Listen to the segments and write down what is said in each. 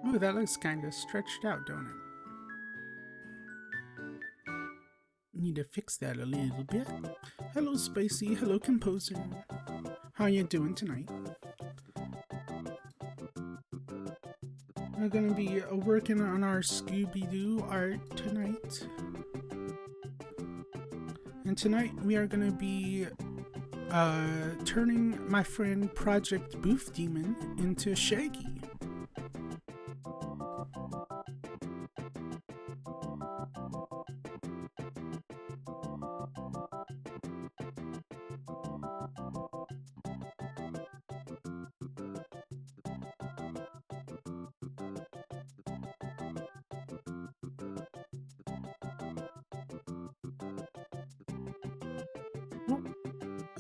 Ooh, that looks kind of stretched out, don't it? Need to fix that a little bit. Hello, Spicy. Hello, Composer. How you doing tonight? We're gonna be working on our Scooby-Doo art tonight. And tonight we are gonna be turning my friend Project Boof Demon into Shaggy.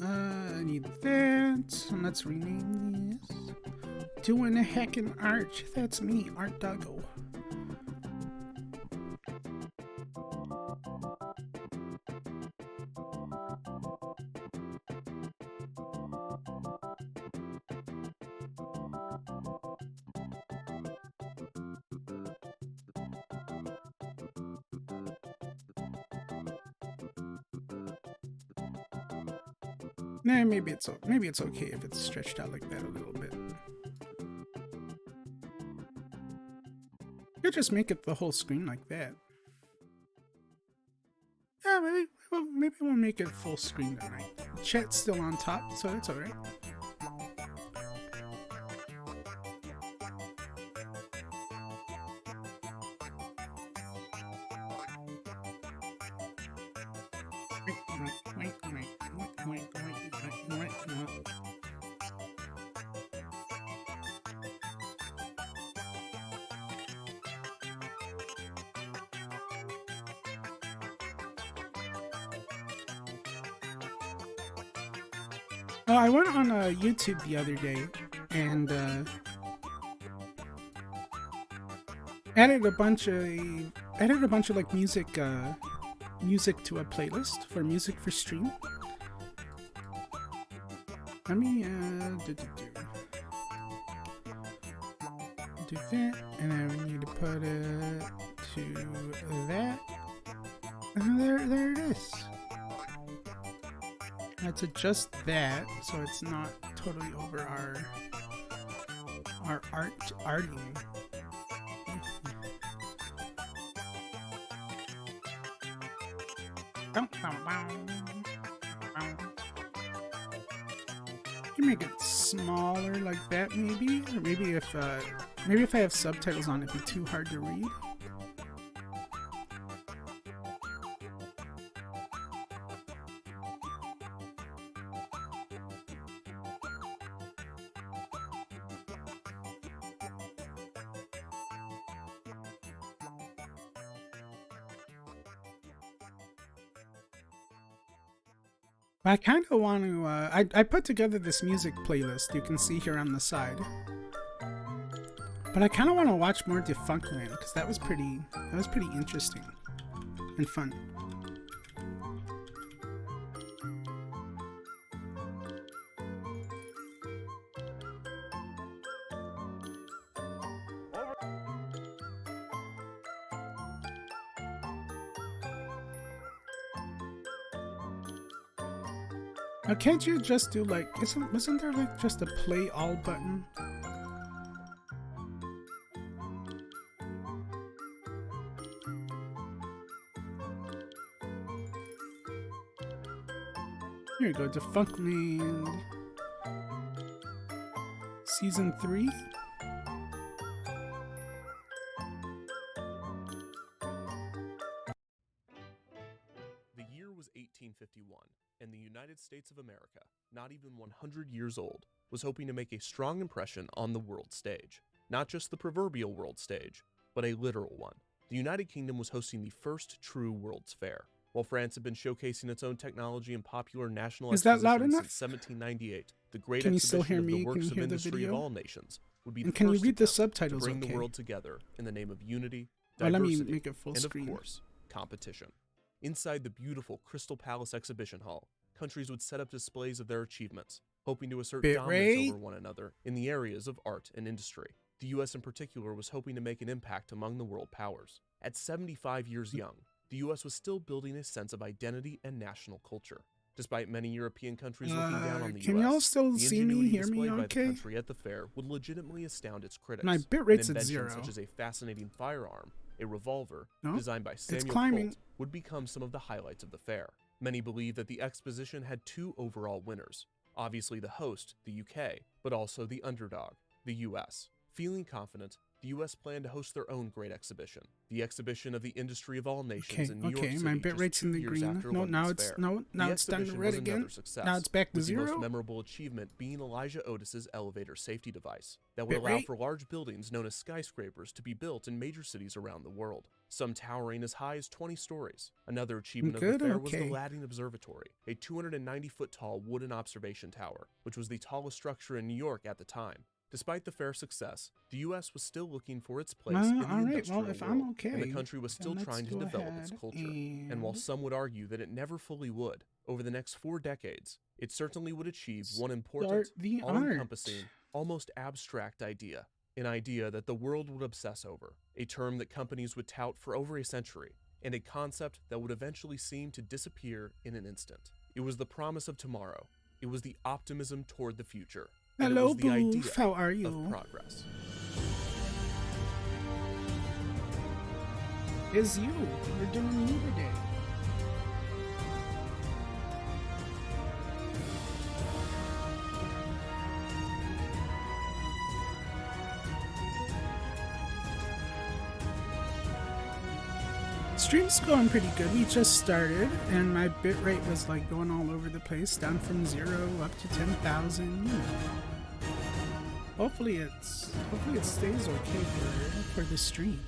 I need that. Let's rename this. Doing a heckin' art. That's me, Art Doggo. Nah, maybe it's okay if it's stretched out like that a little bit. You just make it the whole screen like that. Yeah, maybe we'll make it full screen tonight. Chat's still on top, so that's alright. I went on YouTube the other day and added a bunch of like music to a playlist for music for stream. Let me do that, and then we need to put it to that, and there it is. Let's adjust that so it's not totally over our arting. You make it smaller like that, maybe, or maybe if I have subtitles on, it'd be too hard to read. I kind of want to, I put together this music playlist you can see here on the side. But I kind of want to watch more Defunctland, because that was pretty interesting and fun. Now, can't you just do like, wasn't there like just a play all button? Here you go, Defunctland Season 3. The year was 1851, and the United States of America, not even 100 years old, was hoping to make a strong impression on the world stage. Not just the proverbial world stage, but a literal one. The United Kingdom was hosting the first true World's Fair, while France had been showcasing its own technology and popular national expositions since 1798. The great exhibition of the works of industry of all nations would be the first attempt to bring the world together in the name of unity, diversity, and of course, competition. Inside the beautiful Crystal Palace exhibition hall, countries would set up displays of their achievements, hoping to assert dominance over one another in the areas of art and industry. The US in particular was hoping to make an impact among the world powers. At 75 years young, the US was still building a sense of identity and national culture. Despite many European countries looking down on the Can US, y'all still the see me, ingenuity hear me displayed by the okay? country at the fair would legitimately astound its critics. My bit An rate's at invention 0. such as a fascinating firearm, a revolver, No, designed by Samuel climbing. Colt, would become some of the highlights of the fair. Many believe that the exposition had two overall winners. Obviously the host, the UK, but also the underdog, the US. Feeling confident, the US planned to host their own great exhibition, the Exhibition of the Industry of All Nations in New York City. My bit just rate's in 2 the years green. after No, London's now it's fair. now it's done to exhibition red was again. another success, Now it's back to with the 0. most memorable achievement being Elijah Otis's elevator safety device that would Bit allow rate? for large buildings known as skyscrapers to be built in major cities around the world, some towering as high as 20 stories. Another achievement of Good, the fair was the okay. Ladding Observatory, a 290-foot tall wooden observation tower, which was the tallest structure in New York at the time. Despite the fair's success, the U.S. was still looking for its place in the industrial if world, I'm okay, and the country was still then trying to let's go develop its ahead culture. And while some would argue that it never fully would, over the next 4 decades, it certainly would achieve one important, Start the all-encompassing, almost abstract idea. An idea that the world would obsess over, a term that companies would tout for over a century, and a concept that would eventually seem to disappear in an instant. It was the promise of tomorrow. It was the optimism toward the future. And Hello, it was the idea Boof. How are of you? progress. It's you. We're doing you today. Stream's going pretty good. We just started, and my bitrate was like going all over the place, down from 0 up to 10,000. Hopefully it stays okay for the stream.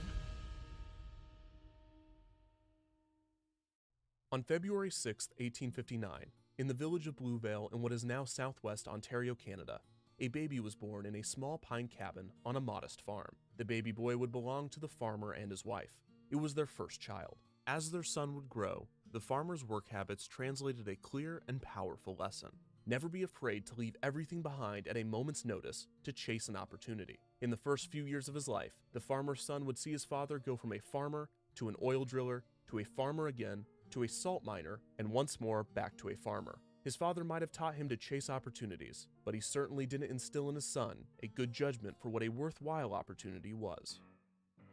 On February 6, 1859, in the village of Bluevale in what is now southwest Ontario, Canada, a baby was born in a small pine cabin on a modest farm. The baby boy would belong to the farmer and his wife. It was their first child. As their son would grow, the farmer's work habits translated a clear and powerful lesson. Never be afraid to leave everything behind at a moment's notice to chase an opportunity. In the first few years of his life, the farmer's son would see his father go from a farmer to an oil driller to a farmer again to a salt miner and once more back to a farmer. His father might have taught him to chase opportunities, but he certainly didn't instill in his son a good judgment for what a worthwhile opportunity was.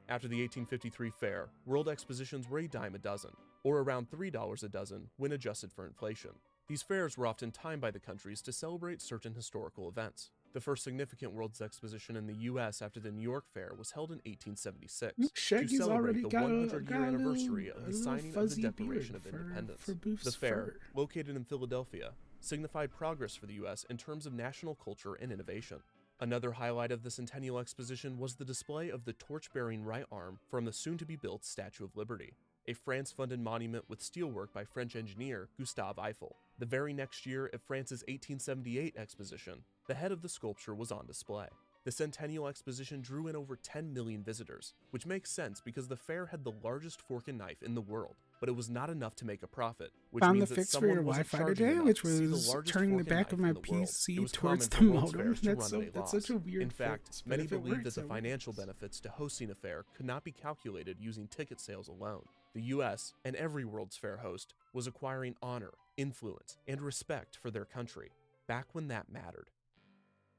After the 1853 fair, world expositions were a dime a dozen, or around $3 a dozen when adjusted for inflation. These fairs were often timed by the countries to celebrate certain historical events. The first significant World's Exposition in the U.S. after the New York Fair was held in 1876 to celebrate the 100-year anniversary of the signing of the Declaration of Independence. The fair, located in Philadelphia, signified progress for the U.S. in terms of national culture and innovation. Another highlight of the Centennial Exposition was the display of the torch-bearing right arm from the soon-to-be-built Statue of Liberty, a France-funded monument with steelwork by French engineer Gustave Eiffel. The very next year at France's 1878 exposition, the head of the sculpture was on display. The Centennial Exposition drew in over 10 million visitors, which makes sense because the fair had the largest fork and knife in the world, but it was not enough to make a profit, which Found means the that fix for someone your wasn't Wi-Fi charging today, enough which to see the was largest turning the fork and back of knife my in the world. It PC was towards the common for World's modem. fairs to That's run at a that's loss. such a weird In fact, fix, but many if it believe that works, the it financial works. benefits to hosting a fair could not be calculated using ticket sales alone. The U.S. and every World's Fair host was acquiring honor, influence, and respect for their country, back when that mattered.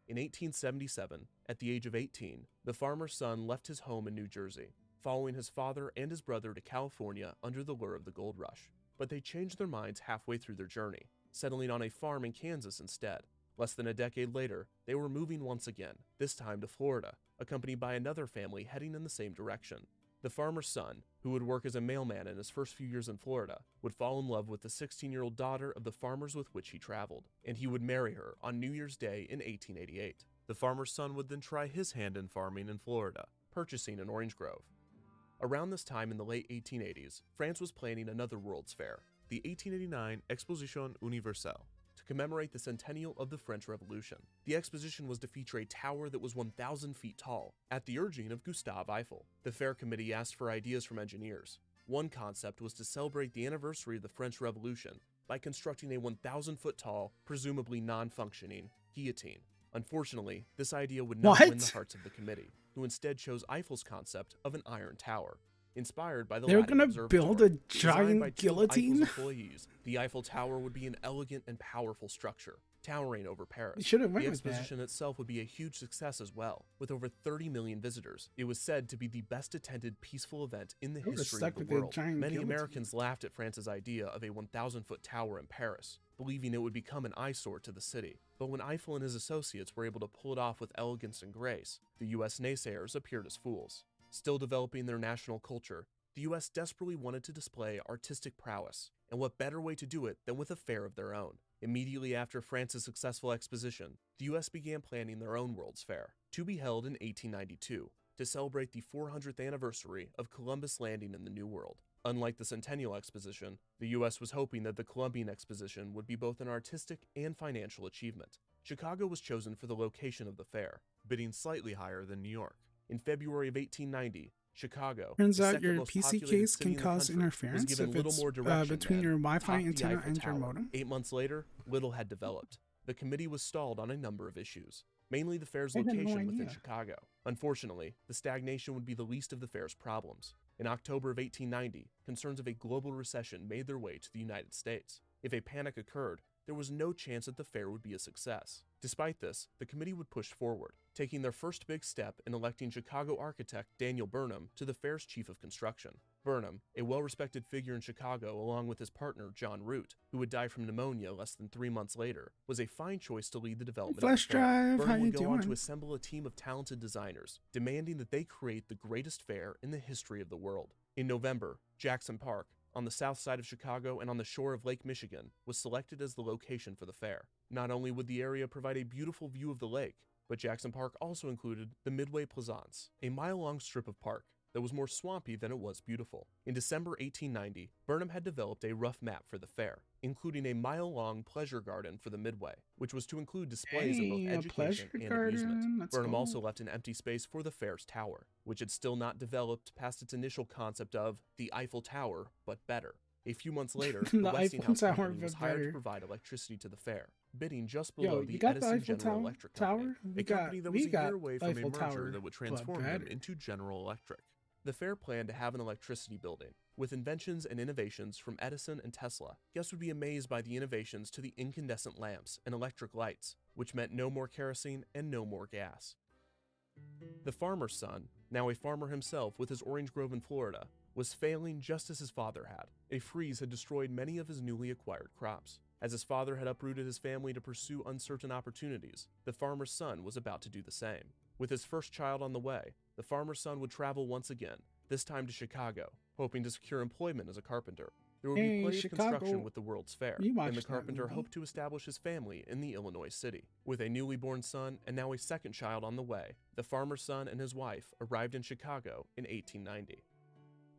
In 1877, at the age of 18, the farmer's son left his home in New Jersey, following his father and his brother to California under the lure of the gold rush. But they changed their minds halfway through their journey, settling on a farm in Kansas instead. Less than a decade later, they were moving once again, this time to Florida, accompanied by another family heading in the same direction. The farmer's son, who would work as a mailman in his first few years in Florida, would fall in love with the 16-year-old daughter of the farmers with which he traveled, and he would marry her on New Year's Day in 1888. The farmer's son would then try his hand in farming in Florida, purchasing an orange grove. Around this time in the late 1880s, France was planning another World's Fair, the 1889 Exposition Universelle, to commemorate the centennial of the French Revolution. The exposition was to feature a tower that was 1,000 feet tall, at the urging of Gustave Eiffel. The fair committee asked for ideas from engineers. One concept was to celebrate the anniversary of the French Revolution by constructing a 1,000-foot tall, presumably non-functioning, guillotine. Unfortunately, this idea would not win the hearts of the committee. who instead chose Eiffel's concept of an iron tower. Inspired by the They were Latin gonna build a observatory, designed by giant two of Eiffel's guillotine? employees, the Eiffel Tower would be an elegant and powerful structure, towering over Paris. You should have went The with that. exposition itself would be a huge success as well, with over 30 million visitors. It was said to be the best attended peaceful event in the I would've history of stuck the with the world. giant Many guillotine. Americans laughed at France's idea of a 1,000-foot tower in Paris, believing it would become an eyesore to the city. But when Eiffel and his associates were able to pull it off with elegance and grace, the US naysayers appeared as fools. Still developing their national culture, the US desperately wanted to display artistic prowess, and what better way to do it than with a fair of their own? Immediately after France's successful exposition, the US began planning their own World's Fair, to be held in 1892, to celebrate the 400th anniversary of Columbus landing in the New World. Unlike the Centennial Exposition, the US was hoping that the Columbian Exposition would be both an artistic and financial achievement. Chicago was chosen for the location of the fair, bidding slightly higher than New York. In February of 1890, Chicago, Turns the out second your most PC populated case city can in the cause country, was interference given if little it's more direction between than your Wi-Fi top the antenna Eiffel and your Tower. modem. 8 months later, little had developed. The committee was stalled on a number of issues, mainly the fair's I had no location within idea. Chicago. Unfortunately, the stagnation would be the least of the fair's problems. In October of 1890, concerns of a global recession made their way to the United States. If a panic occurred, there was no chance that the fair would be a success. Despite this, the committee would push forward, taking their first big step in electing Chicago architect Daniel Burnham to the fair's chief of construction. Burnham, a well-respected figure in Chicago along with his partner John Root, who would die from pneumonia less than 3 months later, was a fine choice to lead the development Flash of the fair. drive, Burnham how you would go on to doing? assemble a team of talented designers, demanding that they create the greatest fair in the history of the world. In November, Jackson Park, on the south side of Chicago and on the shore of Lake Michigan, was selected as the location for the fair. Not only would the area provide a beautiful view of the lake, but Jackson Park also included the Midway Plaisance, a mile-long strip of park that was more swampy than it was beautiful. In December 1890, Burnham had developed a rough map for the fair, including a mile-long pleasure garden for the Midway, which was to include displays of both Hey, a education pleasure and garden, amusement. that's Burnham cool. also left an empty space for the fair's tower, which had still not developed past its initial concept of the Eiffel Tower, but better. A few months later, The the Westinghouse Eiffel Tower, Company was but hired to better. provide electricity to the fair, bidding just Yo, below you the got the Edison Eiffel General Electric Company, We a company that was a got year away from a Eiffel merger Tower, that would but transform them better. into General Electric. The fair planned to have an electricity building, with inventions and innovations from Edison and Tesla. Guests would be amazed by the innovations to the incandescent lamps and electric lights, which meant no more kerosene and no more gas. The farmer's son, now a farmer himself with his orange grove in Florida, was failing just as his father had. A freeze had destroyed many of his newly acquired crops. As his father had uprooted his family to pursue uncertain opportunities, the farmer's son was about to do the same. With his first child on the way, the farmer's son would travel once again, this time to Chicago, hoping to secure employment as a carpenter. There would be Hey, plenty of Chicago. construction with the World's Fair, You and watched the that carpenter movie. hoped to establish his family in the Illinois city. With a newly born son and now a second child on the way, the farmer's son and his wife arrived in Chicago in 1890.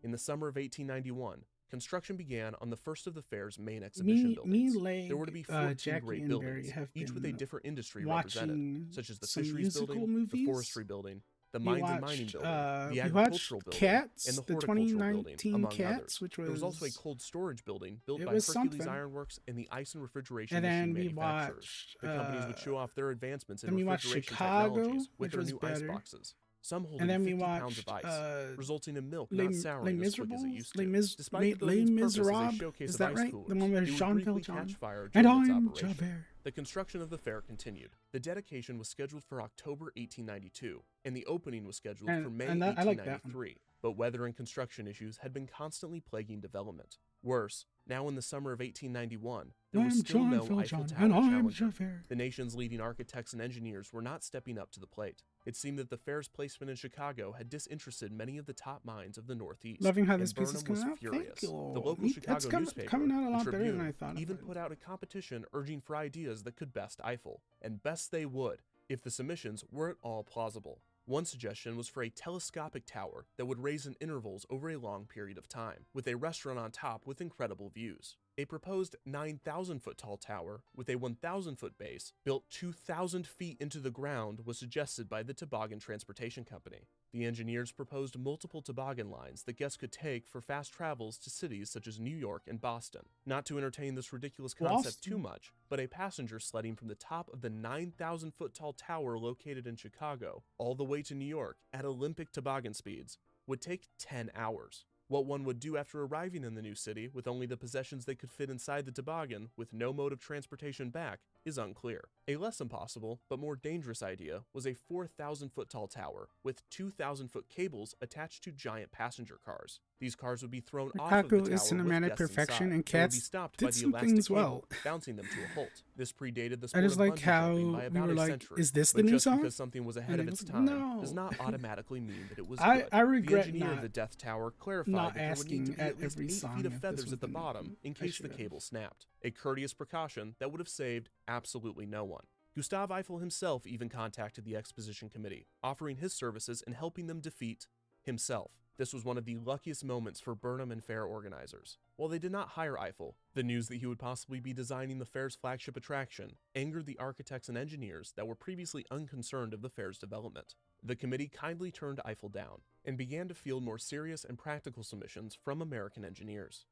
In the summer of 1891, construction began on the first of the fair's main exhibition buildings. There were to be 14 Jackie great and buildings, Barry have each with a been different industry watching represented, such as the some fisheries musical building, the movies. forestry building, the We mines and mining watched, building, the we agricultural watched building, Cats, and the the horticultural building, 2019 among Cats, others. which There was also a was- cold storage building built it by was Hercules something. Iron Works and the ice and refrigeration And then machine we manufacturers. watched, The companies would show off their advancements in then we watched refrigeration Chicago, technologies with which their was new ice better. boxes. Some holding and then we 50 pounds of watched ice, resulting in milk Les, not souring Les as quick as it Miserables, used Les, to. Mis- Despite Les, the Les building's purpose as a Miserables, showcase is of that ice right? coolers, The one with it would Jean briefly Valjean. catch fire And during its I'm operation. Javert. The construction of the fair continued. The dedication was scheduled for October 1892, and the opening was scheduled for May I like that one. 1893. But weather and construction issues had been constantly plaguing development. Worse, now in the summer of 1891, there was I'm still Jean no Valjean, Eiffel Tower and I'm challenger. Javert. The nation's leading architects and engineers were not stepping up to the plate. It seemed that the fair's placement in Chicago had disinterested many of the top minds of the Northeast. Loving how and this piece is Burnham was coming out. furious. Thank you. The local It's Chicago newspaper, coming out a the lot better than Tribune, I thought it even would. put out a competition urging for ideas that could best Eiffel, and best they would, if the submissions were at all plausible. One suggestion was for a telescopic tower that would raise in intervals over a long period of time, with a restaurant on top with incredible views. A proposed 9,000-foot tall tower with a 1,000-foot base built 2,000 feet into the ground was suggested by the Toboggan Transportation Company. The engineers proposed multiple toboggan lines that guests could take for fast travels to cities such as New York and Boston. Not to entertain this ridiculous concept too much, but a passenger sledding from the top of the 9,000-foot tall tower located in Chicago all the way to New York at Olympic toboggan speeds would take 10 hours. What one would do after arriving in the new city with only the possessions they could fit inside the toboggan with no mode of transportation back is unclear. A less impossible, but more dangerous idea was a 4,000-foot tall tower with 2,000-foot cables attached to giant passenger cars. These cars would be thrown off of the tower is cinematic with guests perfection, inside, and Cats would be stopped did by the some elastic things cable, well. bouncing them to a halt. This predated the I sport just of like bungee how jumping by we about were a like, century. is this the But new just song? because something was ahead And of it its was, time no. does not automatically mean that it was I good. regret The engineer of not- the Death Tower clarified not that there would need to asking be at at least every 8 song feet of if this feathers was at the the- bottom in I case the should've. cable snapped. A courteous precaution that would have saved absolutely no one. Gustave Eiffel himself even contacted the Exposition Committee, offering his services in helping them defeat himself. This was one of the luckiest moments for Burnham and fair organizers. While they did not hire Eiffel, the news that he would possibly be designing the fair's flagship attraction angered the architects and engineers that were previously unconcerned of the fair's development. The committee kindly turned Eiffel down and began to field more serious and practical submissions from American engineers.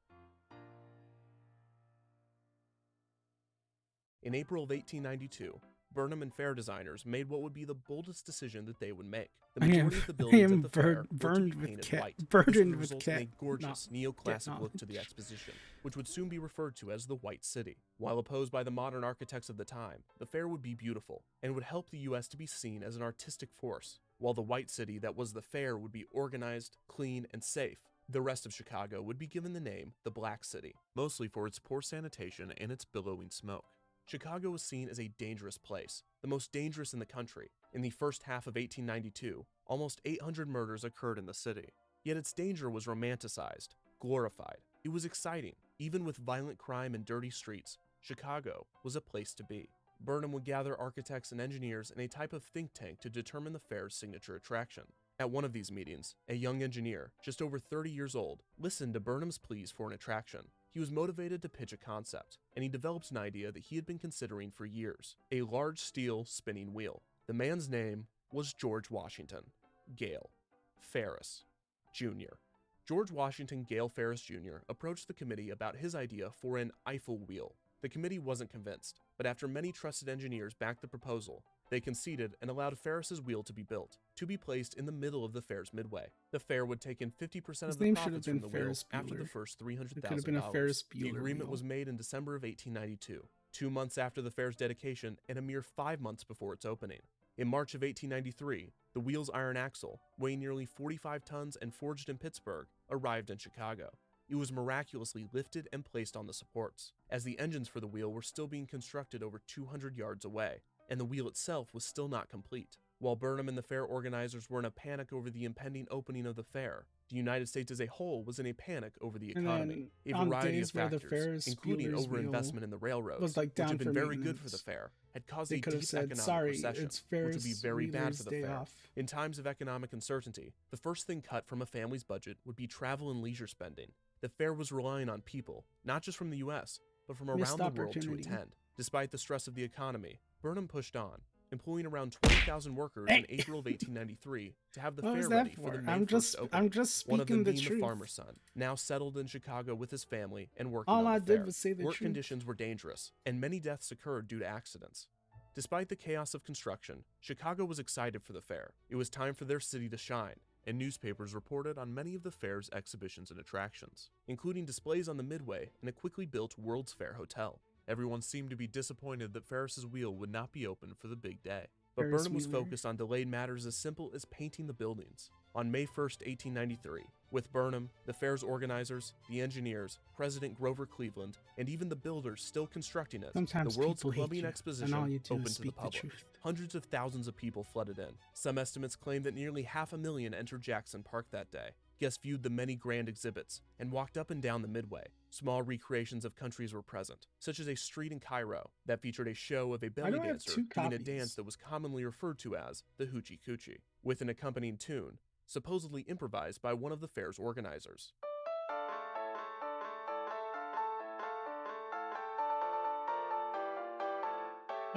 In April of 1892, Burnham and fair designers made what would be the boldest decision that they would make. The majority of the buildings at the fair were to burned be with painted cat- white. This burdened would with result in cat a gorgeous neoclassic look to the knowledge. exposition, which would soon be referred to as the White City. While opposed by the modern architects of the time, the fair would be beautiful and would help the U.S. to be seen as an artistic force. While the White City that was the fair would be organized, clean, and safe, the rest of Chicago would be given the name the Black City, mostly for its poor sanitation and its billowing smoke. Chicago was seen as a dangerous place, the most dangerous in the country. In the first half of 1892, almost 800 murders occurred in the city. Yet its danger was romanticized, glorified. It was exciting. Even with violent crime and dirty streets, Chicago was a place to be. Burnham would gather architects and engineers in a type of think tank to determine the fair's signature attraction. At one of these meetings, a young engineer, just over 30 years old, listened to Burnham's pleas for an attraction. He was motivated to pitch a concept, and he developed an idea that he had been considering for years: a large steel spinning wheel. The man's name was George Washington Gale Ferris Jr. George Washington Gale Ferris Jr. approached the committee about his idea for an Eiffel wheel. The committee wasn't convinced, but after many trusted engineers backed the proposal, they conceded and allowed Ferris's wheel to be built, to be placed in the middle of the fair's midway. The fair would take in 50% His of the name should profits have from been the wheel Ferris after the Bueller. first It could have been a $300,000. Ferris The Bueller agreement wheel. was made in December of 1892, 2 months after the fair's dedication and a mere 5 months before its opening. In March of 1893, the wheel's iron axle, weighing nearly 45 tons and forged in Pittsburgh, arrived in Chicago. It was miraculously lifted and placed on the supports, as the engines for the wheel were still being constructed over 200 yards away, and the wheel itself was still not complete. While Burnham and the fair organizers were in a panic over the impending opening of the fair, the United States as a whole was in a panic over the And economy. then A on variety days of where the factors, Ferris including Bueller's overinvestment in the railroads, was, like, which down had been for very good for the maintenance, fair, had caused they a could have deep said, economic sorry, recession, it's which would be Ferris very bad Bueller's for the day fair. off. In times of economic uncertainty, the first thing cut from a family's budget would be travel and leisure spending. The fair was relying on people, not just from the U.S., but from Missed around the world to opportunity. attend. Despite the stress of the economy, Burnham pushed on, employing around 20,000 workers in April of 1893 to have the What fair was that ready for the for? May I'm 1st just opening. One of speaking them the being truth. the farmer's son, now settled in Chicago with his family and working All on I the did fair. was say the Work truth. conditions were dangerous, and many deaths occurred due to accidents. Despite the chaos of construction, Chicago was excited for the fair. It was time for their city to shine, and newspapers reported on many of the fair's exhibitions and attractions, including displays on the Midway and a quickly built World's Fair hotel. Everyone seemed to be disappointed that Ferris's wheel would not be open for the big day. But Ferris Burnham was Wheeler. focused on delayed matters as simple as painting the buildings. On May 1st, 1893, with Burnham, the fair's organizers, the engineers, President Grover Cleveland, and even the builders still constructing it, Sometimes the world's people hate clubbing you, exposition and all you do opened is to the speak the public. truth. Hundreds of thousands of people flooded in. Some estimates claim that nearly 500,000 entered Jackson Park that day. Guests viewed the many grand exhibits and walked up and down the Midway. Small recreations of countries were present, such as a street in Cairo that featured a show of a belly do I have dancer two doing a copies? dance that was commonly referred to as the Hoochie Coochie, with an accompanying tune, supposedly improvised by one of the fair's organizers.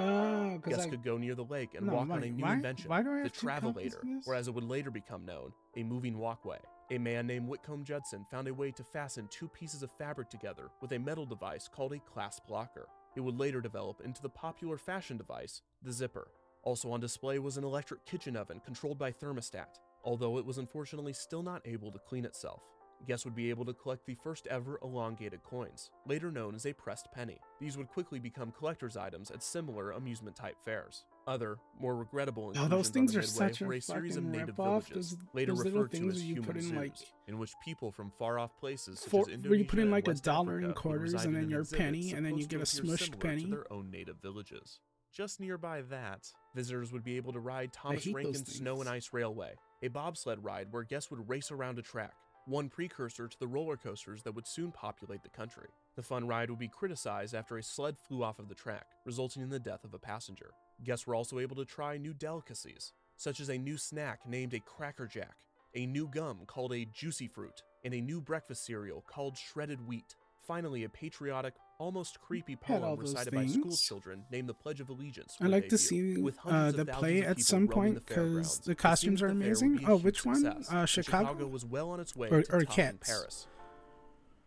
Oh, because Guests I could go near the lake and no, walk on a new invention, why do I the have two copies Travelator, of this? or as it would later become known, a moving walkway. A man named Whitcomb Judson found a way to fasten two pieces of fabric together with a metal device called a clasp locker. It would later develop into the popular fashion device, the zipper. Also on display was an electric kitchen oven controlled by thermostat, although it was unfortunately still not able to clean itself. Guests would be able to collect the first ever elongated coins, later known as a pressed penny. These would quickly become collector's items at similar amusement-type fairs. Other, more regrettable Oh, those inclusions on things the are Midway such a were a series of fucking native rip-off. villages, later Those little referred to things as that you put human in zoos, like in which people from far-off places such as Indonesia where you put in and like West $1 Africa in would quarters reside and then in your exhibits penny and then you supposed get a to appear smushed similar penny. to their own native villages. Just nearby that, visitors would be able to ride Thomas hate those Rankin's things. Snow and Ice Railway, a bobsled ride where guests would race around a track, one precursor to the roller coasters that would soon populate the country. The fun ride would be criticized after a sled flew off of the track, resulting in the death of a passenger. Guests were also able to try new delicacies, such as a new snack named a Cracker Jack, a new gum called a Juicy Fruit, and a new breakfast cereal called Shredded Wheat. Finally, a patriotic, almost creepy Had all poem those recited by school things. children named the Pledge of Allegiance I would like to debut, see with hundreds the of thousands play of at people some roaming point the fairgrounds. because the It seemed costumes that are the fair would amazing. be a Oh, huge which one? success, and Chicago? was well on its way Or to topping Cats? Paris.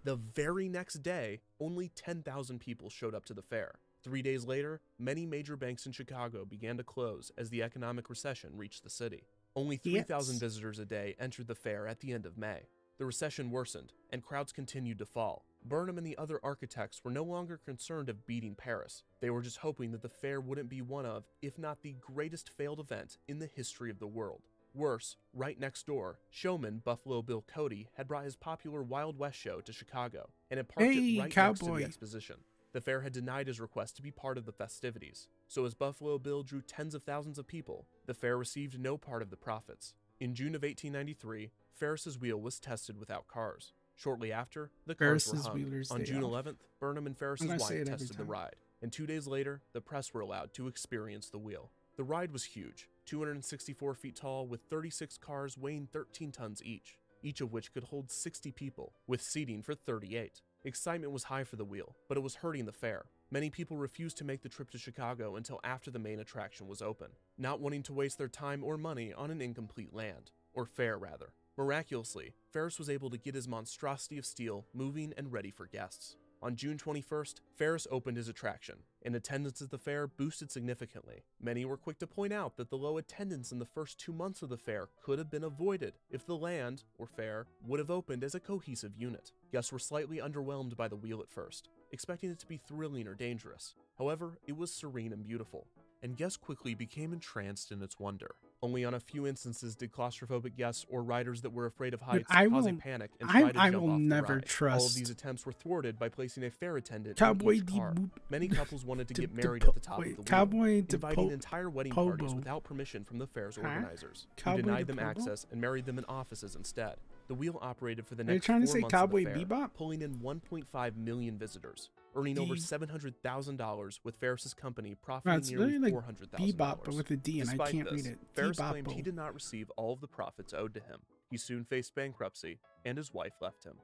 The very next day, only 10,000 people showed up to the fair. 3 days later, many major banks in Chicago began to close as the economic recession reached the city. Only 3,000 Yes. visitors a day entered the fair at the end of May. The recession worsened, and crowds continued to fall. Burnham and the other architects were no longer concerned of beating Paris. They were just hoping that the fair wouldn't be one of, if not the greatest failed event in the history of the world. Worse, right next door, showman Buffalo Bill Cody had brought his popular Wild West show to Chicago, and had parked it right next to the exposition. The fair had denied his request to be part of the festivities, so as Buffalo Bill drew tens of thousands of people, the fair received no part of the profits. In June of 1893, Ferris's wheel was tested without cars. Shortly after, the cars were hung. On June 11th, Burnham and Ferris's wife tested the ride, and 2 days later, the press were allowed to experience the wheel. The ride was huge, 264 feet tall with 36 cars weighing 13 tons each of which could hold 60 people, with seating for 38. Excitement was high for the wheel, but it was hurting the fair. Many people refused to make the trip to Chicago until after the main attraction was open, not wanting to waste their time or money on an incomplete land, or fair rather. Miraculously, Ferris was able to get his monstrosity of steel moving and ready for guests. On June 21st, Ferris opened his attraction, and attendance at the fair boosted significantly. Many were quick to point out that the low attendance in the first 2 months of the fair could have been avoided if the land, or fair, would have opened as a cohesive unit. Guests were slightly underwhelmed by the wheel at first, expecting it to be thrilling or dangerous. However, it was serene and beautiful, and guests quickly became entranced in its wonder. Only on a few instances did claustrophobic guests or riders that were afraid of heights cause a panic and try to jump off the ride. All of these attempts were thwarted by placing a fair attendant in each car. Many couples wanted to get married at the top of the wheel, inviting entire wedding parties without permission from the fair's organizers, who denied them access and married them in offices instead. The wheel operated for the next 4 months of the fair, pulling in 1.5 million visitors, earning over $700,000 with Ferris's company profiting nearly $400,000. Bebop, but with a D, and I can't read it. Ferris claimed he did not receive all of the profits owed to him. He soon faced bankruptcy, and his wife left him.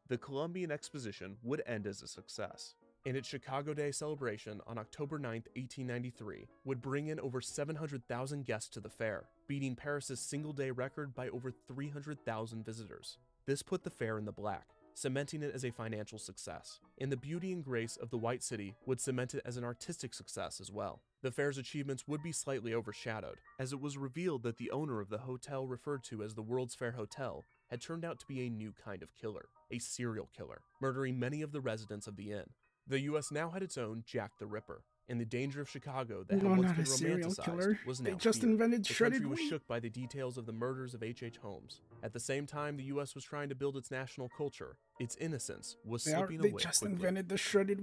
The Columbian Exposition would end as a success, and its Chicago Day celebration on October 9, 1893, would bring in over 700,000 guests to the fair, beating Paris's single-day record by over 300,000 visitors. This put the fair in the black, cementing it as a financial success, and the beauty and grace of the White City would cement it as an artistic success as well. The fair's achievements would be slightly overshadowed, as it was revealed that the owner of the hotel referred to as the World's Fair Hotel had turned out to be a new kind of killer, a serial killer, murdering many of the residents of the inn. The U.S. now had its own Jack the Ripper, and the danger of Chicago that had once been romanticized was now feared. The country was shook by the details of the murders of H.H. Holmes. At the same time, the U.S. was trying to build its national culture. Its innocence was slipping away quickly.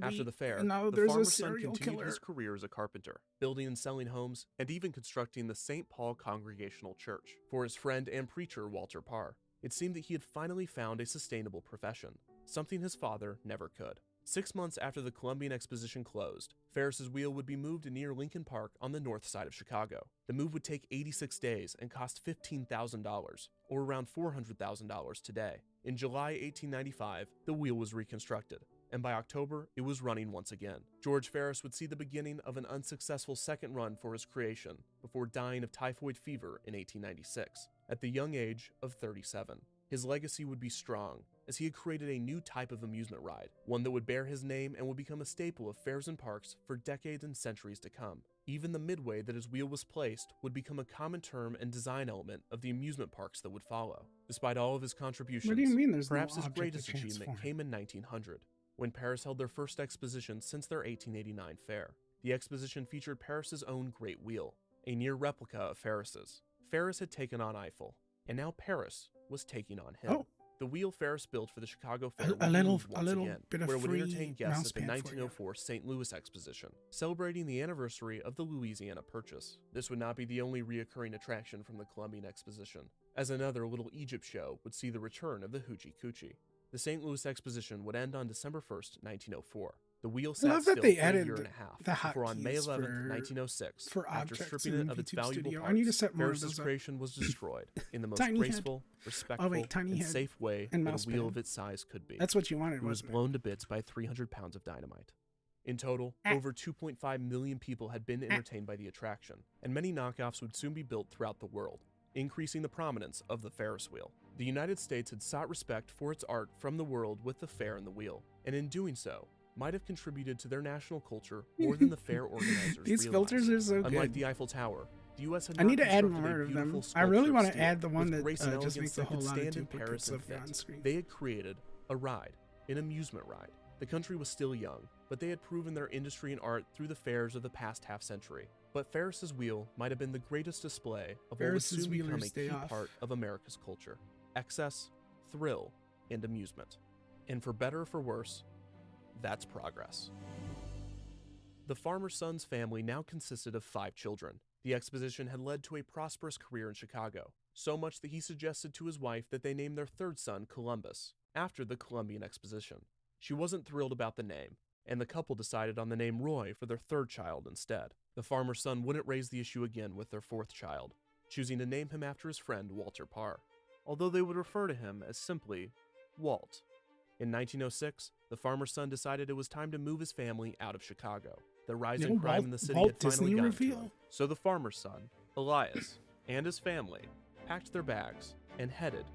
After the fair, the farmer's son continued his career as a carpenter, building and selling homes, and even constructing the St. Paul Congregational Church for his friend and preacher Walter Parr. It seemed that he had finally found a sustainable profession, something his father never could. 6 months after the Columbian Exposition closed, Ferris's wheel would be moved near Lincoln Park on the north side of Chicago. The move would take 86 days and cost $15,000, or around $400,000 today. In July 1895, the wheel was reconstructed, and by October, it was running once again. George Ferris would see the beginning of an unsuccessful second run for his creation before dying of typhoid fever in 1896, at the young age of 37. His legacy would be strong, as he had created a new type of amusement ride, one that would bear his name and would become a staple of fairs and parks for decades and centuries to come. Even the midway that his wheel was placed would become a common term and design element of the amusement parks that would follow. Despite all of his contributions, What do you mean there's perhaps no his object greatest to achievement transform? came in 1900, when Paris held their first exposition since their 1889 fair. The exposition featured Paris's own Great Wheel, a near replica of Ferris's. Ferris had taken on Eiffel, and now Paris was taking on him. Oh. The wheel Ferris built for the Chicago Fair A would be little moved once again, bit of where it would free entertain guests mouse at the pad for you. 1904 St. Louis Exposition, celebrating the anniversary of the Louisiana Purchase. This would not be the only reoccurring attraction from the Columbian Exposition, as another Little Egypt show would see the return of the Hoochie Coochie. The St. Louis Exposition would end on December 1st, 1904. The wheel I sat love still that they for a added year and a half, the before on May hotkeys 11th, 1906, for after objects stripping in it of its YouTube valuable Studio. parts, I need to set more of Ferris's those up. creation was destroyed in the most Tiny head. graceful, respectful, tiny and head safe way and that mouse a wheel pad. of its size could be. That's what you wanted, It was wasn't it? blown to bits by 300 pounds of dynamite. In total, over 2.5 million people had been entertained by the attraction, and many knockoffs would soon be built throughout the world, increasing the prominence of the Ferris wheel. The United States had sought respect for its art from the world with the fair and the wheel, and in doing so, might have contributed to their national culture more than the fair organizers These realized. filters are so Unlike good. the Eiffel Tower, the U.S. had I not need to add constructed more a of beautiful them. I really sculpture want of to steel add the one with that grace and just elegance makes a that whole could lot of stand in duplicates Paris and of you fit. on screen. They had created a ride, an amusement ride. The country was still young, but they had proven their industry and art through the fairs of the past half-century. But Ferris's wheel might have been the greatest display of what would Ferris's soon become a wheelers stay key off. part of America's culture: excess, thrill, and amusement. And for better or for worse, that's progress. The farmer's son's family now consisted of 5 children. The exposition had led to a prosperous career in Chicago, so much that he suggested to his wife that they name their third son Columbus, after the Columbian Exposition. She wasn't thrilled about the name, and the couple decided on the name Roy for their third child instead. The farmer's son wouldn't raise the issue again with their fourth child, choosing to name him after his friend Walter Parr, although they would refer to him as simply Walt. In 1906, the farmer's son decided it was time to move his family out of Chicago. The rising No, crime in the city Walt had finally Disney gotten to reveal? him. So the farmer's son, Elias, and his family packed their bags and headed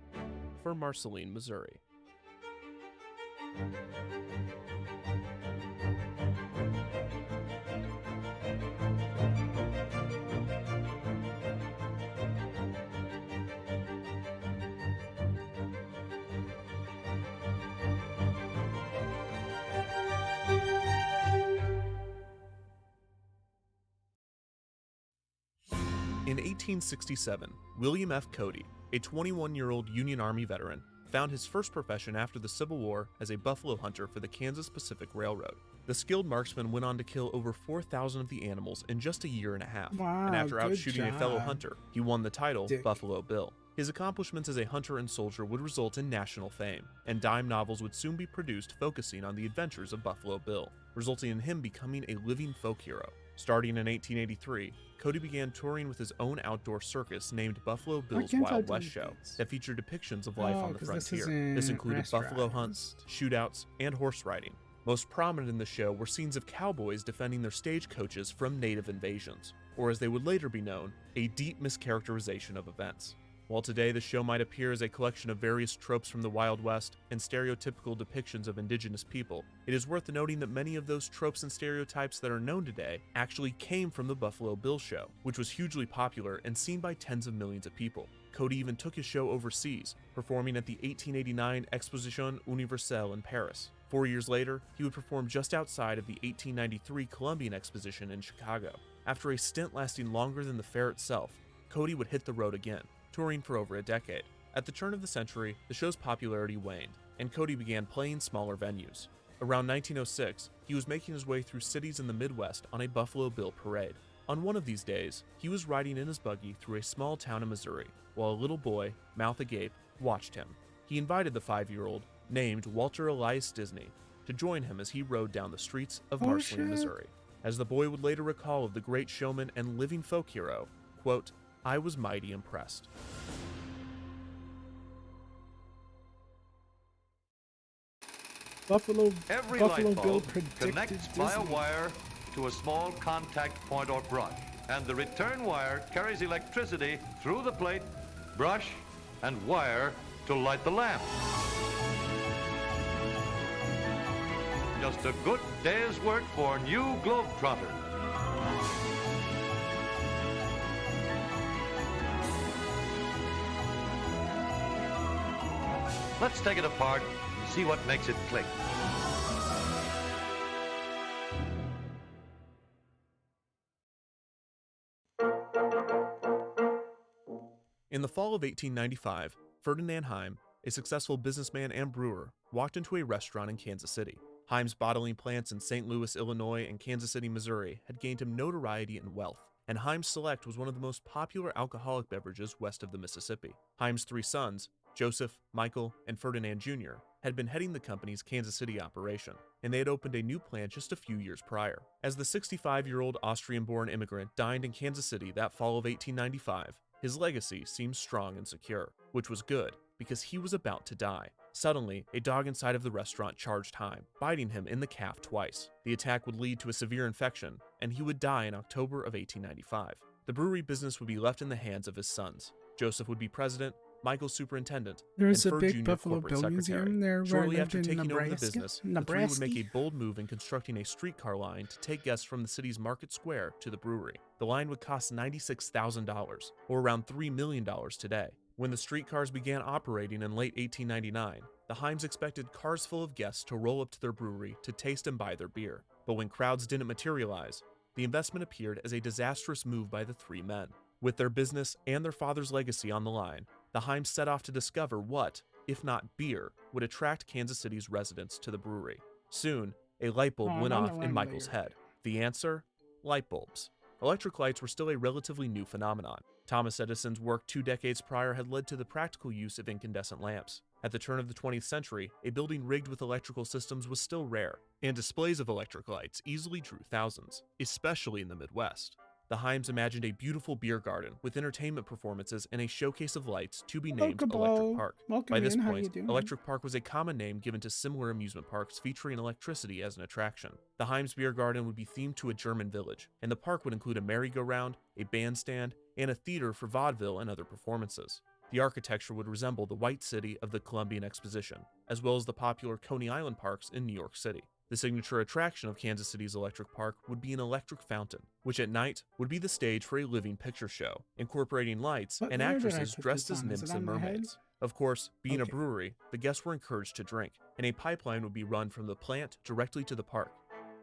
for Marceline, Missouri. In 1867, William F. Cody, a 21-year-old Union Army veteran, found his first profession after the Civil War as a buffalo hunter for the Kansas Pacific Railroad. The skilled marksman went on to kill over 4,000 of the animals in just a year and a half, Wow, and after good outshooting a fellow job. hunter, he won the title Dick. Buffalo Bill. His accomplishments as a hunter and soldier would result in national fame, and dime novels would soon be produced focusing on the adventures of Buffalo Bill, resulting in him becoming a living folk hero. Starting in 1883, Cody began touring with his own outdoor circus named Buffalo Bill's can't I Wild do West Show this? that featured depictions of life Oh, on the 'cause this frontier. This isn't included buffalo hunts, rasterized. shootouts, and horse riding. Most prominent in the show were scenes of cowboys defending their stagecoaches from native invasions, or as they would later be known, a deep mischaracterization of events. While today the show might appear as a collection of various tropes from the Wild West and stereotypical depictions of indigenous people, it is worth noting that many of those tropes and stereotypes that are known today actually came from the Buffalo Bill show, which was hugely popular and seen by tens of millions of people. Cody even took his show overseas, performing at the 1889 Exposition Universelle in Paris. 4 years later, he would perform just outside of the 1893 Columbian Exposition in Chicago. After a stint lasting longer than the fair itself, Cody would hit the road again, touring for over a decade. At the turn of the century, the show's popularity waned, and Cody began playing smaller venues. Around 1906, he was making his way through cities in the Midwest on a Buffalo Bill parade. On one of these days, he was riding in his buggy through a small town in Missouri, while a little boy, mouth agape, watched him. He invited the 5-year-old, named Walter Elias Disney, to join him as he rode down the streets of Marceline, shit. Missouri. As the boy would later recall of the great showman and living folk hero, quote, "I was mighty impressed." Buffalo Every Buffalo light Bill bulb predicted connects by a Disney. wire to a small contact point or brush, and the return wire carries electricity through the plate, brush, and wire to light the lamp. Just a good day's work for new Globetrotter. Let's take it apart and see what makes it click. In the fall of 1895, Ferdinand Heim, a successful businessman and brewer, walked into a restaurant in Kansas City. Heim's bottling plants in St. Louis, Illinois and Kansas City, Missouri had gained him notoriety and wealth, and Heim's Select was one of the most popular alcoholic beverages west of the Mississippi. Heim's three sons, Joseph, Michael, and Ferdinand Jr., had been heading the company's Kansas City operation, and they had opened a new plant just a few years prior. As the 65-year-old Austrian-born immigrant dined in Kansas City that fall of 1895, his legacy seemed strong and secure, which was good, because he was about to die. Suddenly, a dog inside of the restaurant charged Heim, biting him in the calf twice. The attack would lead to a severe infection, and he would die in October of 1895. The brewery business would be left in the hands of his sons. Joseph would be president, Michael superintendent, There's and a Ferd big Jr. Buffalo corporate Bill secretary. Museum there where I Shortly lived after in taking over the Nebraska. business, the three would make a bold move in constructing a streetcar line to take guests from the city's market square to the brewery. The line would cost $96,000, or around $3 million today. When the streetcars began operating in late 1899, the Heims expected cars full of guests to roll up to their brewery to taste and buy their beer. But when crowds didn't materialize, the investment appeared as a disastrous move by the three men. With their business and their father's legacy on the line, the Heims set off to discover what, if not beer, would attract Kansas City's residents to the brewery. Soon, a light bulb went off in Michael's head. The answer? Light bulbs. Electric lights were still a relatively new phenomenon. Thomas Edison's work 2 decades prior had led to the practical use of incandescent lamps. At the turn of the 20th century, a building rigged with electrical systems was still rare, and displays of electric lights easily drew thousands, especially in the Midwest. The Heims imagined a beautiful beer garden with entertainment performances and a showcase of lights to be named Electric Park. By this point, Electric Park was a common name given to similar amusement parks featuring electricity as an attraction. The Heims beer garden would be themed to a German village, and the park would include a merry-go-round, a bandstand, and a theater for vaudeville and other performances. The architecture would resemble the White City of the Columbian Exposition, as well as the popular Coney Island parks in New York City. The signature attraction of Kansas City's Electric Park would be an electric fountain, which at night would be the stage for a living picture show, incorporating lights and actresses dressed as nymphs and mermaids. Of course, being a brewery, the guests were encouraged to drink, and a pipeline would be run from the plant directly to the park.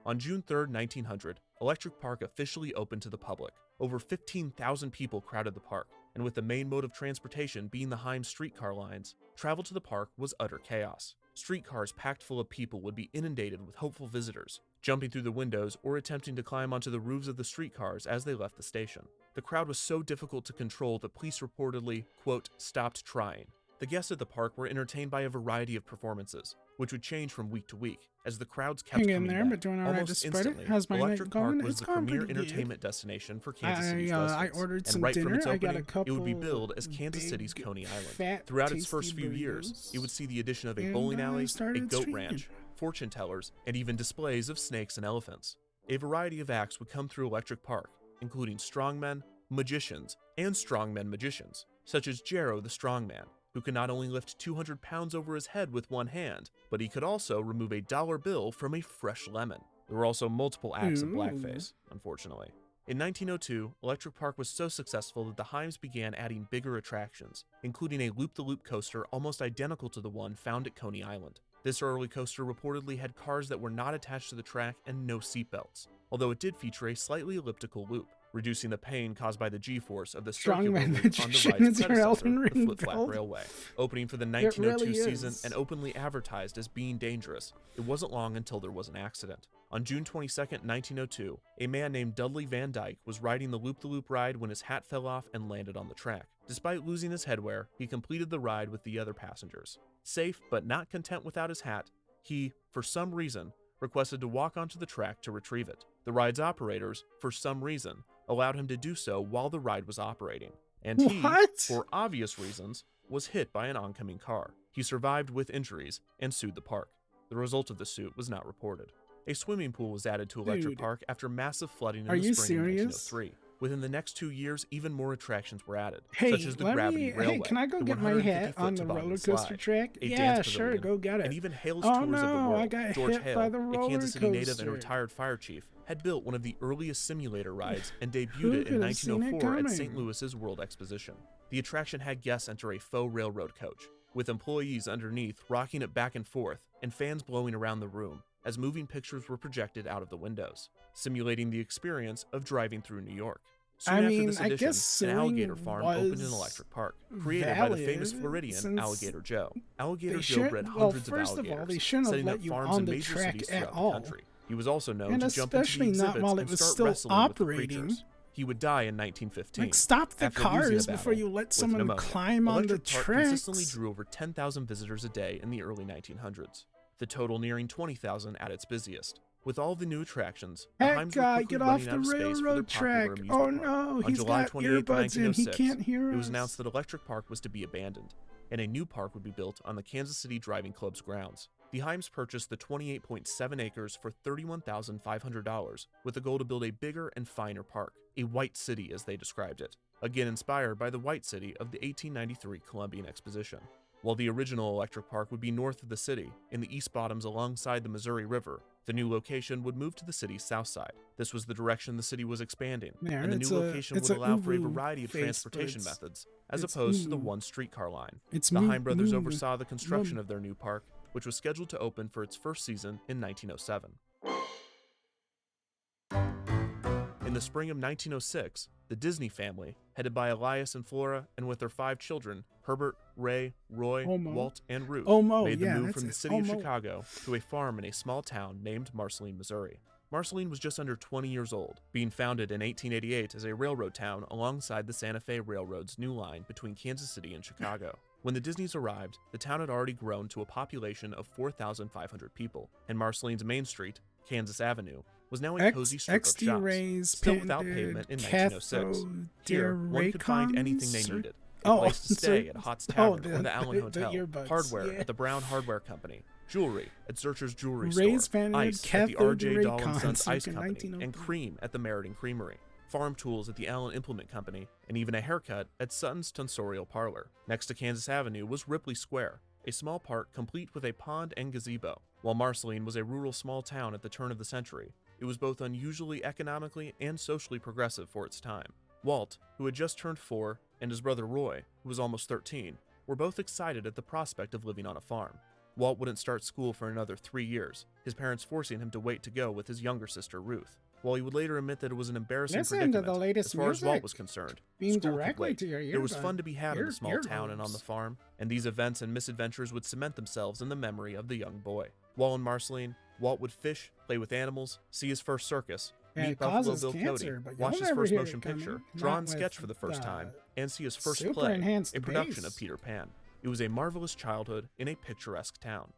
On June 3, 1900, Electric Park officially opened to the public. Over 15,000 people crowded the park, and with the main mode of transportation being the Heims streetcar lines, travel to the park was utter chaos. Streetcars packed full of people would be inundated with hopeful visitors, jumping through the windows or attempting to climb onto the roofs of the streetcars as they left the station. The crowd was so difficult to control that police reportedly, quote, stopped trying. The guests at the park were entertained by a variety of performances, which would change from week to week as the crowds kept coming back. But doing all right Almost despite instantly, it. How's my Electric night going? Park was It's the going premier pretty good. entertainment destination for Kansas City's I residents, ordered and some right dinner. from its I got a opening, it would be couple billed as Kansas big, City's Coney Island. fat, Throughout its first tasty few years, burritos, it would see the addition of a and bowling I alley, a started goat streaming. ranch, fortune tellers, and even displays of snakes and elephants. A variety of acts would come through Electric Park, including strongmen, magicians, and strongmen magicians, such as Jero the Strongman, who could not only lift 200 pounds over his head with one hand, but he could also remove a dollar bill from a fresh lemon. There were also multiple acts of blackface, unfortunately. In 1902, Electric Park was so successful that the Heims began adding bigger attractions, including a loop-the-loop coaster almost identical to the one found at Coney Island. This early coaster reportedly had cars that were not attached to the track and no seatbelts, although it did feature a slightly elliptical loop, reducing the pain caused by the G-force of the circular loop on the ride's predecessor, the Flip-Flap Railway. Opening for the 1902 season and openly advertised as being dangerous, it wasn't long until there was an accident. On June 22, 1902, a man named Dudley Van Dyke was riding the loop-the-loop ride when his hat fell off and landed on the track. Despite losing his headwear, he completed the ride with the other passengers. Safe but not content without his hat, he, for some reason, requested to walk onto the track to retrieve it. The ride's operators, for some reason, allowed him to do so while the ride was operating. And he, for obvious reasons, was hit by an oncoming car. He survived with injuries and sued the park. The result of the suit was not reported. A swimming pool was added to Electric Dude. Park after massive flooding Are in the you spring of serious? 1903. Within the next 2 years, even more attractions were added, Hey, such as the Gravity Railway, can I go the get my hat 150-foot on the toboggan roller coaster slide, track? a Yeah, dance sure, pavilion, go get it. and even Hale's Oh Tours of the no, World. I got George hit Hale, by the a roller Kansas City native and coaster. retired fire chief, had built one of the earliest simulator rides and Who debuted it in could have seen it 1904 at coming? St. Louis's World Exposition. The attraction had guests enter a faux railroad coach, with employees underneath rocking it back and forth and fans blowing around the room as moving pictures were projected out of the windows, simulating the experience of driving through New York. Soon I after mean, this I edition, guess an suing alligator farm opened in was Electric Park, created by the famous valid Floridian since Alligator Joe. Alligator they Joe bred hundreds of first of alligators, all, they shouldn't have setting let up you farms on in the major track cities at throughout the all. country. He was also known And to jump into the especially not exhibits while it and was start still wrestling with the operating. creatures. He would die in 1915. Like, stop the after losing a cars battle before you let with someone pneumonia. climb on the Electric Park tracks. consistently drew over 10,000 visitors a day in the early 1900s, the total nearing 20,000 at its busiest. With all the new attractions, the That Heims were guy, quickly get off running the out of space for their railroad popular track. amusement Oh park. no, On he's July got 28, earbuds in. He 1906, can't hear us. it was announced that Electric Park was to be abandoned, and a new park would be built on the Kansas City Driving Club's grounds. The Heims purchased the 28.7 acres for $31,500 with the goal to build a bigger and finer park, a white city as they described it, again inspired by the white city of the 1893 Columbian Exposition. While the original Electric Park would be north of the city, in the East Bottoms alongside the Missouri River, the new location would move to the city's south side. This was the direction the city was expanding, and the new location would allow for a variety of transportation methods, as opposed to the one streetcar line. The Heim brothers oversaw the construction of their new park, which was scheduled to open for its first season in 1907. In the spring of 1906, the Disney family, headed by Elias and Flora, and with their 5 children, Herbert, Ray, Roy, Walt, and Ruth, made the move from the city of Chicago to a farm in a small town named Marceline, Missouri. Marceline was just under 20 years old, being founded in 1888 as a railroad town alongside the Santa Fe Railroad's new line between Kansas City and Chicago. When the Disneys arrived, the town had already grown to a population of 4,500 people, and Marceline's main street, Kansas Avenue, was now a cozy strip of shops, still without pavement in 1906. Here, one could find anything they needed. A place to stay at Hott's Tavern or the Allen Hotel, hardware at the Brown Hardware Company, jewelry at Searcher's Jewelry Store, ice at the R.J. Dahl & Sons Ice Company, and cream at the Meriden Creamery, farm tools at the Allen Implement Company, and even a haircut at Sutton's Tonsorial Parlor. Next to Kansas Avenue was Ripley Square, a small park complete with a pond and gazebo. While Marceline was a rural small town at the turn of the century, it was both unusually economically and socially progressive for its time. Walt, who had just turned 4, and his brother Roy, who was almost 13, were both excited at the prospect of living on a farm. Walt wouldn't start school for another 3 years, his parents forcing him to wait to go with his younger sister Ruth. While he would later admit that it was an embarrassing predicament, as far as Walt was concerned, school could wait. There was fun to be had in the small town and on the farm, and these events and misadventures would cement themselves in the memory of the young boy. While in Marceline, Walt would fish, play with animals, see his first circus, meet Buffalo Bill Cody, watch his first motion picture, draw and sketch for the first time, and see his first play, a production of Peter Pan. It was a marvelous childhood in a picturesque town.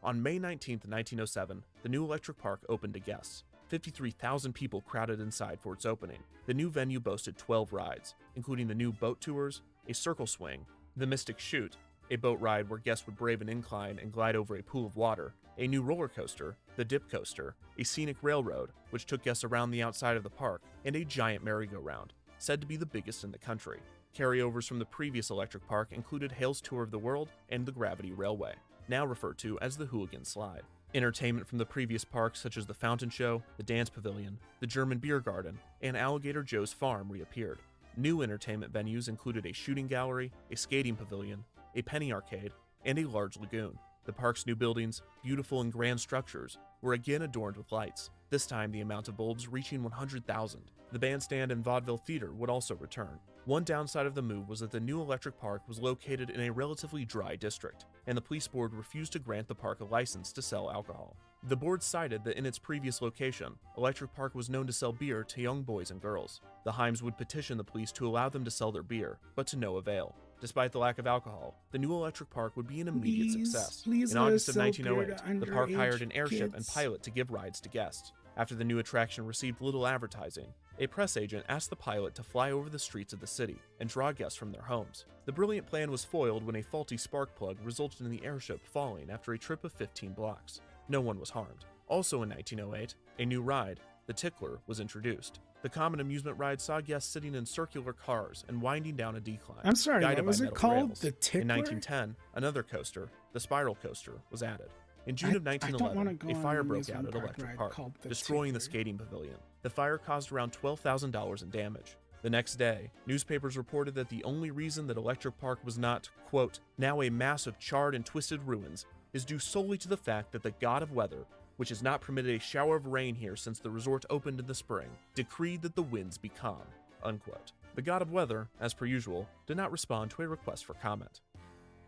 On May 19, 1907, the new Electric Park opened to guests. 53,000 people crowded inside for its opening. The new venue boasted 12 rides, including the new boat tours, a circle swing, the Mystic Chute, a boat ride where guests would brave an incline and glide over a pool of water, a new roller coaster, the Dip Coaster, a scenic railroad, which took guests around the outside of the park, and a giant merry-go-round, said to be the biggest in the country. Carryovers from the previous Electric Park included Hale's Tour of the World and the Gravity Railway, now referred to as the Hooligan Slide. Entertainment from the previous parks such as the Fountain Show, the Dance Pavilion, the German Beer Garden, and Alligator Joe's Farm reappeared. New entertainment venues included a shooting gallery, a skating pavilion, a penny arcade, and a large lagoon. The park's new buildings, beautiful and grand structures, were again adorned with lights, this time the amount of bulbs reaching 100,000. The bandstand and vaudeville theater would also return. One downside of the move was that the new Electric Park was located in a relatively dry district, and the police board refused to grant the park a license to sell alcohol. The board cited that in its previous location, Electric Park was known to sell beer to young boys and girls. The Heims would petition the police to allow them to sell their beer, but to no avail. Despite the lack of alcohol, the new Electric Park would be an immediate success. In August of 1908, the park hired an airship and pilot to give rides to guests. After the new attraction received little advertising, a press agent asked the pilot to fly over the streets of the city and draw guests from their homes. The brilliant plan was foiled when a faulty spark plug resulted in the airship falling after a trip of 15 blocks. No one was harmed. Also in 1908, a new ride, the Tickler, was introduced. The common amusement ride saw guests sitting in circular cars and winding down a decline. I'm sorry, guided what was by it metal called? rails. The Tickler? In 1910, another coaster, the Spiral Coaster, was added. In June of I don't wanna 1911, go a on fire an broke out amusement at park Electric ride Park, called the destroying the Tickler. skating pavilion. The fire caused around $12,000 in damage. The next day, newspapers reported that the only reason that Electric Park was not, quote, now a mass of charred and twisted ruins is due solely to the fact that the god of weather, which has not permitted a shower of rain here since the resort opened in the spring, decreed that the winds be calm, unquote. The god of weather, as per usual, did not respond to a request for comment.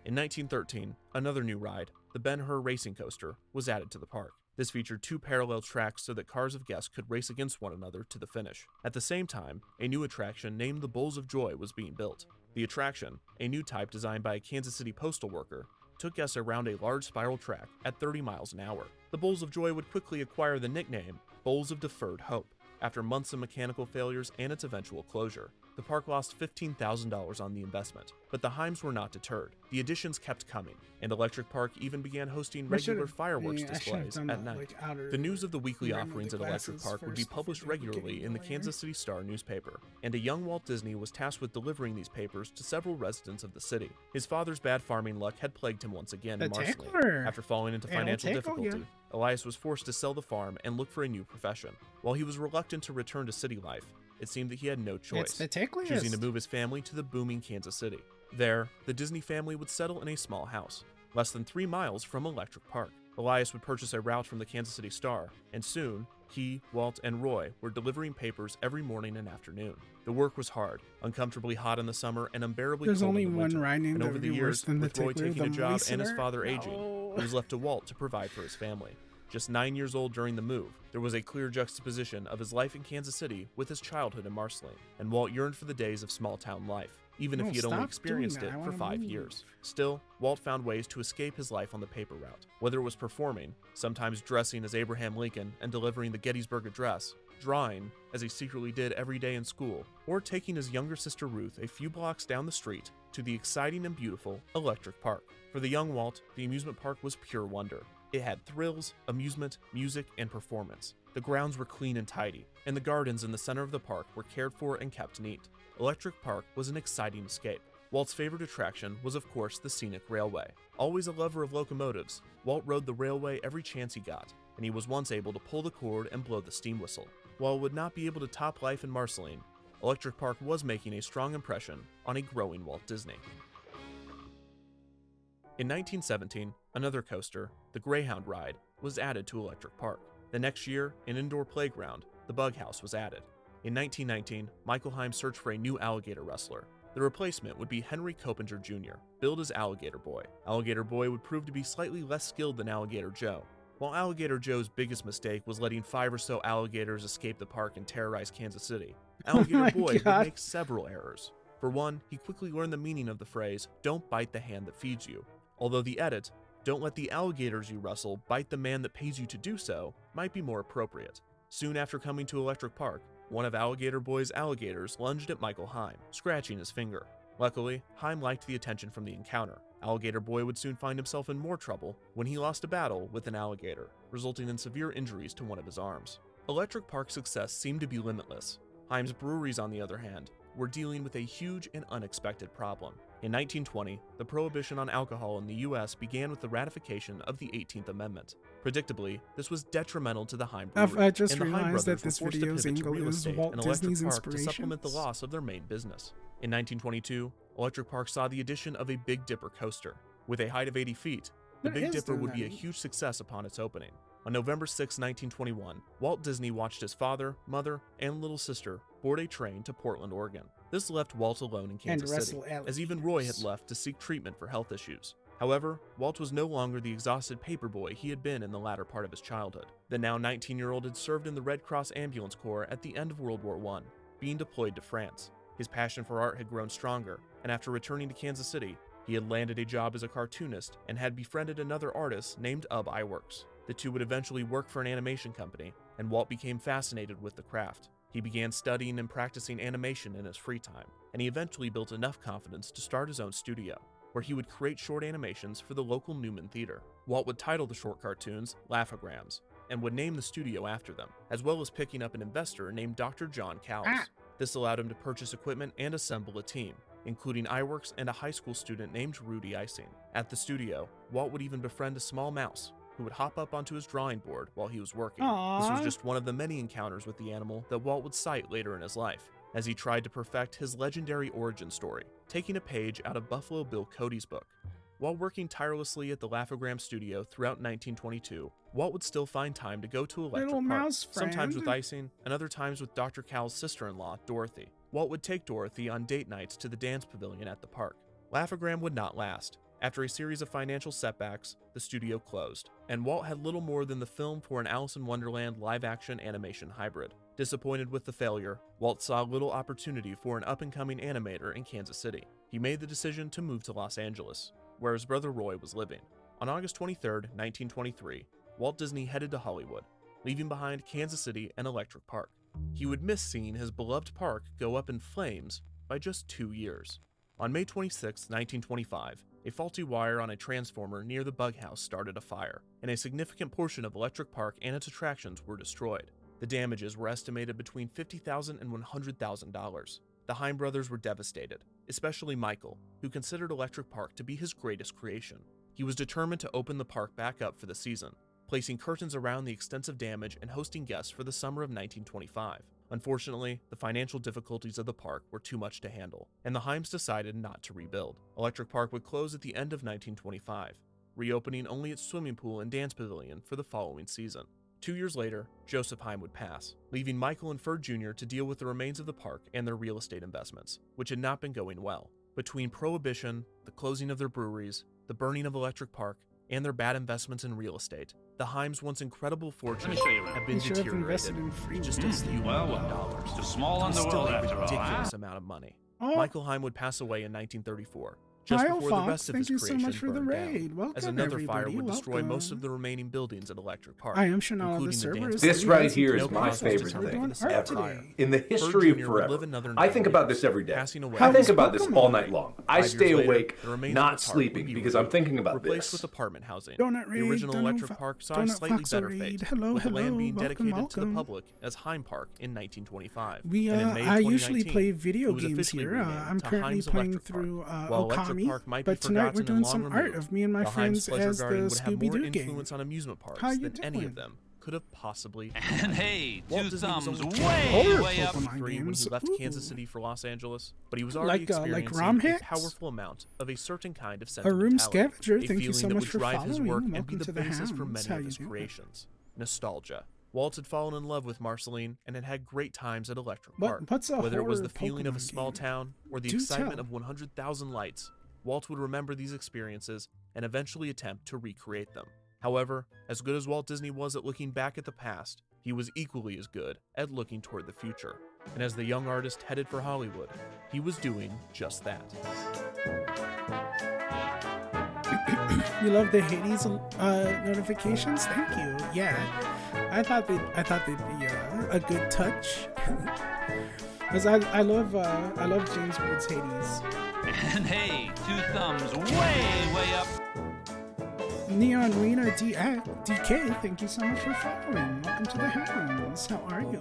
In 1913, another new ride, the Ben-Hur Racing Coaster, was added to the park. This featured 2 parallel tracks so that cars of guests could race against one another to the finish. At the same time, a new attraction named the Bulls of Joy was being built. The attraction, a new type designed by a Kansas City postal worker, took guests around a large spiral track at 30 miles an hour. The Bulls of Joy would quickly acquire the nickname Bulls of Deferred Hope after months of mechanical failures and its eventual closure. The park lost $15,000 on the investment, but the Heims were not deterred. The additions kept coming, and Electric Park even began hosting regular fireworks displays at night. The news of the weekly offerings at Electric Park would be published regularly in the Kansas City Star newspaper, and a young Walt Disney was tasked with delivering these papers to several residents of the city. His father's bad farming luck had plagued him once again in Marceline. After falling into financial difficulty, Elias was forced to sell the farm and look for a new profession. While he was reluctant to return to city life, it seemed that he had no choice, choosing to move his family to the booming Kansas City. There, the Disney family would settle in a small house, less than 3 miles from Electric Park. Elias would purchase a route from the Kansas City Star, and soon, he, Walt, and Roy were delivering papers every morning and afternoon. The work was hard, uncomfortably hot in the summer and unbearably cold in the winter. And over the years, with Roy taking a job and his father aging, it was left to Walt to provide for his family. Just 9 years old during the move, there was a clear juxtaposition of his life in Kansas City with his childhood in Marceline, and Walt yearned for the days of small-town life, even if he had only experienced it for 5 years. Still, Walt found ways to escape his life on the paper route, whether it was performing, sometimes dressing as Abraham Lincoln and delivering the Gettysburg Address, drawing, as he secretly did every day in school, or taking his younger sister Ruth a few blocks down the street to the exciting and beautiful Electric Park. For the young Walt, the amusement park was pure wonder. It had thrills, amusement, music, and performance. The grounds were clean and tidy, and the gardens in the center of the park were cared for and kept neat. Electric Park was an exciting escape. Walt's favorite attraction was, of course, the scenic railway. Always a lover of locomotives, Walt rode the railway every chance he got, and he was once able to pull the cord and blow the steam whistle. While it would not be able to top life in Marceline, Electric Park was making a strong impression on a growing Walt Disney. In 1917, another coaster, the Greyhound ride, was added to Electric Park. The next year, an indoor playground, the Bug House, was added. In 1919, Michael Heim searched for a new alligator wrestler. The replacement would be Henry Copinger Jr., billed as Alligator Boy. Alligator Boy would prove to be slightly less skilled than Alligator Joe. While Alligator Joe's biggest mistake was letting 5 or so alligators escape the park and terrorize Kansas City, Alligator Boy would make several errors. For one, he quickly learned the meaning of the phrase, "Don't bite the hand that feeds you," although the edit, "Don't let the alligators you wrestle bite the man that pays you to do so," might be more appropriate. Soon after coming to Electric Park, one of Alligator Boy's alligators lunged at Michael Heim, scratching his finger. Luckily, Heim liked the attention from the encounter. Alligator Boy would soon find himself in more trouble when he lost a battle with an alligator, resulting in severe injuries to one of his arms. Electric Park's success seemed to be limitless. Heim's breweries, on the other hand, were dealing with a huge and unexpected problem. In 1920, the prohibition on alcohol in the U.S. began with the ratification of the 18th Amendment. Predictably, this was detrimental to the Heim brewery, I just and the Heim realized brothers that this were forced to video's pivot to angle real is estate Walt and Electric Disney's Park to supplement the inspirations. loss of their main business. In 1922, Electric Park saw the addition of a Big Dipper coaster. With a height of 80 feet, the Big Dipper would be a huge success upon its opening. On November 6, 1921, Walt Disney watched his father, mother, and little sister board a train to Portland, Oregon. This left Walt alone in Kansas City, as even Roy had left to seek treatment for health issues. However, Walt was no longer the exhausted paperboy he had been in the latter part of his childhood. The now 19-year-old had served in the Red Cross Ambulance Corps at the end of World War I, being deployed to France. His passion for art had grown stronger, and after returning to Kansas City, he had landed a job as a cartoonist and had befriended another artist named Ub Iwerks. The two would eventually work for an animation company, and Walt became fascinated with the craft. He began studying and practicing animation in his free time, and he eventually built enough confidence to start his own studio, where he would create short animations for the local Newman Theater. Walt would title the short cartoons Laughograms, and would name the studio after them, as well as picking up an investor named Dr. John Cowles. This allowed him to purchase equipment and assemble a team, including iWorks and a high school student named Rudy Icing. At the studio, Walt would even befriend a small mouse, who would hop up onto his drawing board while he was working. Aww. This was just one of the many encounters with the animal that Walt would cite later in his life, as he tried to perfect his legendary origin story, taking a page out of Buffalo Bill Cody's book. While working tirelessly at the Laughogram studio throughout 1922, Walt would still find time to go to Electric Little Park, mouse friend. sometimes with Icing, and other times with Dr. Cowles' sister-in-law, Dorothy. Walt would take Dorothy on date nights to the dance pavilion at the park. Laughogram would not last. After a series of financial setbacks, the studio closed, and Walt had little more than the film for an Alice in Wonderland live-action animation hybrid. Disappointed with the failure, Walt saw little opportunity for an up-and-coming animator in Kansas City. He made the decision to move to Los Angeles, where his brother Roy was living. On August 23, 1923, Walt Disney headed to Hollywood, leaving behind Kansas City and Electric Park. He would miss seeing his beloved park go up in flames by just 2 years. On May 26, 1925, a faulty wire on a transformer near the bug house started a fire, and a significant portion of Electric Park and its attractions were destroyed. The damages were estimated between $50,000 and $100,000. The Haim brothers were devastated, especially Michael, who considered Electric Park to be his greatest creation. He was determined to open the park back up for the season, placing curtains around the extensive damage and hosting guests for the summer of 1925. Unfortunately, the financial difficulties of the park were too much to handle, and the Haims decided not to rebuild. Electric Park would close at the end of 1925, reopening only its swimming pool and dance pavilion for the following season. 2 years later, Joseph Haim would pass, leaving Michael and Ferd Jr. to deal with the remains of the park and their real estate investments, which had not been going well. Between Prohibition, the closing of their breweries, the burning of Electric Park, and their bad investments in real estate, the Haims' once incredible fortunes have been They should have invested deteriorated in free just a will. few million dollars. It's a small It was still underworld a after all, ridiculous huh? amount of money. Oh. Michael Haim would pass away in 1934, just Hi, before the Fox. rest of Thank his you so creation much for the burned raid. down, Welcome, as another fire everybody. would destroy Welcome. most of the remaining buildings at Electric Park. I am Chanel, the including the Cerberus. dance This right here No is my process favorite determined thing We're this doing art ever. today. In the Ferd history of Jr. would live forever. another I think 9 about years, this every day. passing away I think How about this Pokemon? all night long. I 5 stay years later, awake, the remains of not the park sleeping, would be because I'm removed, thinking about replaced this. with apartment housing. Donut The Reed, original Donut Electric Fo- Park saw a Donut slightly Fox better Reed. fate, Hello, with the land hello, being welcome, dedicated to the welcome. public as Haim Park in 1925. We and in May I usually 2019, play video it was games officially here. renamed I'm to currently Haim's playing Electric Park. through While Electric Okami, Park might be but tonight we're forgotten doing and long some art removed, of me and my the friends Haim's Pleasure as the Garden would have more Scooby-Doo gang. influence on amusement parks How you than any doing? of them could have possibly. And hey, Walt two Disney was thumbs only way, Horror way up. Pokemon 23 when games. he left Kansas Ooh. City for Los Angeles, but he was already Like experiencing ROM a hits? powerful amount of a certain kind of A sentimentality, room scavenger. a Thank you feeling so that much would for drive his following. work and be Welcome the to the basis for Hounds. many How of you his doing? creations. Nostalgia. Walt had fallen in love with Marceline and had had great times at Electric Park. What's a Whether it was horror the feeling of a Pokemon small game? town or the Do excitement tell. of 100,000 lights, Walt would remember these experiences and eventually attempt to recreate them. However, as good as Walt Disney was at looking back at the past, he was equally as good at looking toward the future. And as the young artist headed for Hollywood, he was doing just that. You love the Hades notifications? Thank you. Yeah, I thought they'd be a good touch. Cause I love James Woods Hades. And hey, two thumbs way, way up. Neon Wiener DK, thank you so much for following. Welcome to the Hounds. How are you?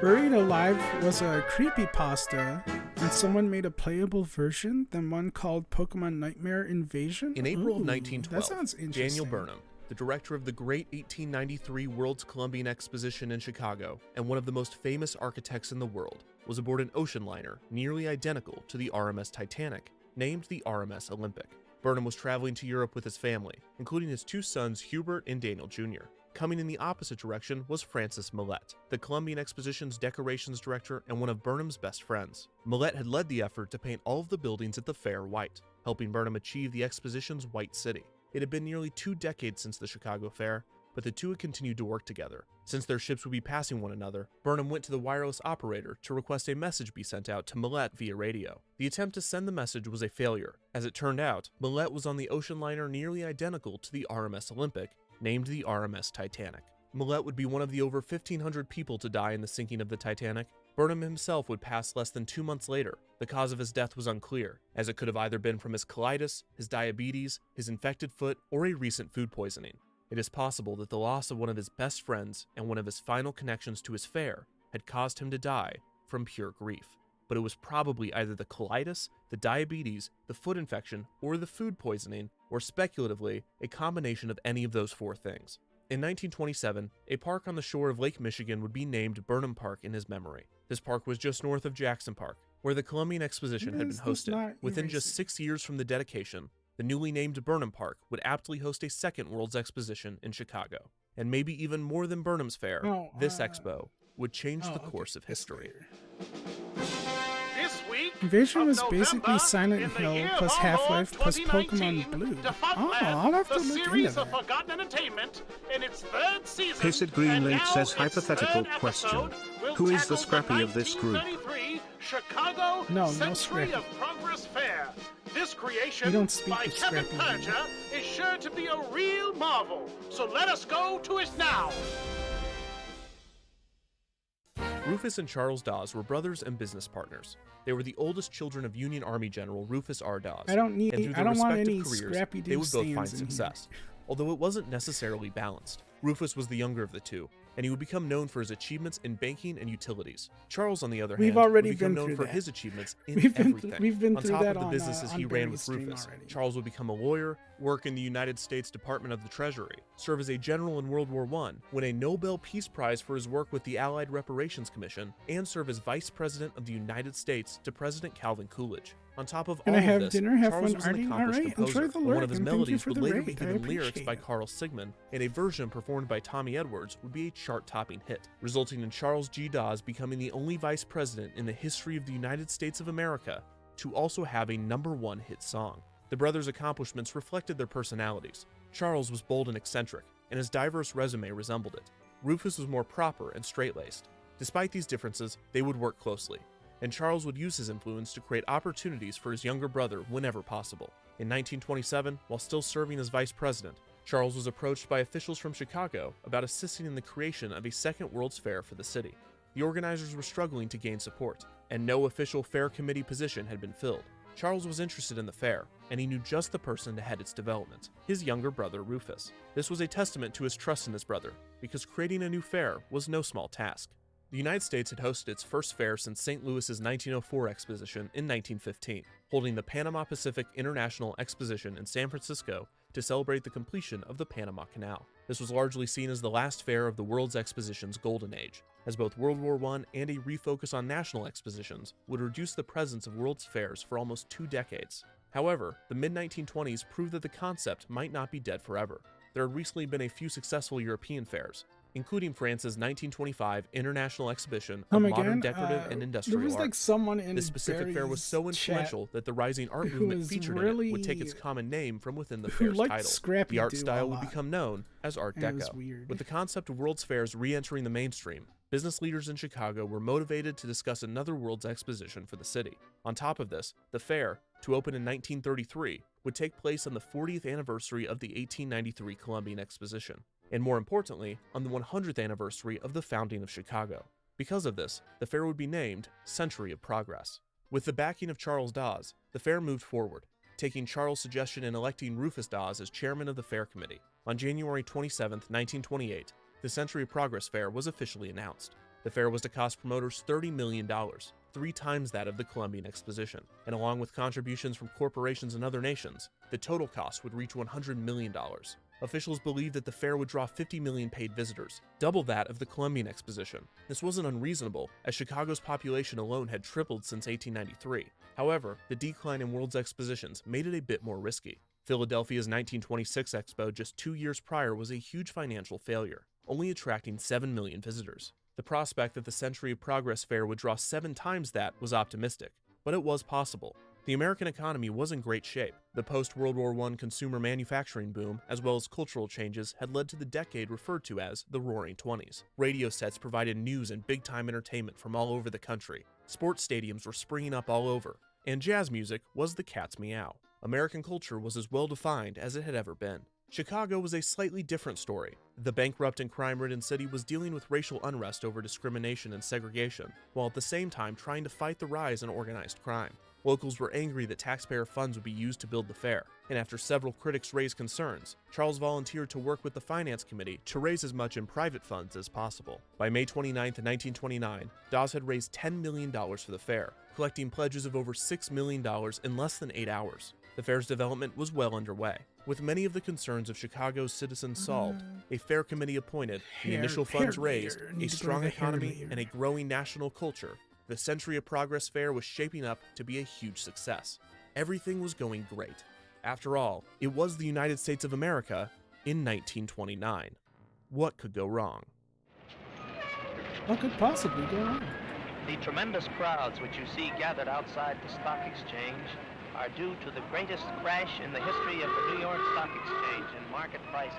Buried Alive was a creepypasta, and someone made a playable version, then one called Pokemon Nightmare Invasion. In April of Ooh, 1912, that sounds interesting. Daniel Burnham, the director of the great 1893 World's Columbian Exposition in Chicago and one of the most famous architects in the world, was aboard an ocean liner nearly identical to the RMS Titanic, named the RMS Olympic. Burnham was traveling to Europe with his family, including his 2 sons Hubert and Daniel Jr. Coming in the opposite direction was Francis Millette, the Columbian Exposition's decorations director and one of Burnham's best friends. Millette had led the effort to paint all of the buildings at the fair white, helping Burnham achieve the exposition's White City. It had been nearly 2 decades since the Chicago Fair, but the two had continued to work together. Since their ships would be passing one another, Burnham went to the wireless operator to request a message be sent out to Millet via radio. The attempt to send the message was a failure. As it turned out, Millet was on the ocean liner nearly identical to the RMS Olympic, named the RMS Titanic. Millet would be one of the over 1,500 people to die in the sinking of the Titanic. Burnham himself would pass less than 2 months later. The cause of his death was unclear, as it could have either been from his colitis, his diabetes, his infected foot, or a recent food poisoning. It is possible that the loss of one of his best friends and one of his final connections to his fair had caused him to die from pure grief. But it was probably either the colitis, the diabetes, the foot infection, or the food poisoning, or speculatively, a combination of any of those 4 things. In 1927, a park on the shore of Lake Michigan would be named Burnham Park in his memory. This park was just north of Jackson Park, where the Columbian Exposition had been hosted. Within just 6 years from the dedication, the newly named Burnham Park would aptly host a second World's Exposition in Chicago. And maybe even more than Burnham's Fair, this expo would change the course of history. Invasion was basically Silent Hill plus Half-Life plus Pokemon Blue. I'll have to look into that. Paced Greenlink says hypothetical question. Who is the Scrappy of this group? No Scrappy. This creation We don't speak by of Kevin Scrappy Perger is sure to be a real marvel. So let us go to it now. Rufus and Charles Dawes were brothers and business partners. They were the oldest children of Union Army General Rufus R. Dawes. I don't want any careers, Scrappy they would both find stands in success, although it wasn't necessarily balanced. Rufus was the younger of the two, and he would become known for his achievements in banking and utilities. Charles, on the other hand, would become known for his achievements in everything. We've been on through top that of the businesses he ran with Rufus, already. Charles would become a lawyer, work in the United States Department of the Treasury, serve as a general in World War I, win a Nobel Peace Prize for his work with the Allied Reparations Commission, and serve as Vice President of the United States to President Calvin Coolidge. On top of all of this, Charles was an accomplished composer, and one of his melodies would later be given lyrics by Carl Sigman, and a version performed by Tommy Edwards would be a chart-topping hit, resulting in Charles G. Dawes becoming the only vice president in the history of the United States of America to also have a #1 hit song. The brothers' accomplishments reflected their personalities. Charles was bold and eccentric, and his diverse resume resembled it. Rufus was more proper and straight-laced. Despite these differences, they would work closely, and Charles would use his influence to create opportunities for his younger brother whenever possible. In 1927, while still serving as vice president, Charles was approached by officials from Chicago about assisting in the creation of a second World's Fair for the city. The organizers were struggling to gain support, and no official fair committee position had been filled. Charles was interested in the fair, and he knew just the person to head its development, his younger brother Rufus. This was a testament to his trust in his brother, because creating a new fair was no small task. The United States had hosted its first fair since St. Louis's 1904 exposition in 1915, holding the Panama Pacific International Exposition in San Francisco to celebrate the completion of the Panama Canal. This was largely seen as the last fair of the World's Exposition's golden age, as both World War I and a refocus on national expositions would reduce the presence of World's Fairs for almost 2 decades. However, the mid-1920s proved that the concept might not be dead forever. There had recently been a few successful European fairs, including France's 1925 International Exhibition of Modern Decorative and Industrial there was Art. Like someone in this specific fair was so influential that the rising art movement featured in it would take its common name from within the fair's title. The art style would become known as Art Deco. With the concept of World's Fairs re-entering the mainstream, business leaders in Chicago were motivated to discuss another World's Exposition for the city. On top of this, the fair, to open in 1933, would take place on the 40th anniversary of the 1893 Columbian Exposition, and more importantly, on the 100th anniversary of the founding of Chicago. Because of this, the fair would be named Century of Progress. With the backing of Charles Dawes, the fair moved forward, taking Charles' suggestion and electing Rufus Dawes as chairman of the fair committee. On January 27, 1928, the Century of Progress Fair was officially announced. The fair was to cost promoters $30 million, 3 times that of the Columbian Exposition, and along with contributions from corporations and other nations, the total cost would reach $100 million. Officials believed that the fair would draw 50 million paid visitors, double that of the Columbian Exposition. This wasn't unreasonable, as Chicago's population alone had tripled since 1893. However, the decline in World's Expositions made it a bit more risky. Philadelphia's 1926 Expo just 2 years prior was a huge financial failure, only attracting 7 million visitors. The prospect that the Century of Progress Fair would draw 7 times that was optimistic, but it was possible. The American economy was in great shape. The post-World War I consumer manufacturing boom, as well as cultural changes, had led to the decade referred to as the Roaring Twenties. Radio sets provided news and big-time entertainment from all over the country. Sports stadiums were springing up all over, and jazz music was the cat's meow. American culture was as well-defined as it had ever been. Chicago was a slightly different story. The bankrupt and crime-ridden city was dealing with racial unrest over discrimination and segregation, while at the same time trying to fight the rise in organized crime. Locals were angry that taxpayer funds would be used to build the fair, and after several critics raised concerns, Charles volunteered to work with the Finance Committee to raise as much in private funds as possible. By May 29, 1929, Dawes had raised $10 million for the fair, collecting pledges of over $6 million in less than 8 hours. The fair's development was well underway. With many of the concerns of Chicago's citizens solved, a fair committee appointed, the initial funds raised, a strong economy, and a growing national culture, the Century of Progress Fair was shaping up to be a huge success. Everything was going great. After all, it was the United States of America in 1929. What could go wrong? What could possibly go wrong? The tremendous crowds which you see gathered outside the stock exchange are due to the greatest crash in the history of the New York Stock Exchange in market prices.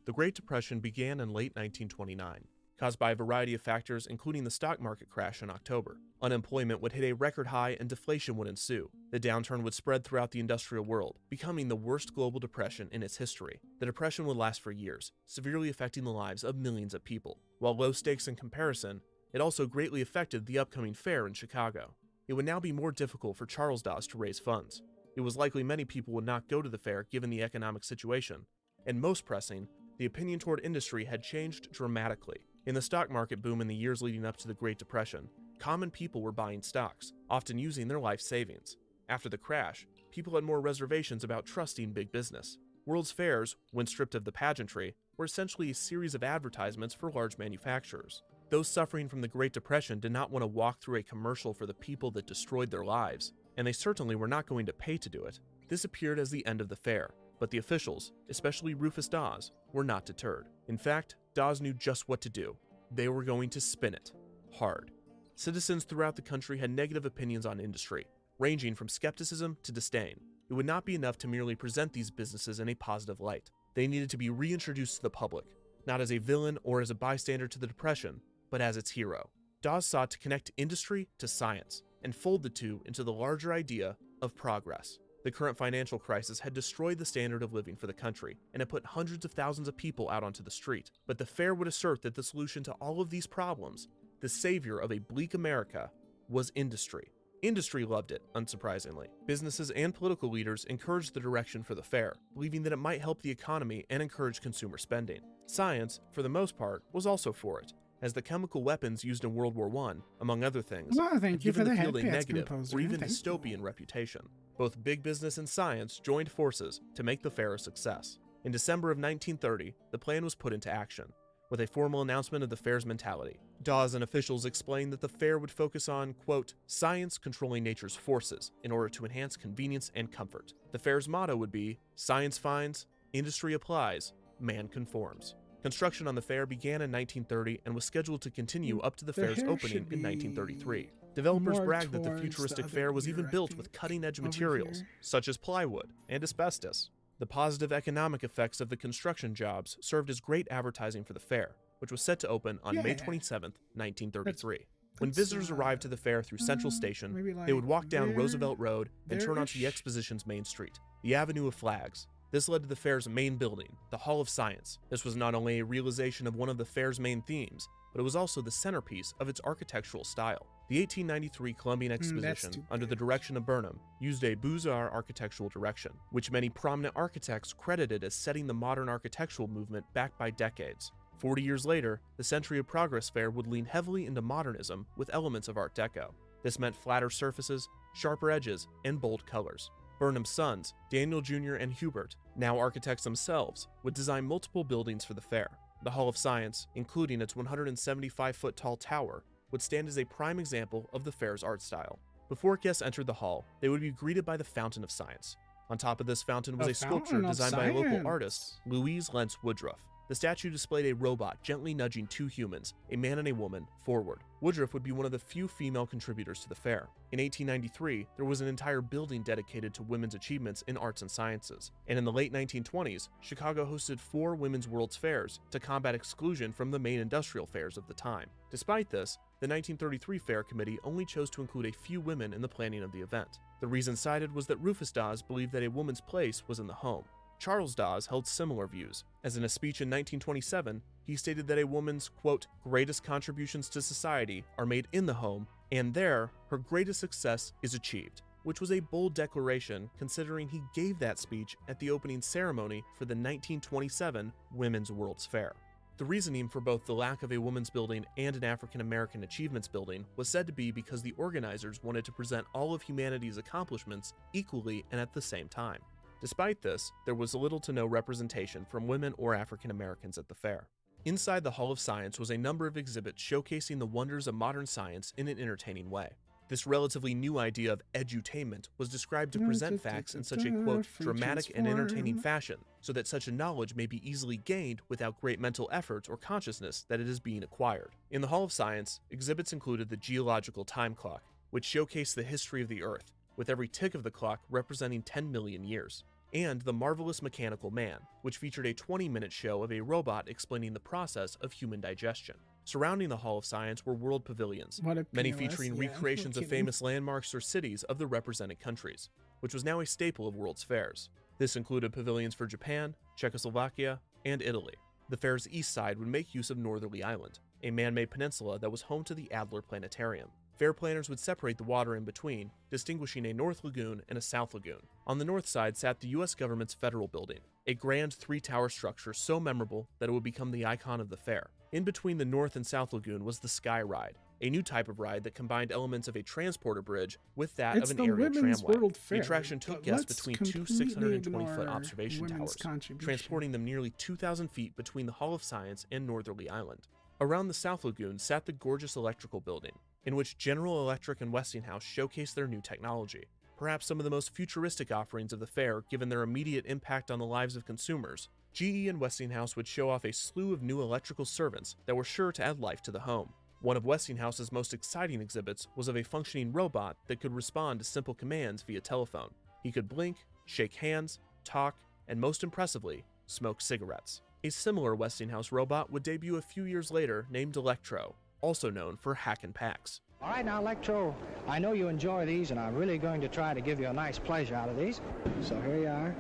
The Great Depression began in late 1929. Caused by a variety of factors, including the stock market crash in October. Unemployment would hit a record high and deflation would ensue. The downturn would spread throughout the industrial world, becoming the worst global depression in its history. The depression would last for years, severely affecting the lives of millions of people. While low stakes in comparison, it also greatly affected the upcoming fair in Chicago. It would now be more difficult for Charles Dawes to raise funds. It was likely many people would not go to the fair given the economic situation. And most pressing, the opinion toward industry had changed dramatically. In the stock market boom in the years leading up to the Great Depression, common people were buying stocks, often using their life savings. After the crash, people had more reservations about trusting big business. World's fairs, when stripped of the pageantry, were essentially a series of advertisements for large manufacturers. Those suffering from the Great Depression did not want to walk through a commercial for the people that destroyed their lives, and they certainly were not going to pay to do it. This appeared as the end of the fair, but the officials, especially Rufus Dawes, were not deterred. In fact, Dawes knew just what to do. They were going to spin it hard. Citizens throughout the country had negative opinions on industry, ranging from skepticism to disdain. It would not be enough to merely present these businesses in a positive light. They needed to be reintroduced to the public, not as a villain or as a bystander to the Depression, but as its hero. Dawes sought to connect industry to science and fold the two into the larger idea of progress. The current financial crisis had destroyed the standard of living for the country, and it put hundreds of thousands of people out onto the street. But the fair would assert that the solution to all of these problems, the savior of a bleak America, was industry. Industry loved it, unsurprisingly. Businesses and political leaders encouraged the direction for the fair, believing that it might help the economy and encourage consumer spending. Science, for the most part, was also for it, as the chemical weapons used in World War I, among other things, Well, thank had you for given the the field a headpats, negative composer. or even Thank you. dystopian reputation. Both big business and science joined forces to make the fair a success. In December of 1930, the plan was put into action, with a formal announcement of the fair's mentality. Dawes and officials explained that the fair would focus on, quote, science controlling nature's forces in order to enhance convenience and comfort. The fair's motto would be, science finds, industry applies, man conforms. Construction on the fair began in 1930 and was scheduled to continue up to the fair's hair opening should in be 1933. Developers more bragged that the towards futuristic the fair other was even ear, I built think, with cutting-edge over materials, here. such as plywood and asbestos. The positive economic effects of the construction jobs served as great advertising for the fair, which was set to open on May Yeah. 27, 1933. When That's, visitors arrived to the fair through Central Station, maybe they would like walk down there- Roosevelt Road and turn onto the there-ish? exposition's main street, the Avenue of Flags. This led to the fair's main building, the Hall of Science. This was not only a realization of one of the fair's main themes, but it was also the centerpiece of its architectural style. The 1893 Columbian that's Exposition, too under the big. direction of Burnham, used a Beaux-Arts architectural direction, which many prominent architects credited as setting the modern architectural movement back by decades. 40 years later, the Century of Progress Fair would lean heavily into modernism with elements of Art Deco. This meant flatter surfaces, sharper edges, and bold colors. Burnham's sons, Daniel Jr. and Hubert, now architects themselves, would design multiple buildings for the fair. The Hall of Science, including its 175-foot-tall tower, would stand as a prime example of the fair's art style. Before guests entered the hall, they would be greeted by the Fountain of Science. On top of this fountain was A a sculpture fountain of designed by a local science. artist, Louise Lentz Woodruff. The statue displayed a robot gently nudging two humans, a man and a woman, forward. Woodruff would be one of the few female contributors to the fair. In 1893, there was an entire building dedicated to women's achievements in arts and sciences, and in the late 1920s, Chicago hosted 4 Women's World's Fairs to combat exclusion from the main industrial fairs of the time. Despite this, the 1933 Fair Committee only chose to include a few women in the planning of the event. The reason cited was that Rufus Dawes believed that a woman's place was in the home. Charles Dawes held similar views, as in a speech in 1927, he stated that a woman's, quote, greatest contributions to society are made in the home, and there, her greatest success is achieved, which was a bold declaration considering he gave that speech at the opening ceremony for the 1927 Women's World's Fair. The reasoning for both the lack of a women's building and an African American achievements building was said to be because the organizers wanted to present all of humanity's accomplishments equally and at the same time. Despite this, there was little to no representation from women or African Americans at the fair. Inside the Hall of Science was a number of exhibits showcasing the wonders of modern science in an entertaining way. This relatively new idea of edutainment was described to present facts in such a, quote, dramatic and entertaining fashion, so that such a knowledge may be easily gained without great mental effort or consciousness that it is being acquired. In the Hall of Science, exhibits included the geological time clock, which showcased the history of the Earth, with every tick of the clock representing 10 million years, and the Marvelous Mechanical Man, which featured a 20-minute show of a robot explaining the process of human digestion. Surrounding the Hall of Science were world pavilions, many featuring recreations of famous landmarks or cities of the represented countries, which was now a staple of World's Fairs. This included pavilions for Japan, Czechoslovakia, and Italy. The fair's east side would make use of Northerly Island, a man-made peninsula that was home to the Adler Planetarium. Fair planners would separate the water in between, distinguishing a North Lagoon and a South Lagoon. On the north side sat the U.S. government's federal building, a grand 3-tower structure so memorable that it would become the icon of the fair. In between the North and South Lagoon was the Sky Ride, a new type of ride that combined elements of a transporter bridge with that of an aerial tramway. The attraction took guests between two 620-foot observation towers, transporting them nearly 2,000 feet between the Hall of Science and Northerly Island. Around the South Lagoon sat the gorgeous electrical building, in which General Electric and Westinghouse showcased their new technology, perhaps some of the most futuristic offerings of the fair given their immediate impact on the lives of consumers. GE and Westinghouse would show off a slew of new electrical servants that were sure to add life to the home. One of Westinghouse's most exciting exhibits was of a functioning robot that could respond to simple commands via telephone. He could blink, shake hands, talk, and most impressively, smoke cigarettes. A similar Westinghouse robot would debut a few years later named Electro, also known for Hack and Packs. All right, now, Electro, I know you enjoy these, and I'm really going to try to give you a nice pleasure out of these. So here you are.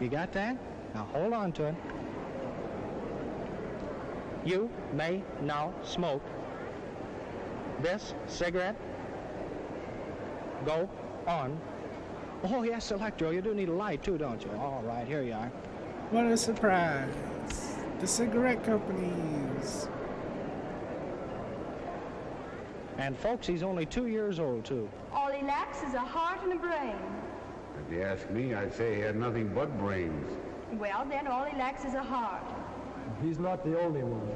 You got that? Now hold on to it. You may now smoke this cigarette. Go on. Oh, yes, Electro, you do need a light, too, don't you? All right, here you are. What a surprise. The cigarette companies. And folks, he's only 2 years old, too. All he lacks is a heart and a brain. If you ask me, I'd say he had nothing but brains. Well, then all he lacks is a heart. He's not the only one.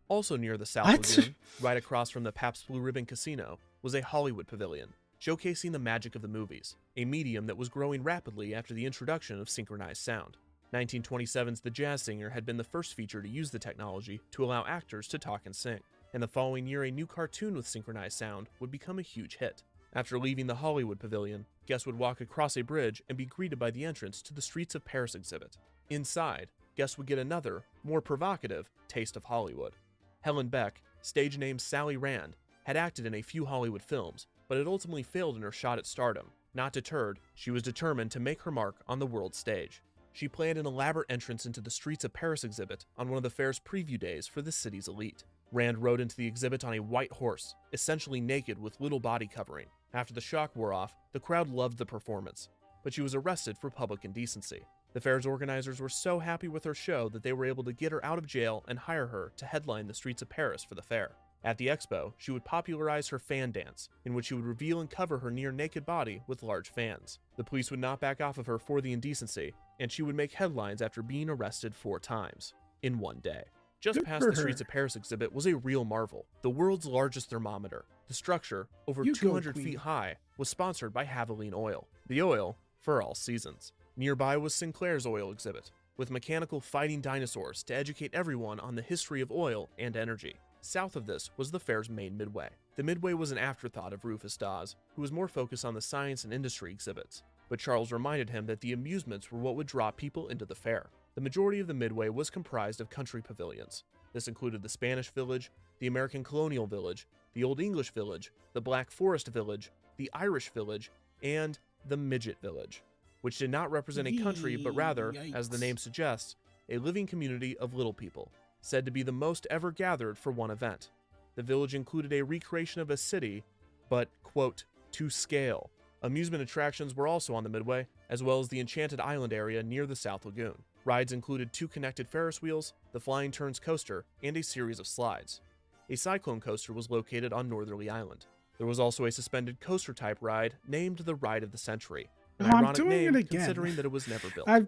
Also near the South Lagoon, right across from the Pabst Blue Ribbon Casino, was a Hollywood pavilion, showcasing the magic of the movies, a medium that was growing rapidly after the introduction of synchronized sound. 1927's The Jazz Singer had been the first feature to use the technology to allow actors to talk and sing, and the following year a new cartoon with synchronized sound would become a huge hit. After leaving the Hollywood Pavilion, guests would walk across a bridge and be greeted by the entrance to the Streets of Paris exhibit. Inside, guests would get another, more provocative, taste of Hollywood. Helen Beck, stage name Sally Rand, had acted in a few Hollywood films, but had ultimately failed in her shot at stardom. Not deterred, she was determined to make her mark on the world stage. She planned an elaborate entrance into the Streets of Paris exhibit on one of the fair's preview days for the city's elite. Rand rode into the exhibit on a white horse, essentially naked with little body covering. After the shock wore off, the crowd loved the performance, but she was arrested for public indecency. The fair's organizers were so happy with her show that they were able to get her out of jail and hire her to headline the Streets of Paris for the fair. At the expo, she would popularize her fan dance, in which she would reveal and cover her near-naked body with large fans. The police would not back off of her for the indecency, and she would make headlines after being arrested 4 times in one day. Just past the Streets of Paris exhibit was a real marvel, the world's largest thermometer. The structure, over 200 feet high, was sponsored by Havoline Oil, the oil for all seasons. Nearby was Sinclair's oil exhibit, with mechanical fighting dinosaurs to educate everyone on the history of oil and energy. South of this was the fair's main midway. The midway was an afterthought of Rufus Dawes, who was more focused on the science and industry exhibits, but Charles reminded him that the amusements were what would draw people into the fair. The majority of the midway was comprised of country pavilions. This included the Spanish Village, the American Colonial Village, the Old English Village, the Black Forest Village, the Irish Village, and the Midget Village, which did not represent a country but rather, as the name suggests, a living community of little people, said to be the most ever gathered for one event. The village included a recreation of a city, but, quote, to scale. Amusement attractions were also on the midway, as well as the Enchanted Island area near the South Lagoon. Rides included 2 connected Ferris wheels, the Flying Turns coaster, and a series of slides. A cyclone coaster was located on Northerly Island. There was also a suspended coaster-type ride named the Ride of the Century. An ironic name, considering that it was never built. I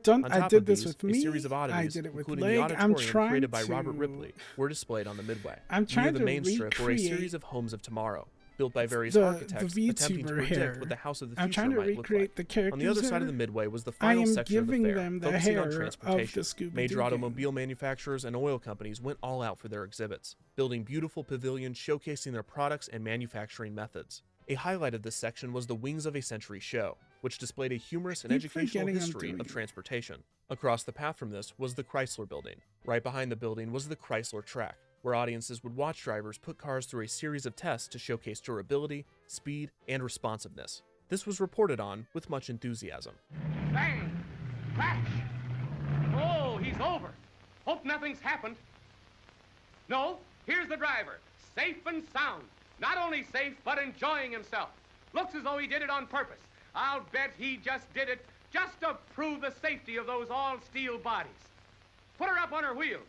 did this these, with me. A series of oddities, I did it with including Leg. the auditorium created by Robert Ripley, were displayed on the midway. Near the main strip were a series of homes of tomorrow, built by various architects, attempting to predict what the house of the future might look like. On the other side of the midway was the final section of the fair, focusing on transportation. Major automobile manufacturers and oil companies went all out for their exhibits, building beautiful pavilions showcasing their products and manufacturing methods. A highlight of this section was the Wings of a Century show, which displayed a humorous and educational history of transportation. Across the path from this was the Chrysler Building. Right behind the building was the Chrysler Track, where audiences would watch drivers put cars through a series of tests to showcase durability, speed, and responsiveness. This was reported on with much enthusiasm. Bang! Crash! Oh, he's over. Hope nothing's happened. No, here's the driver, safe and sound. Not only safe, but enjoying himself. Looks as though he did it on purpose. I'll bet he just did it just to prove the safety of those all-steel bodies. Put her up on her wheels.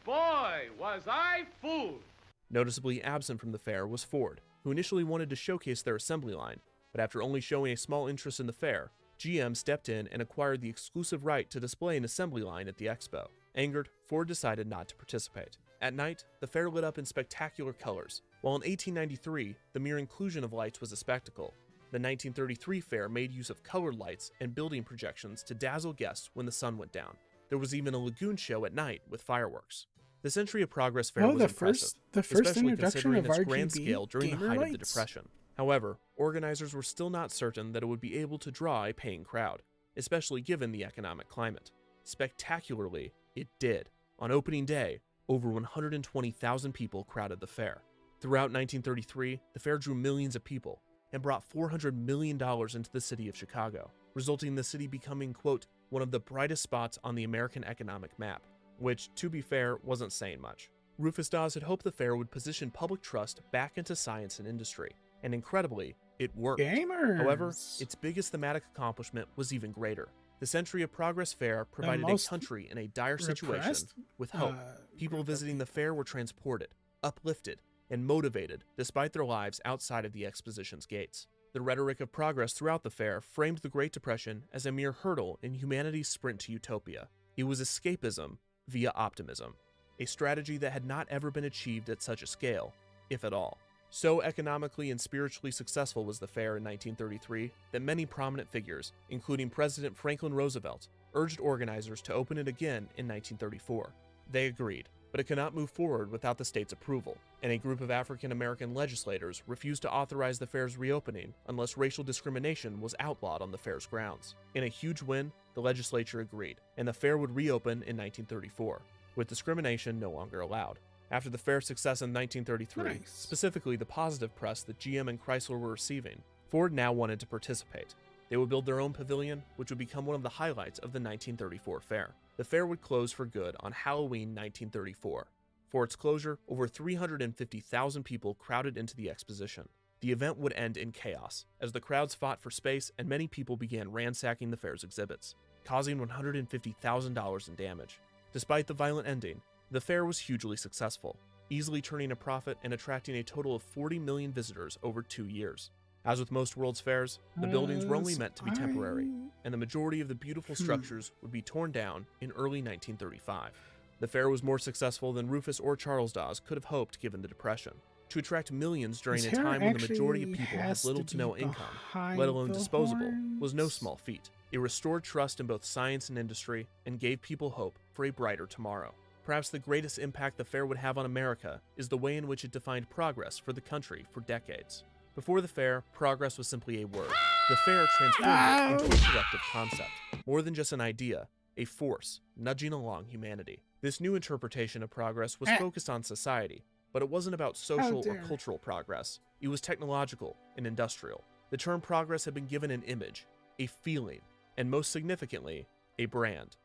Boy, was I fooled. Noticeably absent from the fair was Ford, who initially wanted to showcase their assembly line, but after only showing a small interest in the fair, GM stepped in and acquired the exclusive right to display an assembly line at the expo. Angered, Ford decided not to participate. At night, the fair lit up in spectacular colors. While in 1893, the mere inclusion of lights was a spectacle, the 1933 fair made use of colored lights and building projections to dazzle guests when the sun went down. There was even a lagoon show at night with fireworks. The Century of Progress Fair was impressive, especially considering its grand scale during the height of the Depression. However, organizers were still not certain that it would be able to draw a paying crowd, especially given the economic climate. Spectacularly, it did. On opening day, over 120,000 people crowded the fair. Throughout 1933, the fair drew millions of people and brought $400 million into the city of Chicago, resulting in the city becoming, quote, one of the brightest spots on the American economic map, which, to be fair, wasn't saying much. Rufus Dawes had hoped the fair would position public trust back into science and industry, and incredibly, it worked. Gamers. However, its biggest thematic accomplishment was even greater. The Century of Progress Fair provided a country in a dire situation with hope. People visiting the fair were transported, uplifted, and motivated despite their lives outside of the exposition's gates. The rhetoric of progress throughout the fair framed the Great Depression as a mere hurdle in humanity's sprint to utopia. It was escapism via optimism, a strategy that had not ever been achieved at such a scale, if at all. So economically and spiritually successful was the fair in 1933 that many prominent figures, including President Franklin Roosevelt, urged organizers to open it again in 1934. They agreed, but it could not move forward without the state's approval, and a group of African American legislators refused to authorize the fair's reopening unless racial discrimination was outlawed on the fair's grounds. In a huge win, the legislature agreed, and the fair would reopen in 1934, with discrimination no longer allowed. After the fair's success in 1933, specifically the positive press that GM and Chrysler were receiving, Ford now wanted to participate. They would build their own pavilion, which would become one of the highlights of the 1934 fair. The fair would close for good on Halloween 1934. For its closure, over 350,000 people crowded into the exposition. The event would end in chaos, as the crowds fought for space and many people began ransacking the fair's exhibits, causing $150,000 in damage. Despite the violent ending, the fair was hugely successful, easily turning a profit and attracting a total of 40 million visitors over 2 years. As with most World's Fairs, the buildings were only meant to be temporary, and the majority of the beautiful structures would be torn down in early 1935. The fair was more successful than Rufus or Charles Dawes could have hoped given the Depression. to attract millions during His a hair time when the majority of actually people has have little to to no be income, behind let alone the disposable, was no horns. small feat. It restored trust in both science and industry and gave people hope for a brighter tomorrow. Perhaps the greatest impact the fair would have on America is the way in which it defined progress for the country for decades. Before the fair, progress was simply a word. The fair transformed it into a collective concept, more than just an idea, a force nudging along humanity. This new interpretation of progress was focused on society, but it wasn't about social or cultural progress. It was technological and industrial. The term progress had been given an image, a feeling, and most significantly, a brand.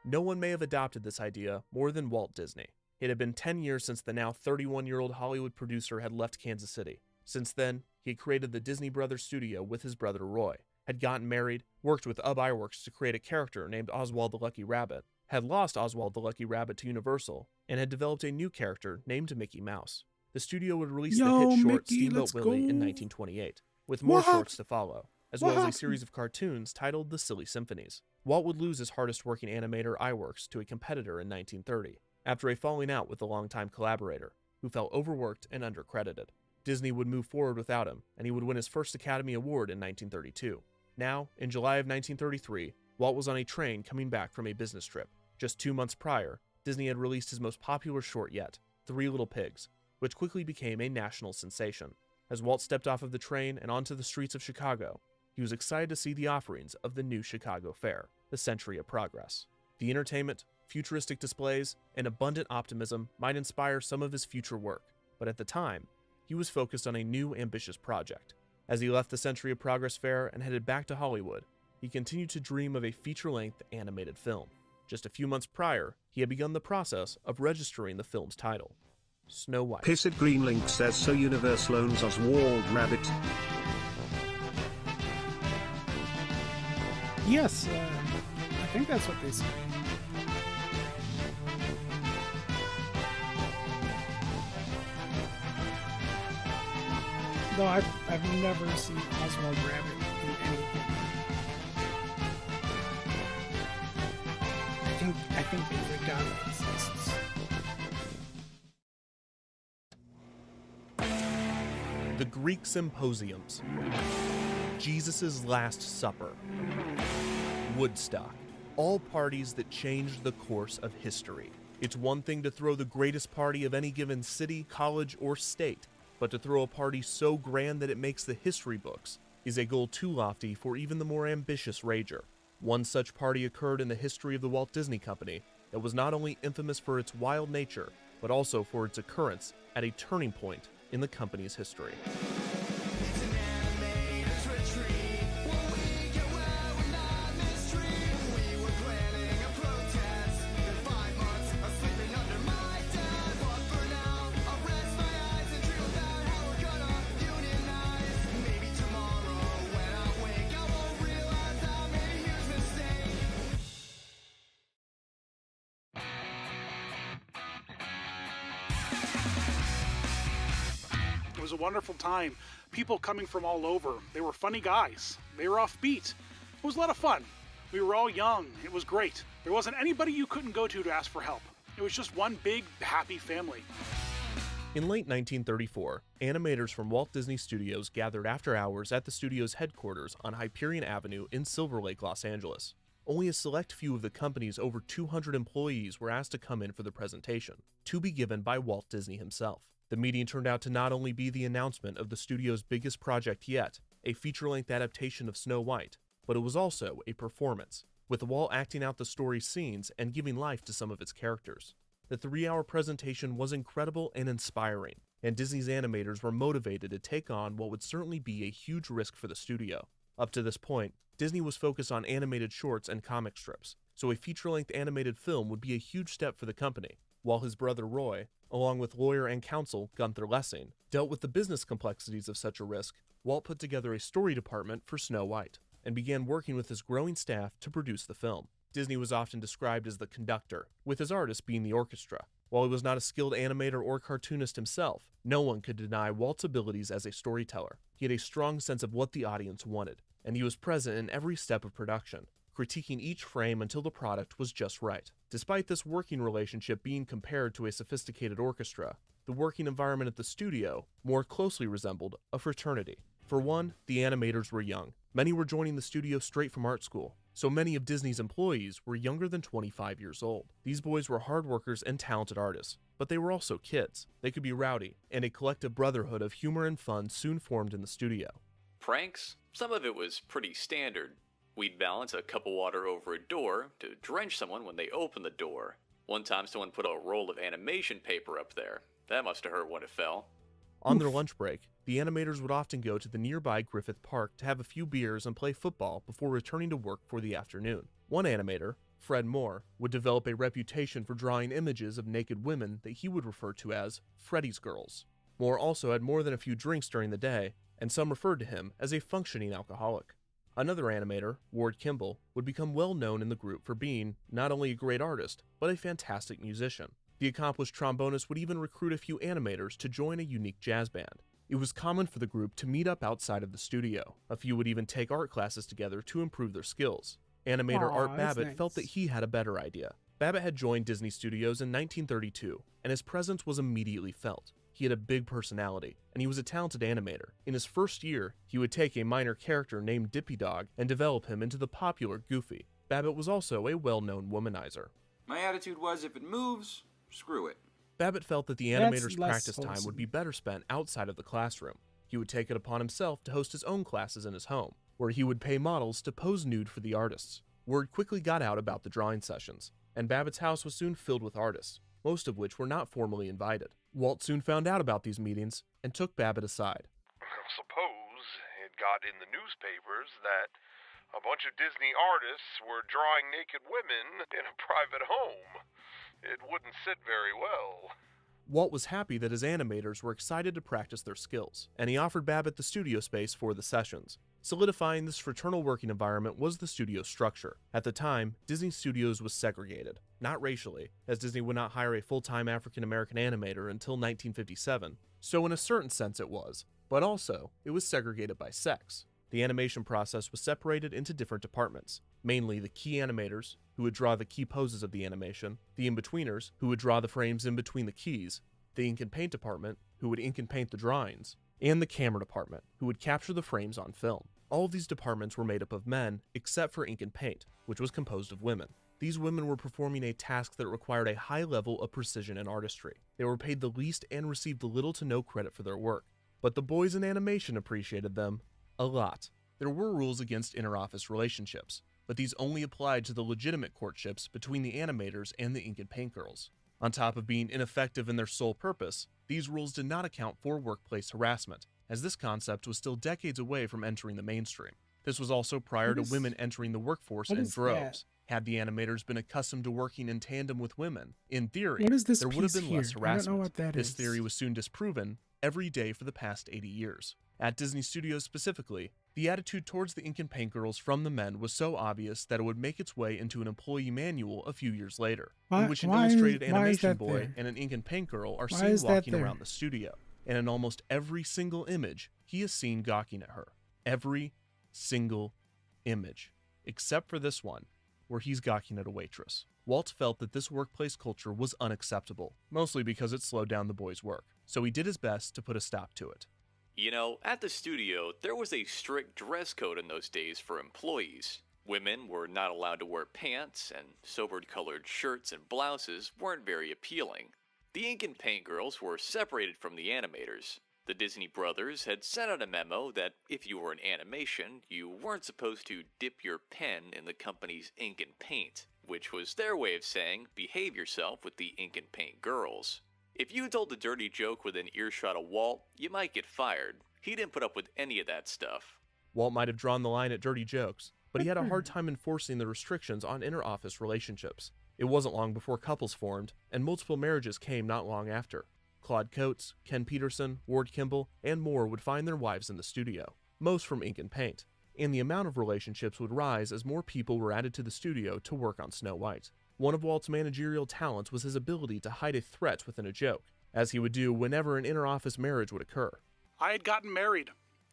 No one may have adopted this idea more than Walt Disney. It had been 10 years since the now 31-year-old Hollywood producer had left Kansas City. Since then, he had created the Disney Brothers studio with his brother Roy, had gotten married, worked with Ub Iwerks to create a character named Oswald the Lucky Rabbit, had lost Oswald the Lucky Rabbit to Universal, and had developed a new character named Mickey Mouse. The studio would release the hit short Mickey, Steamboat Willie in 1928, with more shorts to follow, as well as a series of cartoons titled The Silly Symphonies. Walt would lose his hardest-working animator Iwerks to a competitor in 1930, after a falling out with a longtime collaborator, who felt overworked and undercredited. Disney would move forward without him, and he would win his first Academy Award in 1932. Now, in July of 1933, Walt was on a train coming back from a business trip. Just 2 months prior, Disney had released his most popular short yet, Three Little Pigs, which quickly became a national sensation. As Walt stepped off of the train and onto the streets of Chicago, he was excited to see the offerings of the new Chicago Fair, the Century of Progress. The entertainment, futuristic displays, and abundant optimism might inspire some of his future work, but at the time, he was focused on a new ambitious project. As he left the Century of Progress Fair and headed back to Hollywood, he continued to dream of a feature-length animated film. Just a few months prior, he had begun the process of registering the film's title, Snow White. Pissed Green Link says so Universe loans Oswald Rabbit. Yes, I think that's what they say. Though I've never seen Oswald Rabbit in anything. I think they forgot it exists. The Greek Symposiums, Jesus' Last Supper, Woodstock, all parties that changed the course of history. It's one thing to throw the greatest party of any given city, college, or state, but to throw a party so grand that it makes the history books is a goal too lofty for even the more ambitious rager. One such party occurred in the history of the Walt Disney Company that was not only infamous for its wild nature, but also for its occurrence at a turning point in the company's history. It was a wonderful time. People coming from all over. They were funny guys. They were offbeat. It was a lot of fun. We were all young. It was great. There wasn't anybody you couldn't go to ask for help. It was just one big, happy family. In late 1934, animators from Walt Disney Studios gathered after hours at the studio's headquarters on Hyperion Avenue in Silver Lake, Los Angeles. Only a select few of the company's over 200 employees were asked to come in for the presentation, to be given by Walt Disney himself. The meeting turned out to not only be the announcement of the studio's biggest project yet, a feature-length adaptation of Snow White, but it was also a performance, with Walt acting out the story's scenes and giving life to some of its characters. The 3-hour presentation was incredible and inspiring, and Disney's animators were motivated to take on what would certainly be a huge risk for the studio. Up to this point, Disney was focused on animated shorts and comic strips, so a feature-length animated film would be a huge step for the company, while his brother Roy, along with lawyer and counsel Gunther Lessing, dealt with the business complexities of such a risk. Walt put together a story department for Snow White, and began working with his growing staff to produce the film. Disney was often described as the conductor, with his artist being the orchestra. While he was not a skilled animator or cartoonist himself, no one could deny Walt's abilities as a storyteller. He had a strong sense of what the audience wanted, and he was present in every step of production, critiquing each frame until the product was just right. Despite this working relationship being compared to a sophisticated orchestra, the working environment at the studio more closely resembled a fraternity. For one, the animators were young. Many were joining the studio straight from art school, so many of Disney's employees were younger than 25 years old. These boys were hard workers and talented artists, but they were also kids. They could be rowdy, and a collective brotherhood of humor and fun soon formed in the studio. Pranks? Some of it was pretty standard. We'd balance a cup of water over a door to drench someone when they opened the door. One time someone put a roll of animation paper up there. That must have hurt when it fell. On their lunch break, the animators would often go to the nearby Griffith Park to have a few beers and play football before returning to work for the afternoon. One animator, Fred Moore, would develop a reputation for drawing images of naked women that he would refer to as Freddy's Girls. Moore also had more than a few drinks during the day, and some referred to him as a functioning alcoholic. Another animator, Ward Kimball, would become well known in the group for being not only a great artist, but a fantastic musician. The accomplished trombonist would even recruit a few animators to join a unique jazz band. It was common for the group to meet up outside of the studio. A few would even take art classes together to improve their skills. Animator Art Babbitt felt that he had a better idea. Babbitt had joined Disney Studios in 1932, and his presence was immediately felt. He had a big personality, and he was a talented animator. In his first year, he would take a minor character named Dippy Dog and develop him into the popular Goofy. Babbitt was also a well-known womanizer. My attitude was, if it moves, screw it. Babbitt felt that the animator's practice time would be better spent outside of the classroom. He would take it upon himself to host his own classes in his home, where he would pay models to pose nude for the artists. Word quickly got out about the drawing sessions, and Babbitt's house was soon filled with artists, most of which were not formally invited. Walt soon found out about these meetings and took Babbitt aside. Suppose it got in the newspapers that a bunch of Disney artists were drawing naked women in a private home. It wouldn't sit very well. Walt was happy that his animators were excited to practice their skills, and he offered Babbitt the studio space for the sessions. Solidifying this fraternal working environment was the studio structure. At the time, Disney Studios was segregated, not racially, as Disney would not hire a full-time African-American animator until 1957, so in a certain sense it was, but also, it was segregated by sex. The animation process was separated into different departments, mainly the key animators, who would draw the key poses of the animation, the in-betweeners, who would draw the frames in between the keys, the ink and paint department, who would ink and paint the drawings, and the camera department, who would capture the frames on film. All of these departments were made up of men, except for ink and paint, which was composed of women. These women were performing a task that required a high level of precision and artistry. They were paid the least and received little to no credit for their work, but the boys in animation appreciated them a lot. There were rules against inter-office relationships, but these only applied to the legitimate courtships between the animators and the ink and paint girls. On top of being ineffective in their sole purpose, these rules did not account for workplace harassment, as this concept was still decades away from entering the mainstream. This was also prior to women entering the workforce in droves. Had the animators been accustomed to working in tandem with women, in theory, there would have been less harassment. I don't know what that this is. theory was soon disproven every day for the past 80 years. At Disney Studios specifically, the attitude towards the ink and paint girls from the men was so obvious that it would make its way into an employee manual a few years later, in which an illustrated animation boy and an ink and paint girl are seen walking around the studio. And in almost every single image, he is seen gawking at her. Every single image, except for this one, where he's gawking at a waitress. Walt felt that this workplace culture was unacceptable, mostly because it slowed down the boys' work, so he did his best to put a stop to it. You know, at the studio, there was a strict dress code in those days for employees. Women were not allowed to wear pants, and sober-colored shirts and blouses weren't very appealing. The ink and paint girls were separated from the animators. The Disney brothers had sent out a memo that if you were in animation, you weren't supposed to dip your pen in the company's ink and paint, which was their way of saying behave yourself with the ink and paint girls. If you told a dirty joke within earshot of Walt, you might get fired. He didn't put up with any of that stuff. Walt might have drawn the line at dirty jokes, but he had a hard time enforcing the restrictions on inter-office relationships. It wasn't long before couples formed, and multiple marriages came not long after. Claude Coates, Ken Peterson, Ward Kimball, and more would find their wives in the studio, most from ink and paint, and the amount of relationships would rise as more people were added to the studio to work on Snow White. One of Walt's managerial talents was his ability to hide a threat within a joke, as he would do whenever an inter-office marriage would occur. I had gotten married.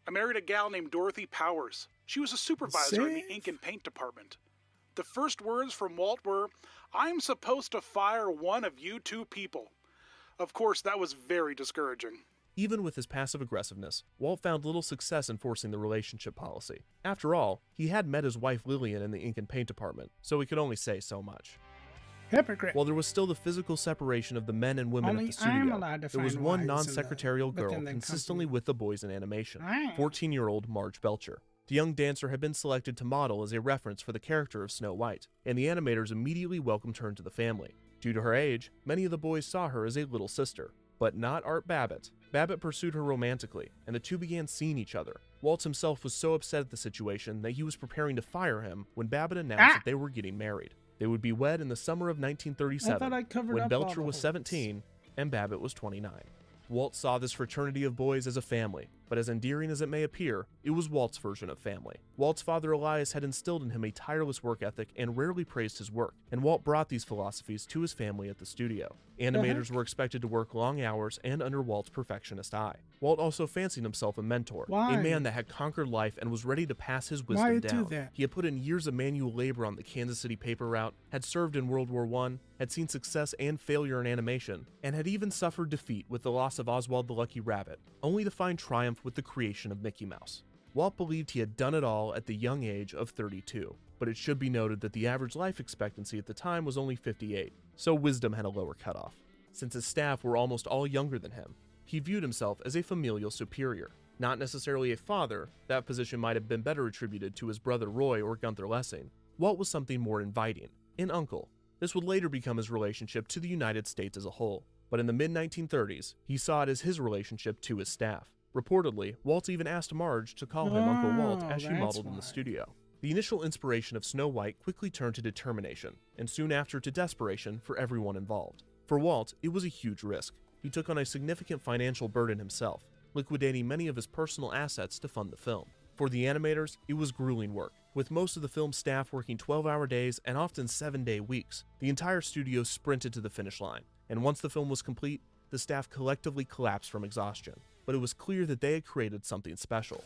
I married a gal named Dorothy Powers. She was a supervisor in the ink and paint department. The first words from Walt were, "I'm supposed to fire one of you two people." Of course, that was very discouraging. Even with his passive aggressiveness, Walt found little success enforcing the relationship policy. After all, he had met his wife Lillian in the ink and paint department, so he could only say so much. Hypocrite. While there was still the physical separation of the men and women at the studio, there was one non-secretarial girl consistently with the boys in animation, 14-year-old Marge Belcher. The young dancer had been selected to model as a reference for the character of Snow White, and the animators immediately welcomed her into the family. Due to her age, many of the boys saw her as a little sister, but not Art Babbitt. Babbitt pursued her romantically, and the two began seeing each other. Walt himself was so upset at the situation that he was preparing to fire him when Babbitt announced that they were getting married. They would be wed in the summer of 1937, when Belcher was 17 and Babbitt was 29. Walt saw this fraternity of boys as a family, but as endearing as it may appear, it was Walt's version of family. Walt's father Elias had instilled in him a tireless work ethic and rarely praised his work, and Walt brought these philosophies to his family at the studio. Animators were expected to work long hours and under Walt's perfectionist eye. Walt also fancied himself a mentor, a man that had conquered life and was ready to pass his wisdom down. He had put in years of manual labor on the Kansas City paper route, had served in World War I, had seen success and failure in animation, and had even suffered defeat with the loss of Oswald the Lucky Rabbit, only to find triumph with the creation of Mickey Mouse. Walt believed he had done it all at the young age of 32, but it should be noted that the average life expectancy at the time was only 58, so wisdom had a lower cutoff. Since his staff were almost all younger than him, he viewed himself as a familial superior. Not necessarily a father, that position might have been better attributed to his brother Roy or Gunther Lessing. Walt was something more inviting, an uncle. This would later become his relationship to the United States as a whole, but in the mid-1930s, he saw it as his relationship to his staff. Reportedly, Walt even asked Marge to call him Uncle Walt as she modeled in the studio. The initial inspiration of Snow White quickly turned to determination, and soon after to desperation for everyone involved. For Walt, it was a huge risk. He took on a significant financial burden himself, liquidating many of his personal assets to fund the film. For the animators, it was grueling work, with most of the film's staff working 12-hour days and often 7-day weeks. The entire studio sprinted to the finish line, and once the film was complete, the staff collectively collapsed from exhaustion. But it was clear that they had created something special.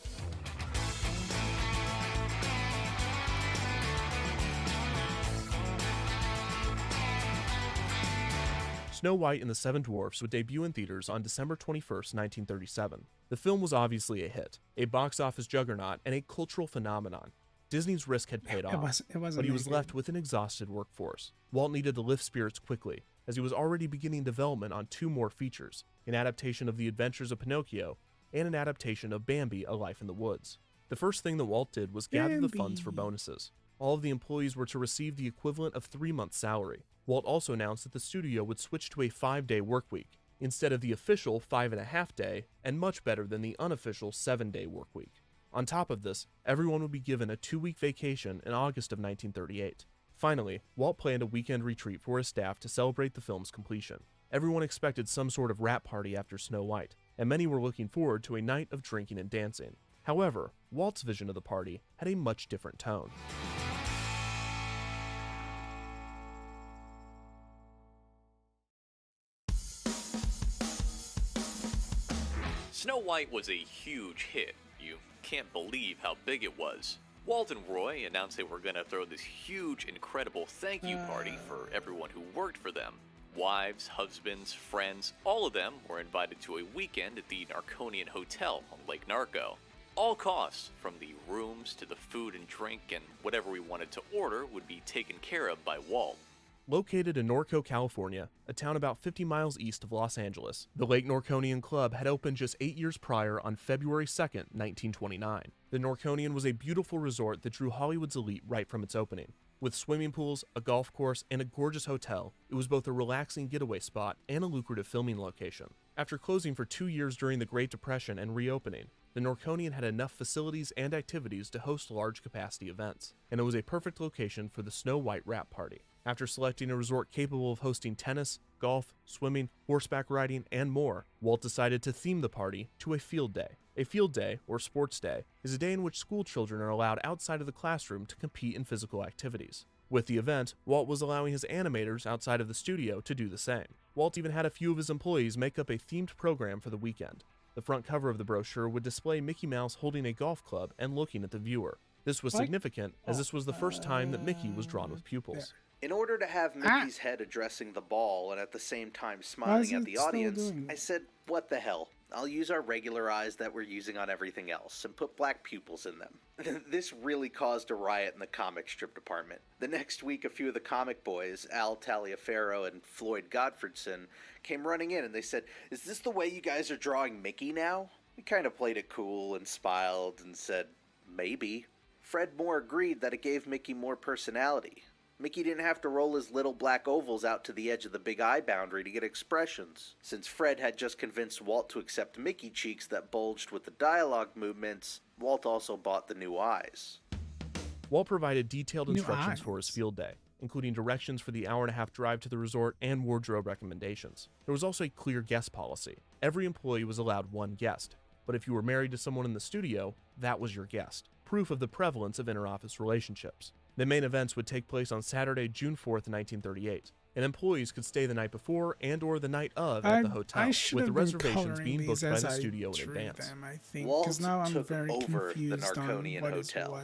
Snow White and the Seven Dwarfs would debut in theaters on December 21st, 1937. The film was obviously a hit, a box office juggernaut, and a cultural phenomenon. Disney's risk had paid off, but he was left with an exhausted workforce. Walt needed to lift spirits quickly, as he was already beginning development on 2 more features, an adaptation of The Adventures of Pinocchio and an adaptation of Bambi, A Life in the Woods. The first thing that Walt did was gather the funds for bonuses. All of the employees were to receive the equivalent of 3 months' salary. Walt also announced that the studio would switch to a 5-day workweek, instead of the official 5.5-day, and much better than the unofficial 7-day workweek. On top of this, everyone would be given a 2-week vacation in August of 1938. Finally, Walt planned a weekend retreat for his staff to celebrate the film's completion. Everyone expected some sort of wrap party after Snow White, and many were looking forward to a night of drinking and dancing. However, Walt's vision of the party had a much different tone. Snow White was a huge hit. You can't believe how big it was. Walt and Roy announced they were going to throw this huge, incredible thank you party for everyone who worked for them. Wives, husbands, friends, all of them were invited to a weekend at the Narconian Hotel on Lake Narco. All costs, from the rooms to the food and drink and whatever we wanted to order, would be taken care of by Walt. Located in Norco, California, a town about 50 miles east of Los Angeles, the Lake Norconian Club had opened just 8 years prior on February 2, 1929. The Norconian was a beautiful resort that drew Hollywood's elite right from its opening. With swimming pools, a golf course, and a gorgeous hotel, it was both a relaxing getaway spot and a lucrative filming location. After closing for 2 years during the Great Depression and reopening, the Norconian had enough facilities and activities to host large-capacity events, and it was a perfect location for the Snow White wrap party. After selecting a resort capable of hosting tennis, golf, swimming, horseback riding, and more, Walt decided to theme the party to a field day. A field day, or sports day, is a day in which school children are allowed outside of the classroom to compete in physical activities. With the event, Walt was allowing his animators outside of the studio to do the same. Walt even had a few of his employees make up a themed program for the weekend. The front cover of the brochure would display Mickey Mouse holding a golf club and looking at the viewer. This was significant, as this was the first time that Mickey was drawn with pupils. In order to have Mickey's head addressing the ball and at the same time smiling at the audience, I said, what the hell? I'll use our regular eyes that we're using on everything else and put black pupils in them. This really caused a riot in the comic strip department. The next week, a few of the comic boys, Al Taliaferro and Floyd Godfredson, came running in and they said, is this the way you guys are drawing Mickey now? We kind of played it cool and smiled and said, maybe. Fred Moore agreed that it gave Mickey more personality. Mickey didn't have to roll his little black ovals out to the edge of the big eye boundary to get expressions. Since Fred had just convinced Walt to accept Mickey cheeks that bulged with the dialogue movements, Walt also bought the new eyes. Walt provided detailed instructions for his field day, including directions for the hour-and-a-half drive to the resort and wardrobe recommendations. There was also a clear guest policy. Every employee was allowed one guest, but if you were married to someone in the studio, that was your guest. Proof of the prevalence of inter-office relationships. The main events would take place on Saturday, June 4th, 1938, and employees could stay the night before and or the night of at the hotel, with the reservations being booked by the studio in advance. Walt took over the Narconian Hotel.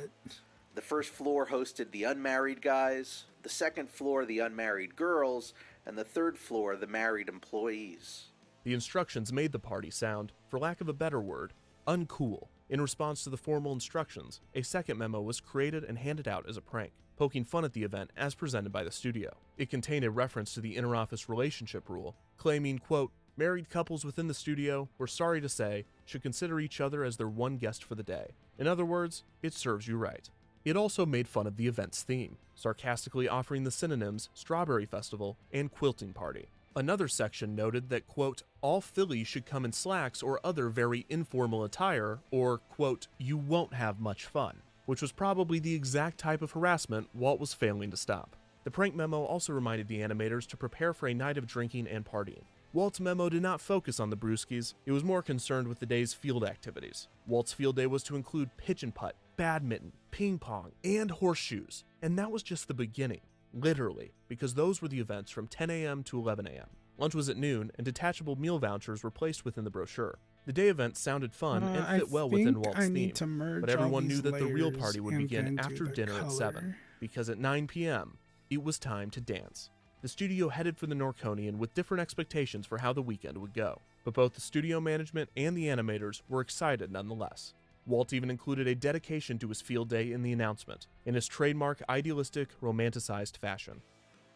The first floor hosted the unmarried guys, the second floor the unmarried girls, and the third floor the married employees. The instructions made the party sound, for lack of a better word, uncool. In response to the formal instructions, a second memo was created and handed out as a prank, poking fun at the event as presented by the studio. It contained a reference to the inter-office relationship rule, claiming, quote, married couples within the studio, we're sorry to say, should consider each other as their one guest for the day. In other words, it serves you right. It also made fun of the event's theme, sarcastically offering the synonyms Strawberry Festival and Quilting Party. Another section noted that, quote, all fillies should come in slacks or other very informal attire, or, quote, you won't have much fun, which was probably the exact type of harassment Walt was failing to stop. The prank memo also reminded the animators to prepare for a night of drinking and partying. Walt's memo did not focus on the brewskis, it was more concerned with the day's field activities. Walt's field day was to include pitch and putt, badminton, ping pong, and horseshoes, and that was just the beginning. Literally, because those were the events from 10 a.m. to 11 a.m. Lunch was at noon, and detachable meal vouchers were placed within the brochure. The day event sounded fun and fit well within Walt's theme, but everyone knew that the real party would begin after dinner at 7, because at 9 p.m., it was time to dance. The studio headed for the Norconian with different expectations for how the weekend would go, but both the studio management and the animators were excited nonetheless. Walt even included a dedication to his field day in the announcement, in his trademark idealistic, romanticized fashion.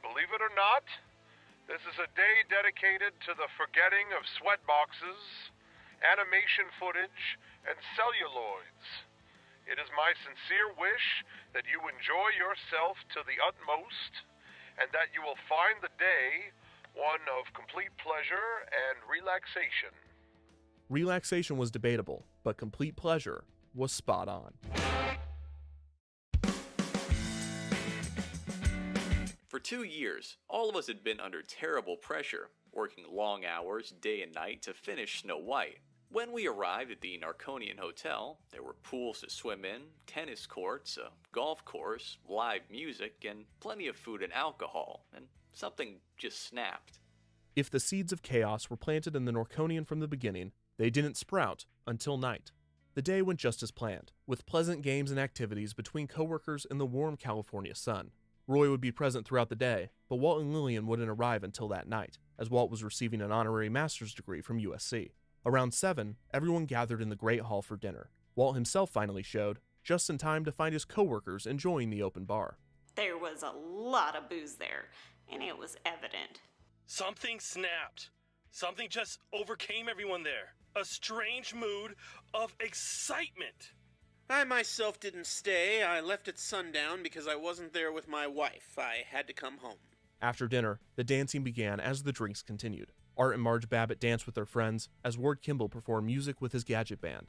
Believe it or not, this is a day dedicated to the forgetting of sweat boxes, animation footage, and celluloids. It is my sincere wish that you enjoy yourself to the utmost, and that you will find the day one of complete pleasure and relaxation. Relaxation was debatable, but complete pleasure was spot on. For 2 years, all of us had been under terrible pressure, working long hours day and night to finish Snow White. When we arrived at the Narconian Hotel, there were pools to swim in, tennis courts, a golf course, live music, and plenty of food and alcohol, and something just snapped. If the seeds of chaos were planted in the Norconian from the beginning, they didn't sprout until night. The day went just as planned, with pleasant games and activities between coworkers in the warm California sun. Roy would be present throughout the day, but Walt and Lillian wouldn't arrive until that night, as Walt was receiving an honorary master's degree from USC. Around 7, everyone gathered in the Great Hall for dinner. Walt himself finally showed, just in time to find his coworkers enjoying the open bar. There was a lot of booze there, and it was evident. Something snapped. Something just overcame everyone there. A strange mood of excitement. I myself didn't stay. I left at sundown because I wasn't there with my wife. I had to come home. After dinner, the dancing began as the drinks continued. Art and Marge Babbitt danced with their friends as Ward Kimball performed music with his gadget band.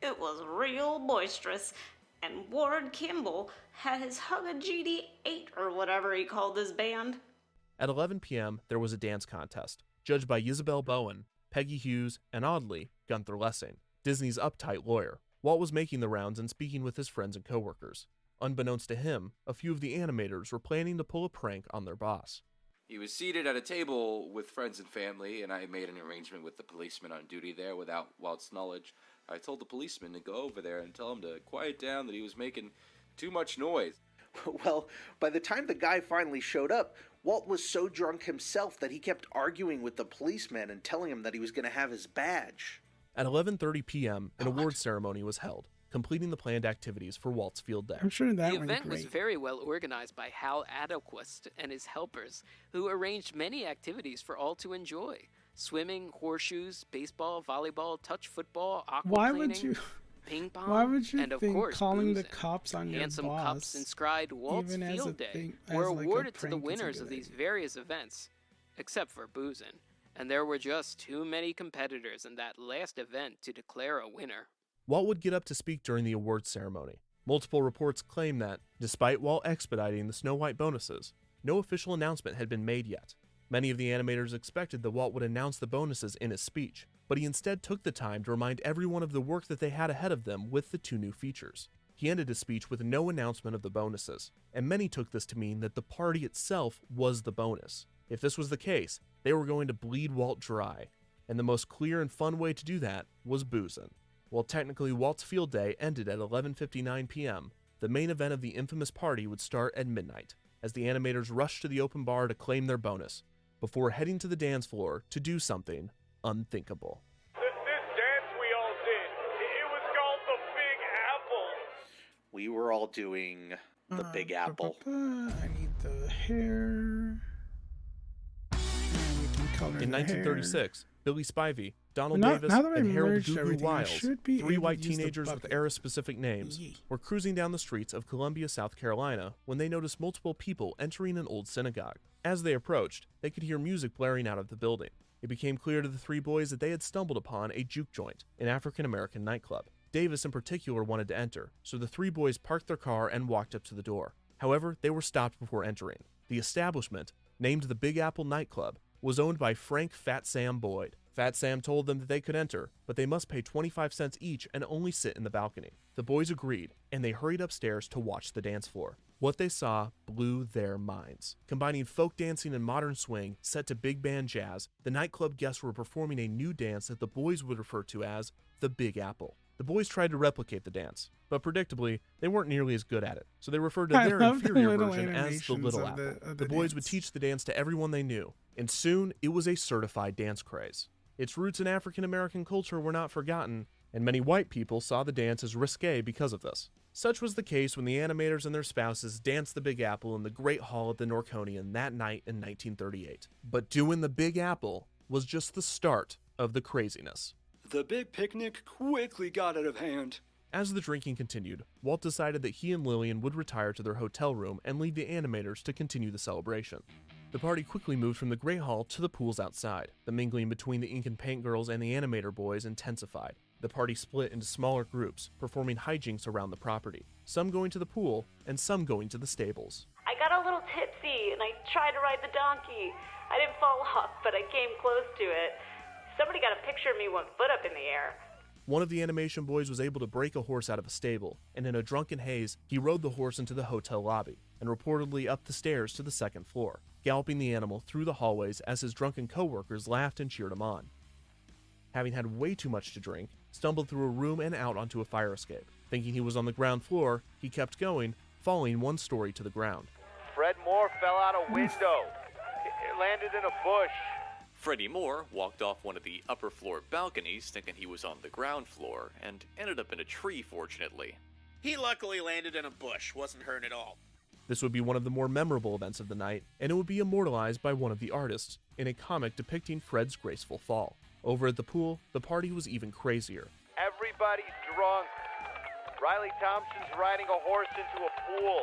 It was real boisterous, and Ward Kimball had his Hugga GD8 or whatever he called his band. At 11 p.m., there was a dance contest, judged by Isabel Bowen, Peggy Hughes, and oddly, Gunther Lessing, Disney's uptight lawyer. Walt was making the rounds and speaking with his friends and coworkers. Unbeknownst to him, a few of the animators were planning to pull a prank on their boss. He was seated at a table with friends and family, and I made an arrangement with the policeman on duty there without Walt's knowledge. I told the policeman to go over there and tell him to quiet down, that he was making too much noise. Well, by the time the guy finally showed up, Walt was so drunk himself that he kept arguing with the policeman and telling him that he was going to have his badge. At 11:30 p.m., an awards ceremony was held, completing the planned activities for Walt's field day. I'm sure that The went event was great. very well organized by Hal Adelquist and his helpers, who arranged many activities for all to enjoy. Swimming, horseshoes, baseball, volleyball, touch football, Why would aquaplaning, you? ping pong, Why would you and of think course calling the boozing. cops on your Handsome boss, cups inscribed Walt's even as a Field Day, thing- were as like a awarded to the prank, is a winners good of these idea. various events, except for boozing. And there were just too many competitors in that last event to declare a winner. Walt would get up to speak during the awards ceremony. Multiple reports claim that, despite Walt expediting the Snow White bonuses, no official announcement had been made yet. Many of the animators expected that Walt would announce the bonuses in his speech, but he instead took the time to remind everyone of the work that they had ahead of them with the 2 new features. He ended his speech with no announcement of the bonuses, and many took this to mean that the party itself was the bonus. If this was the case, they were going to bleed Walt dry, and the most clear and fun way to do that was boozing. While technically Walt's field day ended at 11:59 p.m., the main event of the infamous party would start at midnight, as the animators rushed to the open bar to claim their bonus, before heading to the dance floor to do something unthinkable. This dance we all did, it was called the Big Apple. We were all doing the Big Apple. I need the hair. And we can color In the hair. 1936, Billy Spivey, Donald Now- Davis, now that I and Harold merged Goo Goo everything, I Wiles, should be 3 able white to use the teenagers with bucket. era-specific names, were cruising down the streets of Columbia, South Carolina, when they noticed multiple people entering an old synagogue. As they approached, they could hear music blaring out of the building. It became clear to the 3 boys that they had stumbled upon a juke joint, an African-American nightclub. Davis in particular wanted to enter, so the 3 boys parked their car and walked up to the door. However, they were stopped before entering. The establishment, named the Big Apple Nightclub, was owned by Frank Fat Sam Boyd. Fat Sam told them that they could enter, but they must pay 25 cents each and only sit in the balcony. The boys agreed, and they hurried upstairs to watch the dance floor. What they saw blew their minds. Combining folk dancing and modern swing set to big band jazz, the nightclub guests were performing a new dance that the boys would refer to as the Big Apple. The boys tried to replicate the dance, but predictably, they weren't nearly as good at it, so they referred to I their love the inferior little version as the animations Little of Apple. of The boys would teach the dance to everyone they knew, and soon it was a certified dance craze. Its roots in African American culture were not forgotten, and many white people saw the dance as risque because of this. Such was the case when the animators and their spouses danced the Big Apple in the Great Hall at the Norconian that night in 1938. But doing the Big Apple was just the start of the craziness. The big picnic quickly got out of hand. As the drinking continued, Walt decided that he and Lillian would retire to their hotel room and leave the animators to continue the celebration. The party quickly moved from the Great Hall to the pools outside. The mingling between the ink and paint girls and the animator boys intensified. The party split into smaller groups, performing hijinks around the property, some going to the pool and some going to the stables. I got a little tipsy and I tried to ride the donkey. I didn't fall off, but I came close to it. Somebody got a picture of me 1 foot up in the air. One of the animation boys was able to break a horse out of a stable, and in a drunken haze, he rode the horse into the hotel lobby, and reportedly up the stairs to the 2nd floor, galloping the animal through the hallways as his drunken co-workers laughed and cheered him on. Having had way too much to drink, stumbled through a room and out onto a fire escape. Thinking he was on the ground floor, he kept going, falling 1 story to the ground. Fred Moore fell out a window. It landed in a bush. Freddie Moore walked off one of the upper floor balconies thinking he was on the ground floor and ended up in a tree, fortunately. He luckily landed in a bush, wasn't hurt at all. This would be one of the more memorable events of the night, and it would be immortalized by one of the artists in a comic depicting Fred's graceful fall. Over at the pool, the party was even crazier. Everybody's drunk. Riley Thompson's riding a horse into a pool.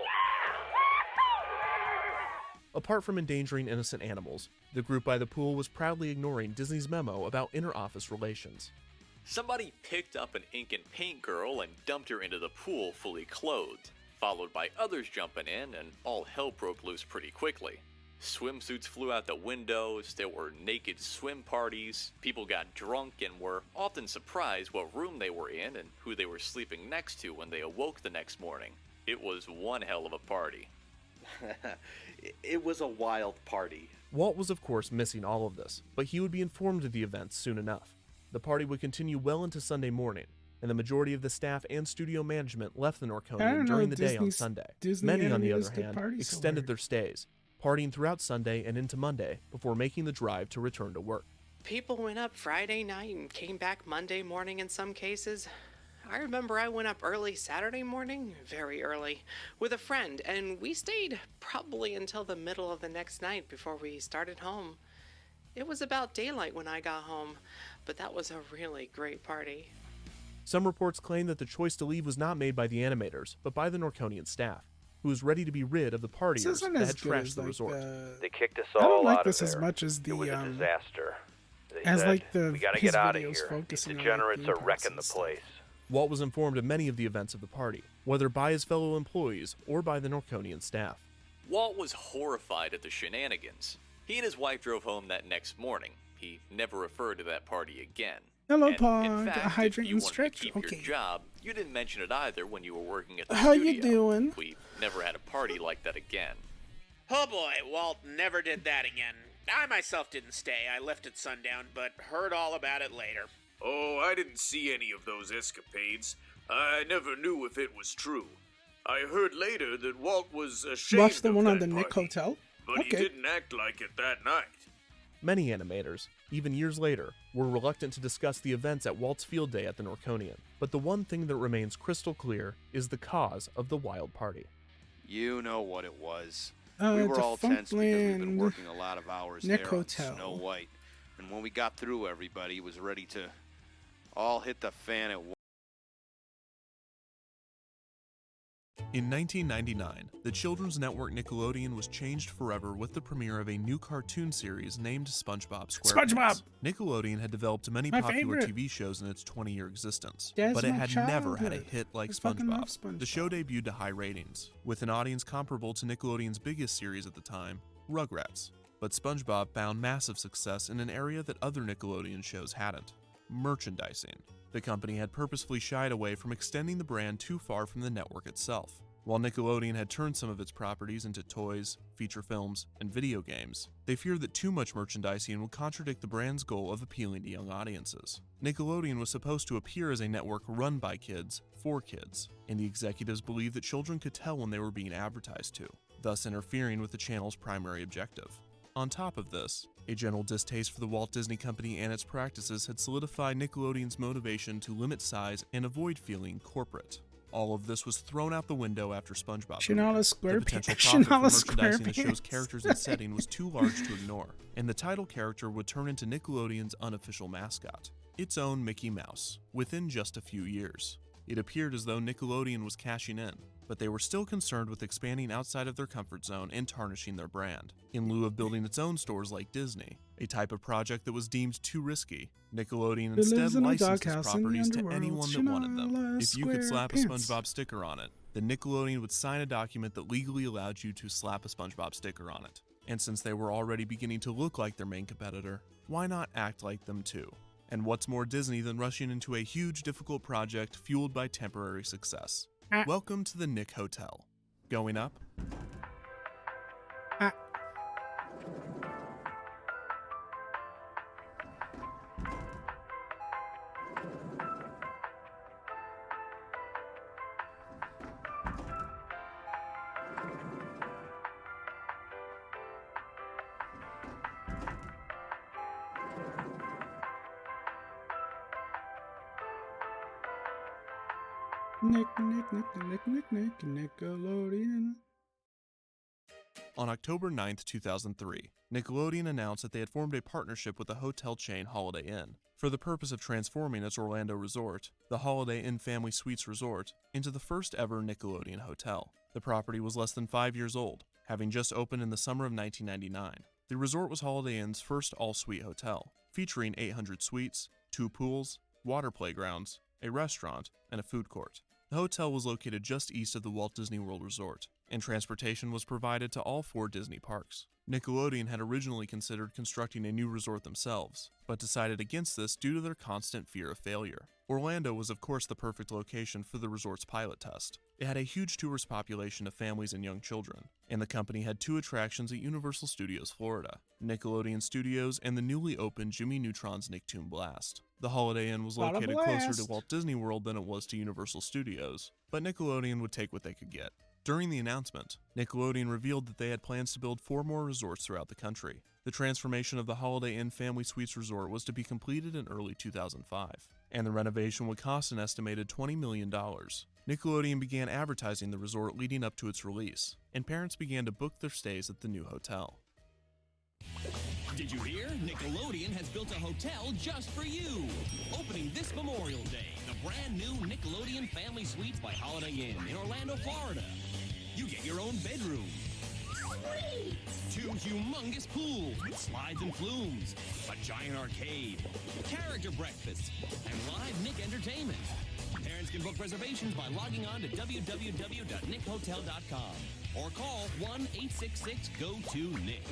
Apart from endangering innocent animals, the group by the pool was proudly ignoring Disney's memo about inter-office relations. Somebody picked up an ink and paint girl and dumped her into the pool fully clothed, followed by others jumping in, and all hell broke loose pretty quickly. Swimsuits flew out the windows, there were naked swim parties, people got drunk and were often surprised what room they were in and who they were sleeping next to when they awoke the next morning. It was one hell of a party. It was a wild party. Walt was of course missing all of this, but he would be informed of the events soon enough. The party would continue well into Sunday morning. and the majority of the staff and studio management left the I Norconian don't know, during the day on Disney's- Sunday. Disney Many, on the animators other could hand, party extended somewhere. their stays, partying throughout Sunday and into Monday before making the drive to return to work. People went up Friday night and came back Monday morning in some cases. I remember I went up early Saturday morning, very early, with a friend, and we stayed probably until the middle of the next night before we started home. It was about daylight when I got home, but that was a really great party. Some reports claim that the choice to leave was not made by the animators, but by the Norconian staff, who was ready to be rid of the partiers isn't that as had good trashed as, the like, resort. They kicked us I don't all like out this of as there. much as the It was a disaster. They as said, like the we gotta his get out of videos here. These focusing on, like, degenerates theme are wrecking the parks and place. Walt was informed of many of the events of the party, whether by his fellow employees or by the Norconian staff. Walt was horrified at the shenanigans. He and his wife drove home that next morning. He never referred to that party again. Hello, And, Pog. in fact, Hydrate if you and wanted stretch. to keep Okay. your job, you didn't mention it either when you were working at the How studio. you doing? We never had a party like that again. Oh boy, Walt never did that again. I myself didn't stay. I left at sundown, but heard all about it later. Oh, I didn't see any of those escapades. I never knew if it was true. I heard later that Walt was ashamed Watch the of one on that the Nick party, Hotel. but he Okay. didn't act like it that night. Many animators, even years later, were reluctant to discuss the events at Walt's field day at the Norconian. But the one thing that remains crystal clear is the cause of the wild party. You know what it was. We were all Defunct tense because we've been Land working a lot of hours Nick there on Hotel. Snow White. And when we got through, everybody was ready to all hit the fan at once. In 1999, the children's network Nickelodeon was changed forever with the premiere of a new cartoon series named SpongeBob SquarePants. SpongeBob! Nickelodeon had developed many My popular favorite. TV shows in its 20-year existence, That's but it my had never had a childhood. hit like I fucking love SpongeBob. The show debuted to high ratings, with an audience comparable to Nickelodeon's biggest series at the time, Rugrats. But SpongeBob found massive success in an area that other Nickelodeon shows hadn't: merchandising. The company had purposefully shied away from extending the brand too far from the network itself. While Nickelodeon had turned some of its properties into toys, feature films, and video games, they feared that too much merchandising would contradict the brand's goal of appealing to young audiences. Nickelodeon was supposed to appear as a network run by kids, for kids, and the executives believed that children could tell when they were being advertised to, thus interfering with the channel's primary objective. On top of this, a general distaste for the Walt Disney Company and its practices had solidified Nickelodeon's motivation to limit size and avoid feeling corporate. All of this was thrown out the window after SpongeBob. Shinola The potential SquarePants. profit Shinola from merchandising the show's SquarePants. characters and setting was too large to ignore, and the title character would turn into Nickelodeon's unofficial mascot, its own Mickey Mouse, within just a few years. It appeared as though Nickelodeon was cashing in, but they were still concerned with expanding outside of their comfort zone and tarnishing their brand. In lieu of building its own stores like Disney, a type of project that was deemed too risky, Nickelodeon Who lives instead in a licensed its doghouse in the properties to underworld? anyone that wanted them. Shinola If you could slap a SquarePants. SpongeBob sticker on it, then Nickelodeon would sign a document that legally allowed you to slap a SpongeBob sticker on it. And since they were already beginning to look like their main competitor, why not act like them too? And what's more Disney than rushing into a huge, difficult project fueled by temporary success? Welcome to the Nick Hotel. Going up? Nickelodeon. On October 9th, 2003, Nickelodeon announced that they had formed a partnership with the hotel chain Holiday Inn for the purpose of transforming its Orlando resort, the Holiday Inn Family Suites Resort, into the first ever Nickelodeon hotel. The property was less than 5 years old, having just opened in the summer of 1999. The resort was Holiday Inn's first all-suite hotel, featuring 800 suites, 2 pools, water playgrounds, a restaurant, and a food court. The hotel was located just east of the Walt Disney World Resort, and transportation was provided to all 4 Disney parks. Nickelodeon had originally considered constructing a new resort themselves, but decided against this due to their constant fear of failure. Orlando was of course the perfect location for the resort's pilot test. It had a huge tourist population of families and young children, and the company had 2 attractions at Universal Studios Florida, Nickelodeon Studios and the newly opened Jimmy Neutron's Nicktoon Blast. The Holiday Inn was What a located closer blast. to Walt Disney World than it was to Universal Studios, but Nickelodeon would take what they could get. During the announcement, Nickelodeon revealed that they had plans to build 4 more resorts throughout the country. The transformation of the Holiday Inn Family Suites Resort was to be completed in early 2005, and the renovation would cost an estimated $20 million. Nickelodeon began advertising the resort leading up to its release, and parents began to book their stays at the new hotel. Did you hear? Nickelodeon has built a hotel just for you. Opening this Memorial Day, the brand new Nickelodeon Family Suites by Holiday Inn in Orlando, Florida. You get your own bedroom. Sweet. 2 humongous pools with slides and flumes, a giant arcade, character breakfasts, and live Nick entertainment. Parents can book reservations by logging on to www.nickhotel.com or call 1-866-GO-TO-NICK.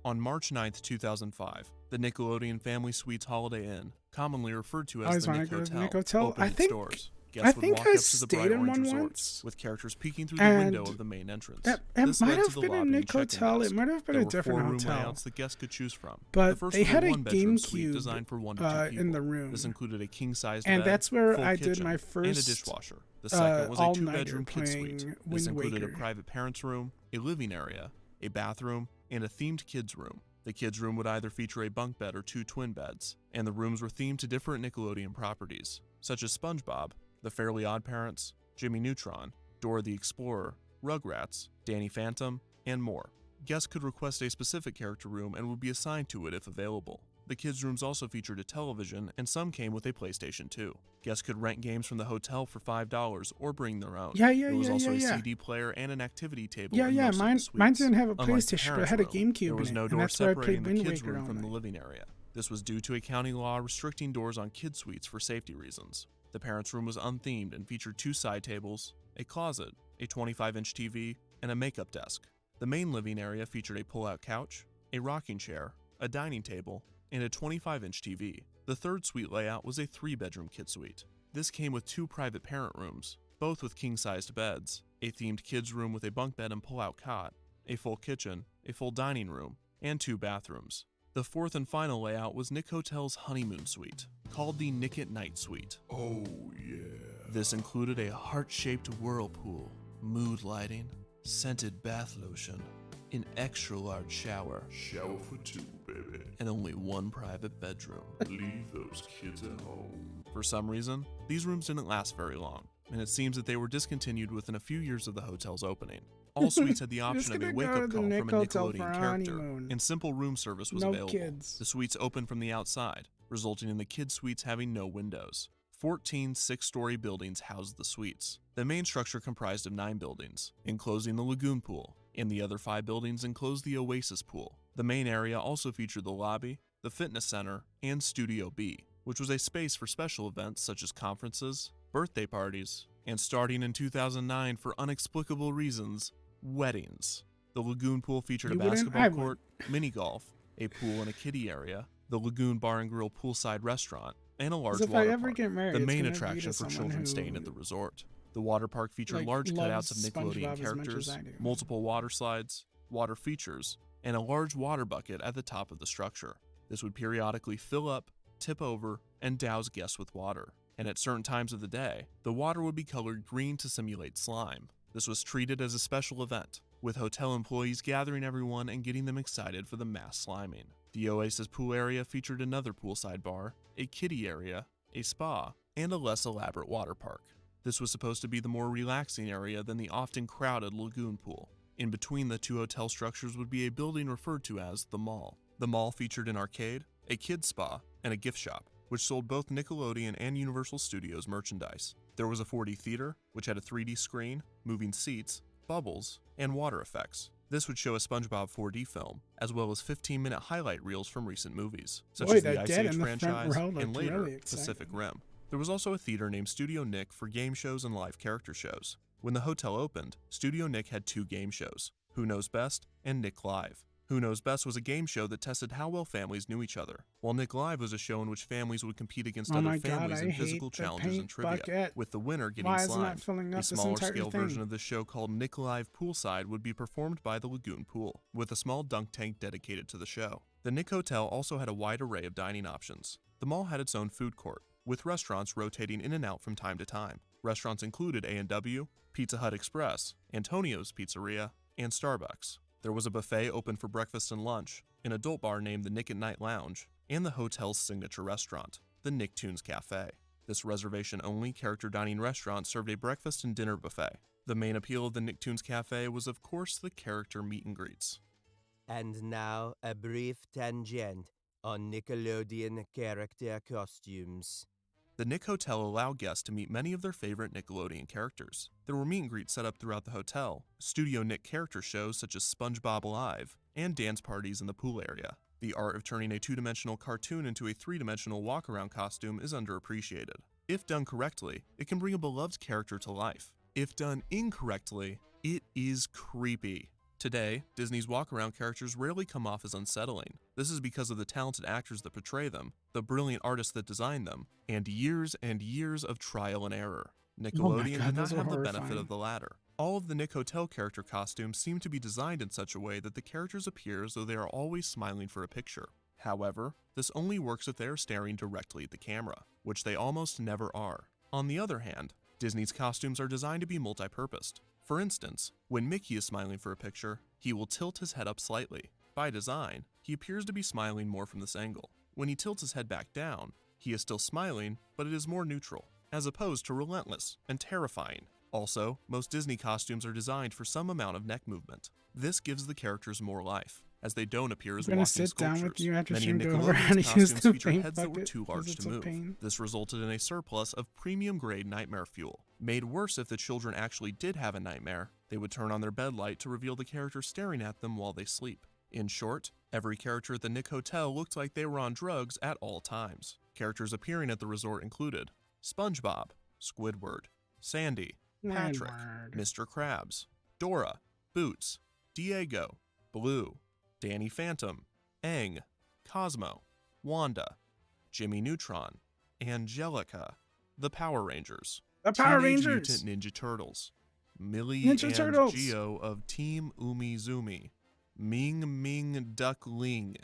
On March 9, 2005, the Nickelodeon Family Suites Holiday Inn, commonly referred to as the Nick Hotel, opened its doors. Guests would walk up to the bright orange resorts, with characters peeking through the window of the main entrance. It might have been a Nick Hotel. It might have been a different hotel. There were 4 room layouts that guests could choose from. But the first they was had a one-bedroom suite GameCube designed for 1 to 2 people. in the room. This included a king-sized and bed, that's where full I kitchen, did my and a first dishwasher. The second was a all-nighter 2-bedroom kid suite. playing This Wind included a Waker. private parents' room, a living area, a bathroom, and a themed kids' room. The kids' room would either feature a bunk bed or 2 twin beds, and the rooms were themed to different Nickelodeon properties, such as SpongeBob, The Fairly OddParents, Jimmy Neutron, Dora the Explorer, Rugrats, Danny Phantom, and more. Guests could request a specific character room and would be assigned to it if available. The kids' rooms also featured a television, and some came with a PlayStation 2. Guests could rent games from the hotel for $5 or bring their own. There was also a CD player and an activity table. in most of the Mine suites. didn't have a Unlike the PlayStation, but it had a parents' room, GameCube There was in no it, and door that's where I separating played the Wind kids' Waker room all from the night. living area. This was due to a county law restricting doors on kids' suites for safety reasons. The parents' room was unthemed and featured 2 side tables, a closet, a 25-inch TV, and a makeup desk. The main living area featured a pull-out couch, a rocking chair, a dining table, and a 25-inch TV. The third suite layout was a 3-bedroom kid suite. This came with 2 private parent rooms, both with king-sized beds, a themed kids' room with a bunk bed and pull-out cot, a full kitchen, a full dining room, and 2 bathrooms. The fourth and final layout was Nick Hotel's honeymoon suite, called the Nick at Night Suite. Oh yeah. This included a heart-shaped whirlpool, mood lighting, scented bath lotion, an extra-large shower, Shower for 2, baby. and only 1 private bedroom. Leave those kids at home. For some reason, these rooms didn't last very long, and it seems that they were discontinued within a few years of the hotel's opening. All suites had the option of a wake-up call from a Nickelodeon character, and simple room service was available. The suites opened from the outside, resulting in the kids' suites having no windows. 14 6-story buildings housed the suites. The main structure comprised of 9 buildings, enclosing the lagoon pool, and the other 5 buildings enclosed the Oasis pool. The main area also featured the lobby, the fitness center, and Studio B, which was a space for special events such as conferences, birthday parties, and starting in 2009 for unexplicable reasons, weddings. The lagoon pool featured a basketball court, mini golf, a pool and a kiddie area, the Lagoon Bar and Grill poolside restaurant, and a large water park, the main attraction for children staying at the resort. The water park featured large cutouts of Nickelodeon characters, multiple water slides, water features, and a large water bucket at the top of the structure. This would periodically fill up, tip over, and douse guests with water. And at certain times of the day, the water would be colored green to simulate slime. This was treated as a special event, with hotel employees gathering everyone and getting them excited for the mass sliming. The Oasis pool area featured another poolside bar, a kiddie area, a spa, and a less elaborate water park. This was supposed to be the more relaxing area than the often crowded lagoon pool. In between the 2 hotel structures would be a building referred to as the Mall. The Mall featured an arcade, a kids spa, and a gift shop, which sold both Nickelodeon and Universal Studios merchandise. There was a 4D theater, which had a 3D screen, moving seats, bubbles, and water effects. This would show a SpongeBob 4D film, as well as 15-minute highlight reels from recent movies, such as the Ice Age franchise and later Pacific Rim. There was also a theater named Studio Nick for game shows and live character shows. When the hotel opened, Studio Nick had 2 game shows, Who Knows Best and Nick Live. Who Knows Best was a game show that tested how well families knew each other, while Nick Live was a show in which families would compete against other families in physical challenges and trivia, with the winner getting slimed. A smaller-scale version of the show called Nick Live Poolside would be performed by the Lagoon Pool, with a small dunk tank dedicated to the show. The Nick Hotel also had a wide array of dining options. The mall had its own food court, with restaurants rotating in and out from time to time. Restaurants included A&W, Pizza Hut Express, Antonio's Pizzeria, and Starbucks. There was a buffet open for breakfast and lunch, an adult bar named the Nick at Night Lounge, and the hotel's signature restaurant, the Nicktoons Cafe. This reservation-only character dining restaurant served a breakfast and dinner buffet. The main appeal of the Nicktoons Cafe was of course the character meet and greets. And now a brief tangent on Nickelodeon character costumes. The Nick Hotel allowed guests to meet many of their favorite Nickelodeon characters. There were meet and greets set up throughout the hotel, Studio Nick character shows such as SpongeBob Live, and dance parties in the pool area. The art of turning a two-dimensional cartoon into a three-dimensional walk-around costume is underappreciated. If done correctly, it can bring a beloved character to life. If done incorrectly, it is creepy. Today, Disney's walk-around characters rarely come off as unsettling. This is because of the talented actors that portray them, the brilliant artists that design them, and years of trial and error. Nickelodeon did not have the benefit of the latter. All of the Nick Hotel character costumes seem to be designed in such a way that the characters appear as though they are always smiling for a picture. However, this only works if they are staring directly at the camera, which they almost never are. On the other hand, Disney's costumes are designed to be multi-purposed. For instance, when Mickey is smiling for a picture, he will tilt his head up slightly. By design, he appears to be smiling more from this angle. When he tilts his head back down, he is still smiling, but it is more neutral, as opposed to relentless and terrifying. Also, most Disney costumes are designed for some amount of neck movement. This gives the characters more life, as they don't appear as walking sculptures. Down with you after Many of go over how to Nickelodeon's use costumes the feature paint heads that were bucket, too large to a move. pain. This resulted in a surplus of premium-grade nightmare fuel. Made worse if the children actually did have a nightmare, they would turn on their bed light to reveal the character staring at them while they sleep. In short, every character at the Nick Hotel looked like they were on drugs at all times. Characters appearing at the resort included SpongeBob, Squidward, Sandy, Patrick, Mr. Krabs, Dora, Boots, Diego, Blue, Danny Phantom, Aang, Cosmo, Wanda, Jimmy Neutron, Angelica, the Power Rangers, The Power Teenage Rangers! Mutant Ninja Turtles, Millie Ninja and Turtles! Geo of Team Umizoomi, Ming Ming Duck Ling,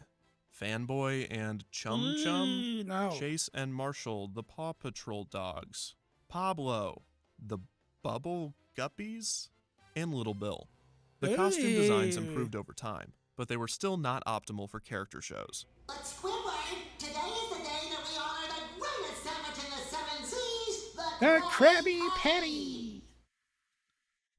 Fanboy and Chum Chum, No. Chase and Marshall, the Paw Patrol dogs, Pablo, the Bubble Guppies, and Little Bill. The costume designs improved over time, but they were still not optimal for character shows. But Squidward, today is the day that we honor the greatest sandwich in the 7 seas, The Krabby Patty!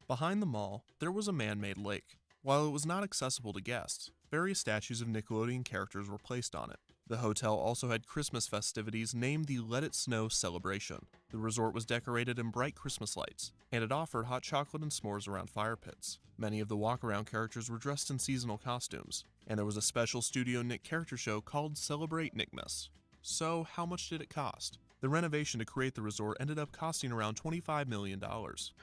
Behind the mall, there was a man-made lake. While it was not accessible to guests, various statues of Nickelodeon characters were placed on it. The hotel also had Christmas festivities named the Let It Snow Celebration. The resort was decorated in bright Christmas lights, and it offered hot chocolate and s'mores around fire pits. Many of the walk-around characters were dressed in seasonal costumes, and there was a special Studio Nick character show called Celebrate Nickmas. So, how much did it cost? The renovation to create the resort ended up costing around $25 million,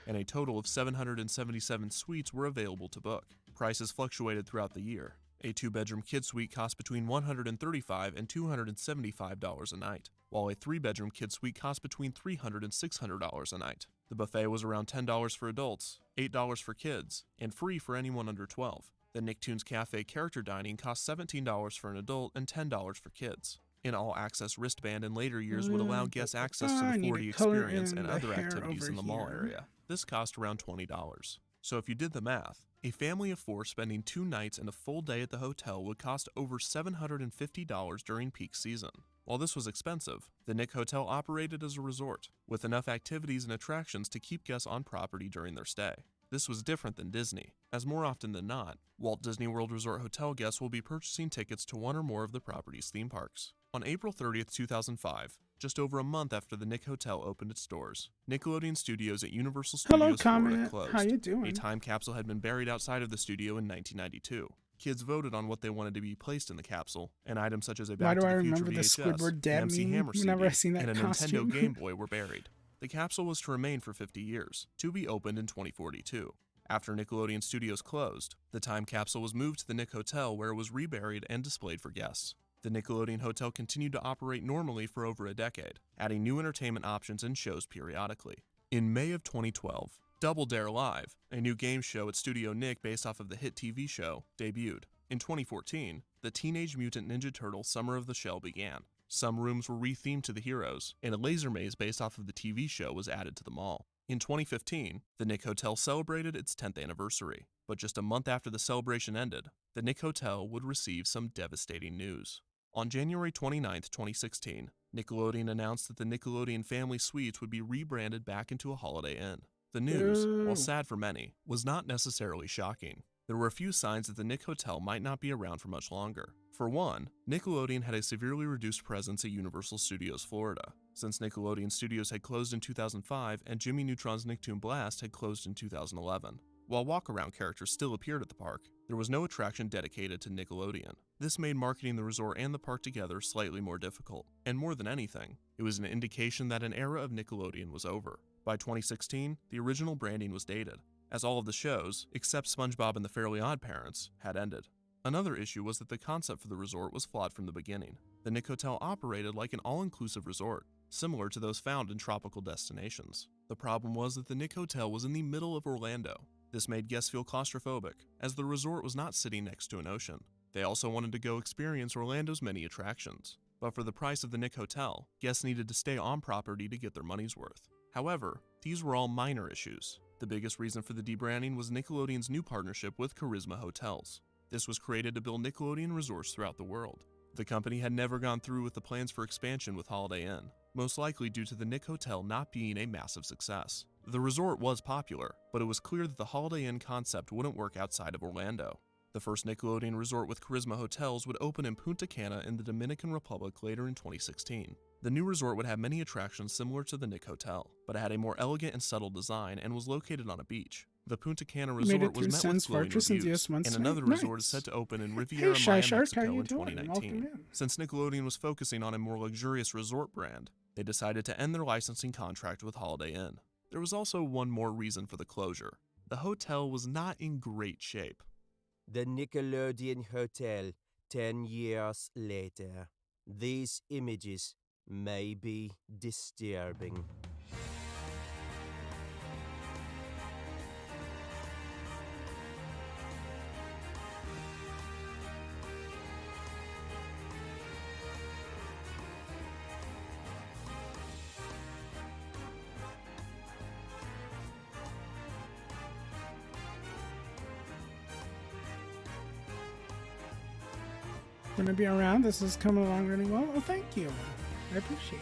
and a total of 777 suites were available to book. Prices fluctuated throughout the year. A two-bedroom kid suite cost between $135 and $275 a night, while a three-bedroom kid suite cost between $300 and $600 a night. The buffet was around $10 for adults, $8 for kids, and free for anyone under 12. The Nicktoons Cafe character dining cost $17 for an adult and $10 for kids. An all-access wristband in later years would allow guests access to the 4D experience and other activities in the mall area. This cost around $20. So if you did the math, a family of 4 spending 2 nights and a full day at the hotel would cost over $750 during peak season. While this was expensive, the Nick Hotel operated as a resort, with enough activities and attractions to keep guests on property during their stay. This was different than Disney, as more often than not, Walt Disney World Resort hotel guests will be purchasing tickets to one or more of the property's theme parks. On April 30th, 2005, just over a month after the Nick Hotel opened its doors, Nickelodeon Studios at Universal Studios Florida closed. How you doing? A time capsule had been buried outside of the studio in 1992. Kids voted on what they wanted to be placed in the capsule, and items such as a Back to the Future VHS, an MC Hammer CD, and a Nintendo Game Boy were buried. The capsule was to remain for 50 years, to be opened in 2042. After Nickelodeon Studios closed, the time capsule was moved to the Nick Hotel where it was reburied and displayed for guests. The Nickelodeon Hotel continued to operate normally for over a decade, adding new entertainment options and shows periodically. In May of 2012, Double Dare Live, a new game show at Studio Nick based off of the hit TV show, debuted. In 2014, the Teenage Mutant Ninja Turtles Summer of the Shell began. Some rooms were rethemed to the heroes, and a laser maze based off of the TV show was added to the mall. In 2015, the Nick Hotel celebrated its 10th anniversary, but just a month after the celebration ended, the Nick Hotel would receive some devastating news. On January 29, 2016, Nickelodeon announced that the Nickelodeon Family Suites would be rebranded back into a Holiday Inn. The news, while sad for many, was not necessarily shocking. There were a few signs that the Nick Hotel might not be around for much longer. For one, Nickelodeon had a severely reduced presence at Universal Studios Florida, since Nickelodeon Studios had closed in 2005 and Jimmy Neutron's Nicktoon Blast had closed in 2011. While walk-around characters still appeared at the park, there was no attraction dedicated to Nickelodeon. This made marketing the resort and the park together slightly more difficult, and more than anything, it was an indication that an era of Nickelodeon was over. By 2016, the original branding was dated, as all of the shows, except SpongeBob and the Fairly OddParents, had ended. Another issue was that the concept for the resort was flawed from the beginning. The Nick Hotel operated like an all-inclusive resort, similar to those found in tropical destinations. The problem was that the Nick Hotel was in the middle of Orlando. This made guests feel claustrophobic, as the resort was not sitting next to an ocean. They also wanted to go experience Orlando's many attractions. But for the price of the Nick Hotel, guests needed to stay on property to get their money's worth. However, these were all minor issues. The biggest reason for the debranding was Nickelodeon's new partnership with Charisma Hotels. This was created to build Nickelodeon resorts throughout the world. The company had never gone through with the plans for expansion with Holiday Inn, most likely due to the Nick Hotel not being a massive success. The resort was popular, but it was clear that the Holiday Inn concept wouldn't work outside of Orlando. The first Nickelodeon resort with Charisma Hotels would open in Punta Cana in the Dominican Republic later in 2016. The new resort would have many attractions similar to the Nick Hotel, but it had a more elegant and subtle design and was located on a beach. The Punta Cana resort was met with glowing reviews, and another resort is set to open in Riviera Maya, Mexico in 2019. Since Nickelodeon was focusing on a more luxurious resort brand, they decided to end their licensing contract with Holiday Inn. There was also one more reason for the closure. The hotel was not in great shape. The Nickelodeon Hotel, 10 years later. These images may be disturbing. Gonna be around. This is coming along really well. Oh, thank you. I appreciate it.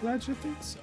Glad you think so.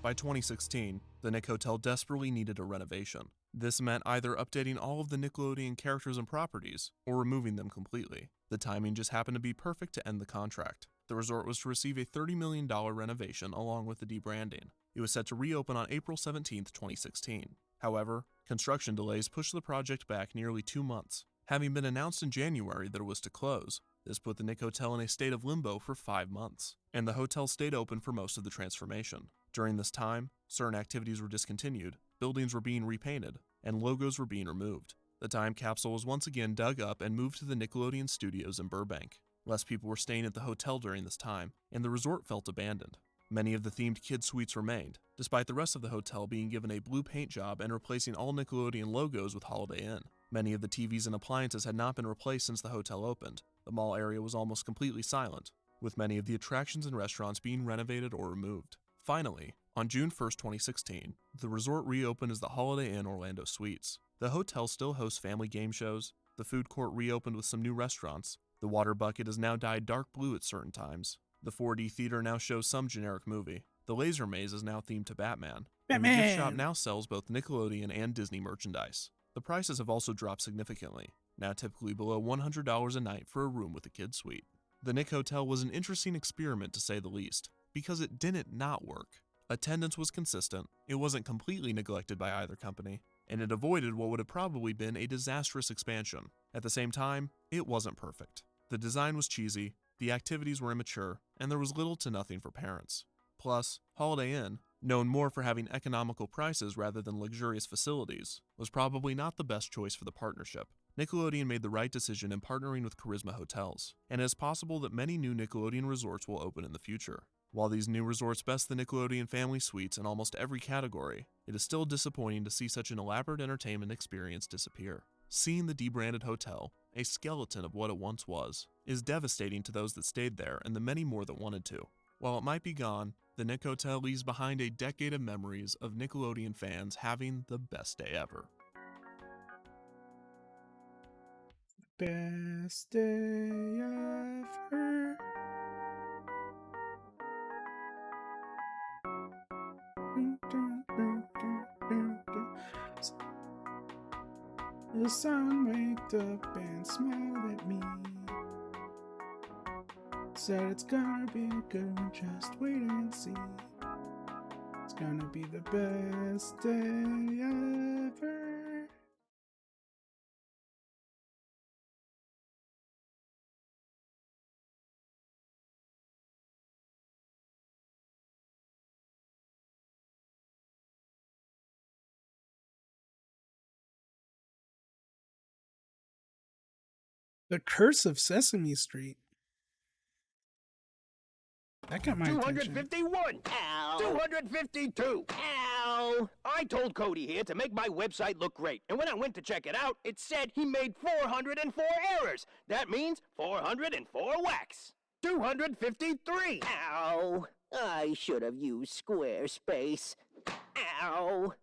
By 2016, the Nick Hotel desperately needed a renovation. This meant either updating all of the Nickelodeon characters and properties, or removing them completely. The timing just happened to be perfect to end the contract. The resort was to receive a $30 million renovation along with the debranding. It was set to reopen on April 17, 2016. However, construction delays pushed the project back nearly 2 months. Having been announced in January that it was to close, this put the Nick Hotel in a state of limbo for 5 months, and the hotel stayed open for most of the transformation. During this time, certain activities were discontinued, buildings were being repainted, and logos were being removed. The time capsule was once again dug up and moved to the Nickelodeon studios in Burbank. Less people were staying at the hotel during this time, and the resort felt abandoned. Many of the themed kid suites remained, despite the rest of the hotel being given a blue paint job and replacing all Nickelodeon logos with Holiday Inn. Many of the TVs and appliances had not been replaced since the hotel opened. The mall area was almost completely silent, with many of the attractions and restaurants being renovated or removed. Finally, on June 1, 2016, the resort reopened as the Holiday Inn Orlando Suites. The hotel still hosts family game shows, the food court reopened with some new restaurants, the water bucket is now dyed dark blue at certain times, the 4D theater now shows some generic movie, the laser maze is now themed to Batman, and the gift shop now sells both Nickelodeon and Disney merchandise. The prices have also dropped significantly, now typically below $100 a night for a room with a kid suite. The Nick Hotel was an interesting experiment to say the least, because it didn't not work. Attendance was consistent, it wasn't completely neglected by either company, and it avoided what would have probably been a disastrous expansion. At the same time, it wasn't perfect. The design was cheesy, the activities were immature, and there was little to nothing for parents. Plus, Holiday Inn, known more for having economical prices rather than luxurious facilities, was probably not the best choice for the partnership. Nickelodeon made the right decision in partnering with Charisma Hotels, and it is possible that many new Nickelodeon resorts will open in the future. While these new resorts best the Nickelodeon family suites in almost every category, it is still disappointing to see such an elaborate entertainment experience disappear. Seeing the debranded hotel, a skeleton of what it once was, is devastating to those that stayed there and the many more that wanted to. While it might be gone, the Nick Hotel leaves behind a decade of memories of Nickelodeon fans having the best day ever. Best day ever. The sun waked up and smiled at me. Said it's gonna be a good one, just wait and see. It's gonna be the best day ever. The Curse of Sesame Street. That got my attention. 251! Ow! 252! Ow! I told Cody here to make my website look great, and when I went to check it out, it said he made 404 errors. That means 404 whacks. 253! Ow! I should have used Squarespace. Ow!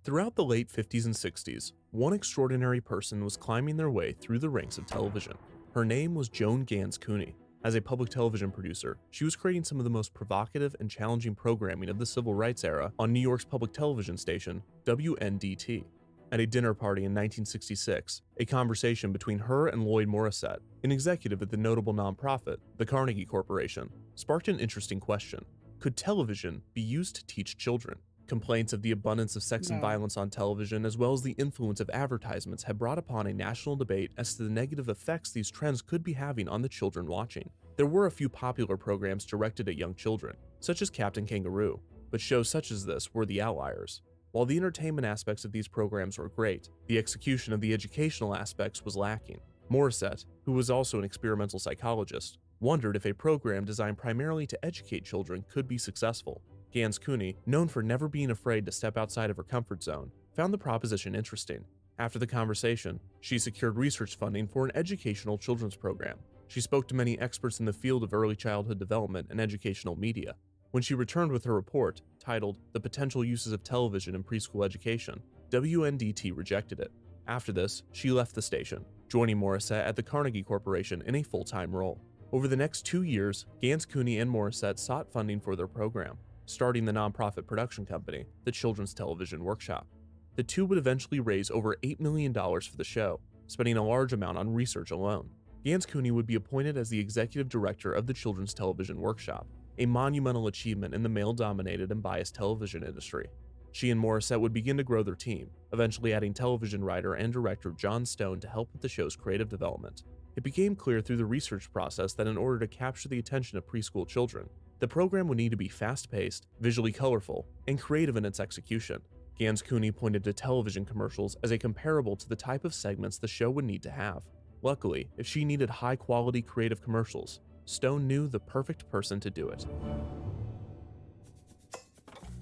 Throughout the late 50s and 60s, one extraordinary person was climbing their way through the ranks of television. Her name was Joan Gans Cooney. As a public television producer, she was creating some of the most provocative and challenging programming of the civil rights era on New York's public television station, WNDT. At a dinner party in 1966, a conversation between her and Lloyd Morissette, an executive at the notable nonprofit, the Carnegie Corporation, sparked an interesting question. Could television be used to teach children? Complaints of the abundance of sex and violence on television, as well as the influence of advertisements, had brought upon a national debate as to the negative effects these trends could be having on the children watching. There were a few popular programs directed at young children, such as Captain Kangaroo, but shows such as this were the outliers. While the entertainment aspects of these programs were great, the execution of the educational aspects was lacking. Morissette, who was also an experimental psychologist, wondered if a program designed primarily to educate children could be successful. Gans Cooney, known for never being afraid to step outside of her comfort zone, found the proposition interesting. After the conversation, she secured research funding for an educational children's program. She spoke to many experts in the field of early childhood development and educational media. When she returned with her report, titled The Potential Uses of Television in Preschool Education, WNDT rejected it. After this, she left the station, joining Morissette at the Carnegie Corporation in a full-time role. Over the next 2 years, Gans Cooney and Morissette sought funding for their program, starting the nonprofit production company, the Children's Television Workshop. The two would eventually raise over $8 million for the show, spending a large amount on research alone. Gans Cooney would be appointed as the executive director of the Children's Television Workshop, a monumental achievement in the male-dominated and biased television industry. She and Morissette would begin to grow their team, eventually adding television writer and director John Stone to help with the show's creative development. It became clear through the research process that in order to capture the attention of preschool children, the program would need to be fast-paced, visually colorful, and creative in its execution. Gans Cooney pointed to television commercials as a comparable to the type of segments the show would need to have. Luckily, if she needed high-quality creative commercials, Stone knew the perfect person to do it.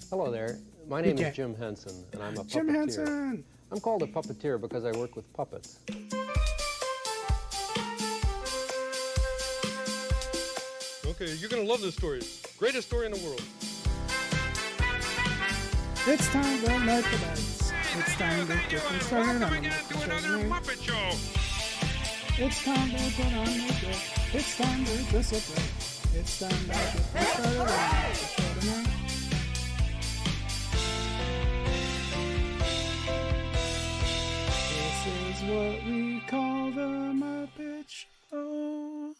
Hello there. My name is Jim Henson, and I'm a Jim puppeteer. Henson! I'm called a puppeteer because I work with puppets. Okay, you're gonna love this story. Greatest story in the world. It's time to let the dice. It's time to get them started on the Muppet Show. It's time to put on the grip. It's time to discipline. It's time to get them started on the Muppet Show tonight. This is what we call the Muppet Show.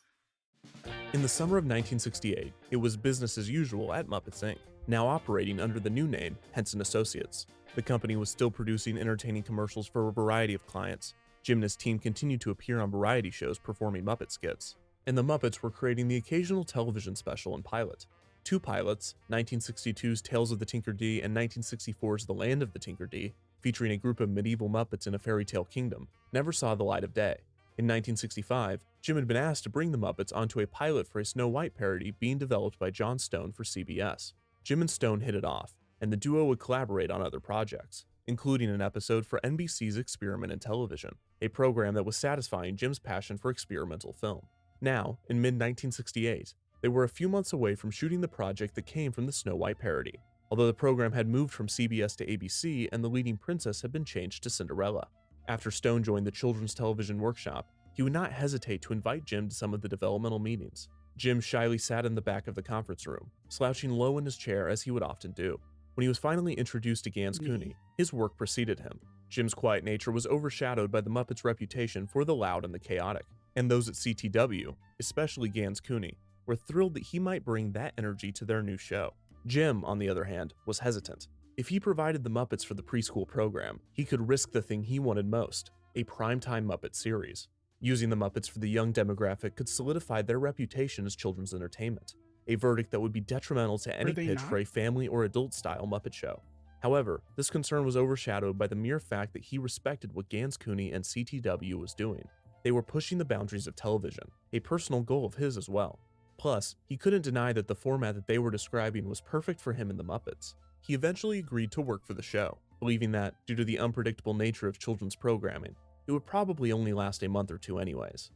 In the summer of 1968, it was business as usual at Muppets Inc., now operating under the new name Henson Associates. The company was still producing entertaining commercials for a variety of clients. Jim and his team continued to appear on variety shows performing Muppet skits, and the Muppets were creating the occasional television special and pilot. Two pilots, 1962's Tales of the Tinker-Dee and 1964's The Land of the Tinker-Dee, featuring a group of medieval Muppets in a fairy tale kingdom, never saw the light of day. In 1965, Jim had been asked to bring the Muppets onto a pilot for a Snow White parody being developed by Jon Stone for CBS. Jim and Stone hit it off, and the duo would collaborate on other projects, including an episode for NBC's Experiment in Television, a program that was satisfying Jim's passion for experimental film. Now, in mid-1968, they were a few months away from shooting the project that came from the Snow White parody, although the program had moved from CBS to ABC and the leading princess had been changed to Cinderella. After Stone joined the Children's Television Workshop, he would not hesitate to invite Jim to some of the developmental meetings. Jim shyly sat in the back of the conference room, slouching low in his chair as he would often do. When he was finally introduced to Gans Cooney, his work preceded him. Jim's quiet nature was overshadowed by the Muppets' reputation for the loud and the chaotic, and those at CTW, especially Gans Cooney, were thrilled that he might bring that energy to their new show. Jim, on the other hand, was hesitant. If he provided the Muppets for the preschool program, he could risk the thing he wanted most, a primetime Muppet series. Using the Muppets for the young demographic could solidify their reputation as children's entertainment, a verdict that would be detrimental to any pitch for a family or adult-style Muppet show. However, this concern was overshadowed by the mere fact that he respected what Gans Cooney and CTW was doing. They were pushing the boundaries of television, a personal goal of his as well. Plus, he couldn't deny that the format that they were describing was perfect for him and the Muppets. He eventually agreed to work for the show, believing that, due to the unpredictable nature of children's programming, it would probably only last a month or two anyways.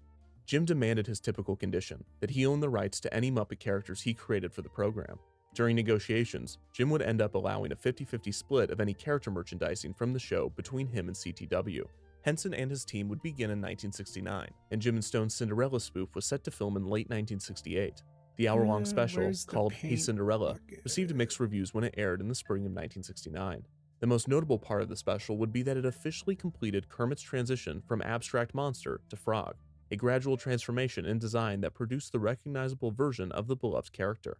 Jim demanded his typical condition, that he own the rights to any Muppet characters he created for the program. During negotiations, Jim would end up allowing a 50-50 split of any character merchandising from the show between him and CTW. Henson and his team would begin in 1969, and Jim and Stone's Cinderella spoof was set to film in late 1968. The hour-long special, called Hey Cinderella, received mixed reviews when it aired in the spring of 1969. The most notable part of the special would be that it officially completed Kermit's transition from abstract monster to frog, a gradual transformation in design that produced the recognizable version of the beloved character.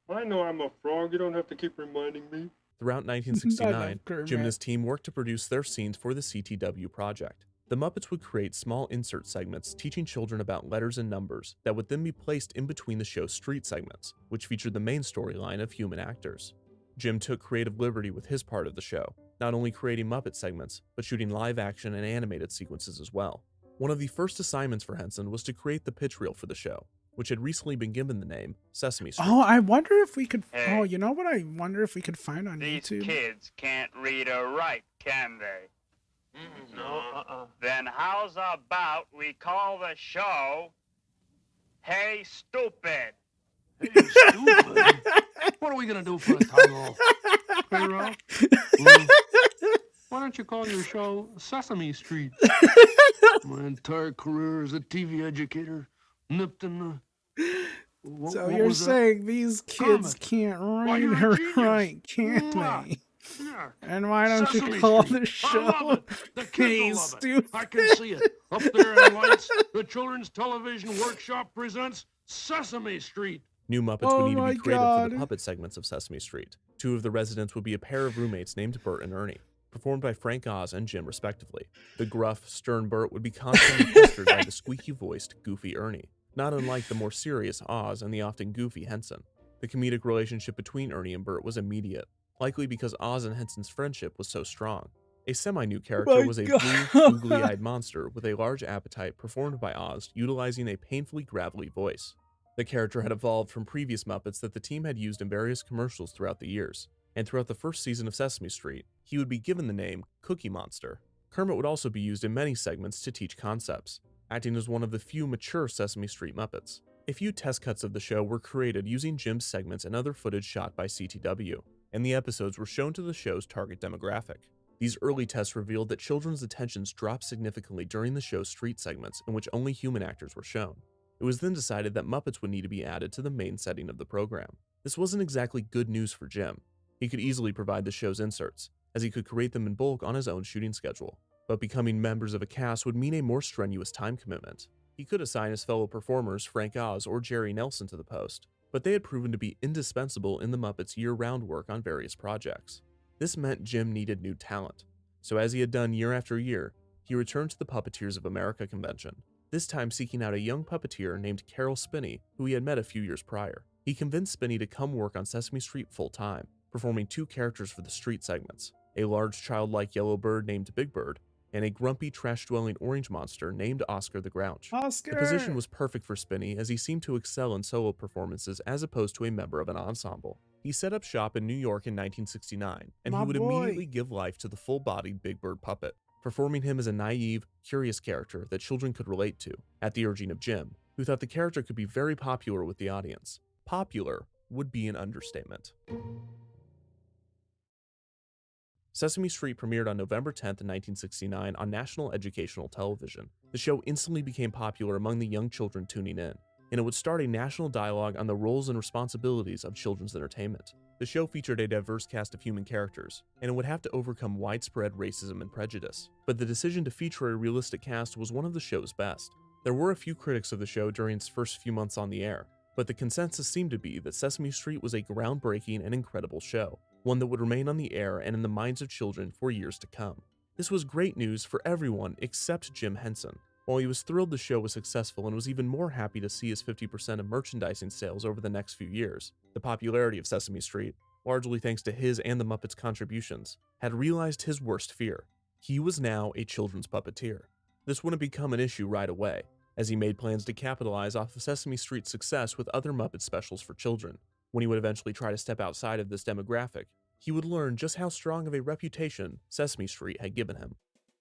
I know I'm a frog, you don't have to keep reminding me. Throughout 1969, Jim and his team worked to produce their scenes for the CTW project. The Muppets would create small insert segments teaching children about letters and numbers that would then be placed in between the show's street segments, which featured the main storyline of human actors. Jim took creative liberty with his part of the show, not only creating Muppet segments, but shooting live action and animated sequences as well. One of the first assignments for Henson was to create the pitch reel for the show, which had recently been given the name Sesame Street. Oh, I wonder if we could... Hey, oh, you know what I wonder if we could find on these YouTube? These kids can't read or write, can they? No. Then how's about we call the show Hey Stupid? Hey Stupid? What are we going to do for a title? Hey, Ralph? Why don't you call your show Sesame Street? My entire career as a TV educator nipped in the... So you're saying these kids can't read or write, can't they? Yeah. And why don't Sesame you call Street. the show I love it. The kids Hey will love Stupid? it. I can see it. Up there in lights, the Children's Television Workshop presents Sesame Street. New Muppets would need to be created for the puppet segments of Sesame Street. Two of the residents would be a pair of roommates named Bert and Ernie, performed by Frank Oz and Jim respectively. The gruff, stern Bert would be constantly pestered by the squeaky-voiced, goofy Ernie, not unlike the more serious Oz and the often goofy Henson. The comedic relationship between Ernie and Bert was immediate, likely because Oz and Henson's friendship was so strong. A semi-new character was a blue, googly-eyed monster with a large appetite performed by Oz utilizing a painfully gravelly voice. The character had evolved from previous Muppets that the team had used in various commercials throughout the years, and throughout the first season of Sesame Street, he would be given the name Cookie Monster. Kermit would also be used in many segments to teach concepts, acting as one of the few mature Sesame Street Muppets. A few test cuts of the show were created using Jim's segments and other footage shot by CTW, and the episodes were shown to the show's target demographic. These early tests revealed that children's attentions dropped significantly during the show's street segments in which only human actors were shown. It was then decided that Muppets would need to be added to the main setting of the program. This wasn't exactly good news for Jim. He could easily provide the show's inserts, as he could create them in bulk on his own shooting schedule. But becoming members of a cast would mean a more strenuous time commitment. He could assign his fellow performers Frank Oz or Jerry Nelson to the post, but they had proven to be indispensable in the Muppets' year-round work on various projects. This meant Jim needed new talent, so as he had done year after year, he returned to the Puppeteers of America convention, this time seeking out a young puppeteer named Carol Spinney, who he had met a few years prior. He convinced Spinney to come work on Sesame Street full-time, performing two characters for the street segments, a large childlike yellow bird named Big Bird, and a grumpy, trash-dwelling orange monster named Oscar the Grouch. Oscar! The position was perfect for Spinney, as he seemed to excel in solo performances as opposed to a member of an ensemble. He set up shop in New York in 1969, and he would immediately give life to the full-bodied Big Bird puppet, performing him as a naive, curious character that children could relate to, at the urging of Jim, who thought the character could be very popular with the audience. Popular would be an understatement. Sesame Street premiered on November 10th, 1969 on National Educational Television. The show instantly became popular among the young children tuning in, and it would start a national dialogue on the roles and responsibilities of children's entertainment. The show featured a diverse cast of human characters, and it would have to overcome widespread racism and prejudice. But the decision to feature a realistic cast was one of the show's best. There were a few critics of the show during its first few months on the air, but the consensus seemed to be that Sesame Street was a groundbreaking and incredible show, one that would remain on the air and in the minds of children for years to come. This was great news for everyone except Jim Henson. While he was thrilled the show was successful and was even more happy to see his 50% of merchandising sales over the next few years, the popularity of Sesame Street, largely thanks to his and the Muppets' contributions, had realized his worst fear. He was now a children's puppeteer. This wouldn't become an issue right away, as he made plans to capitalize off of Sesame Street's success with other Muppet specials for children. When he would eventually try to step outside of this demographic, he would learn just how strong of a reputation Sesame Street had given him.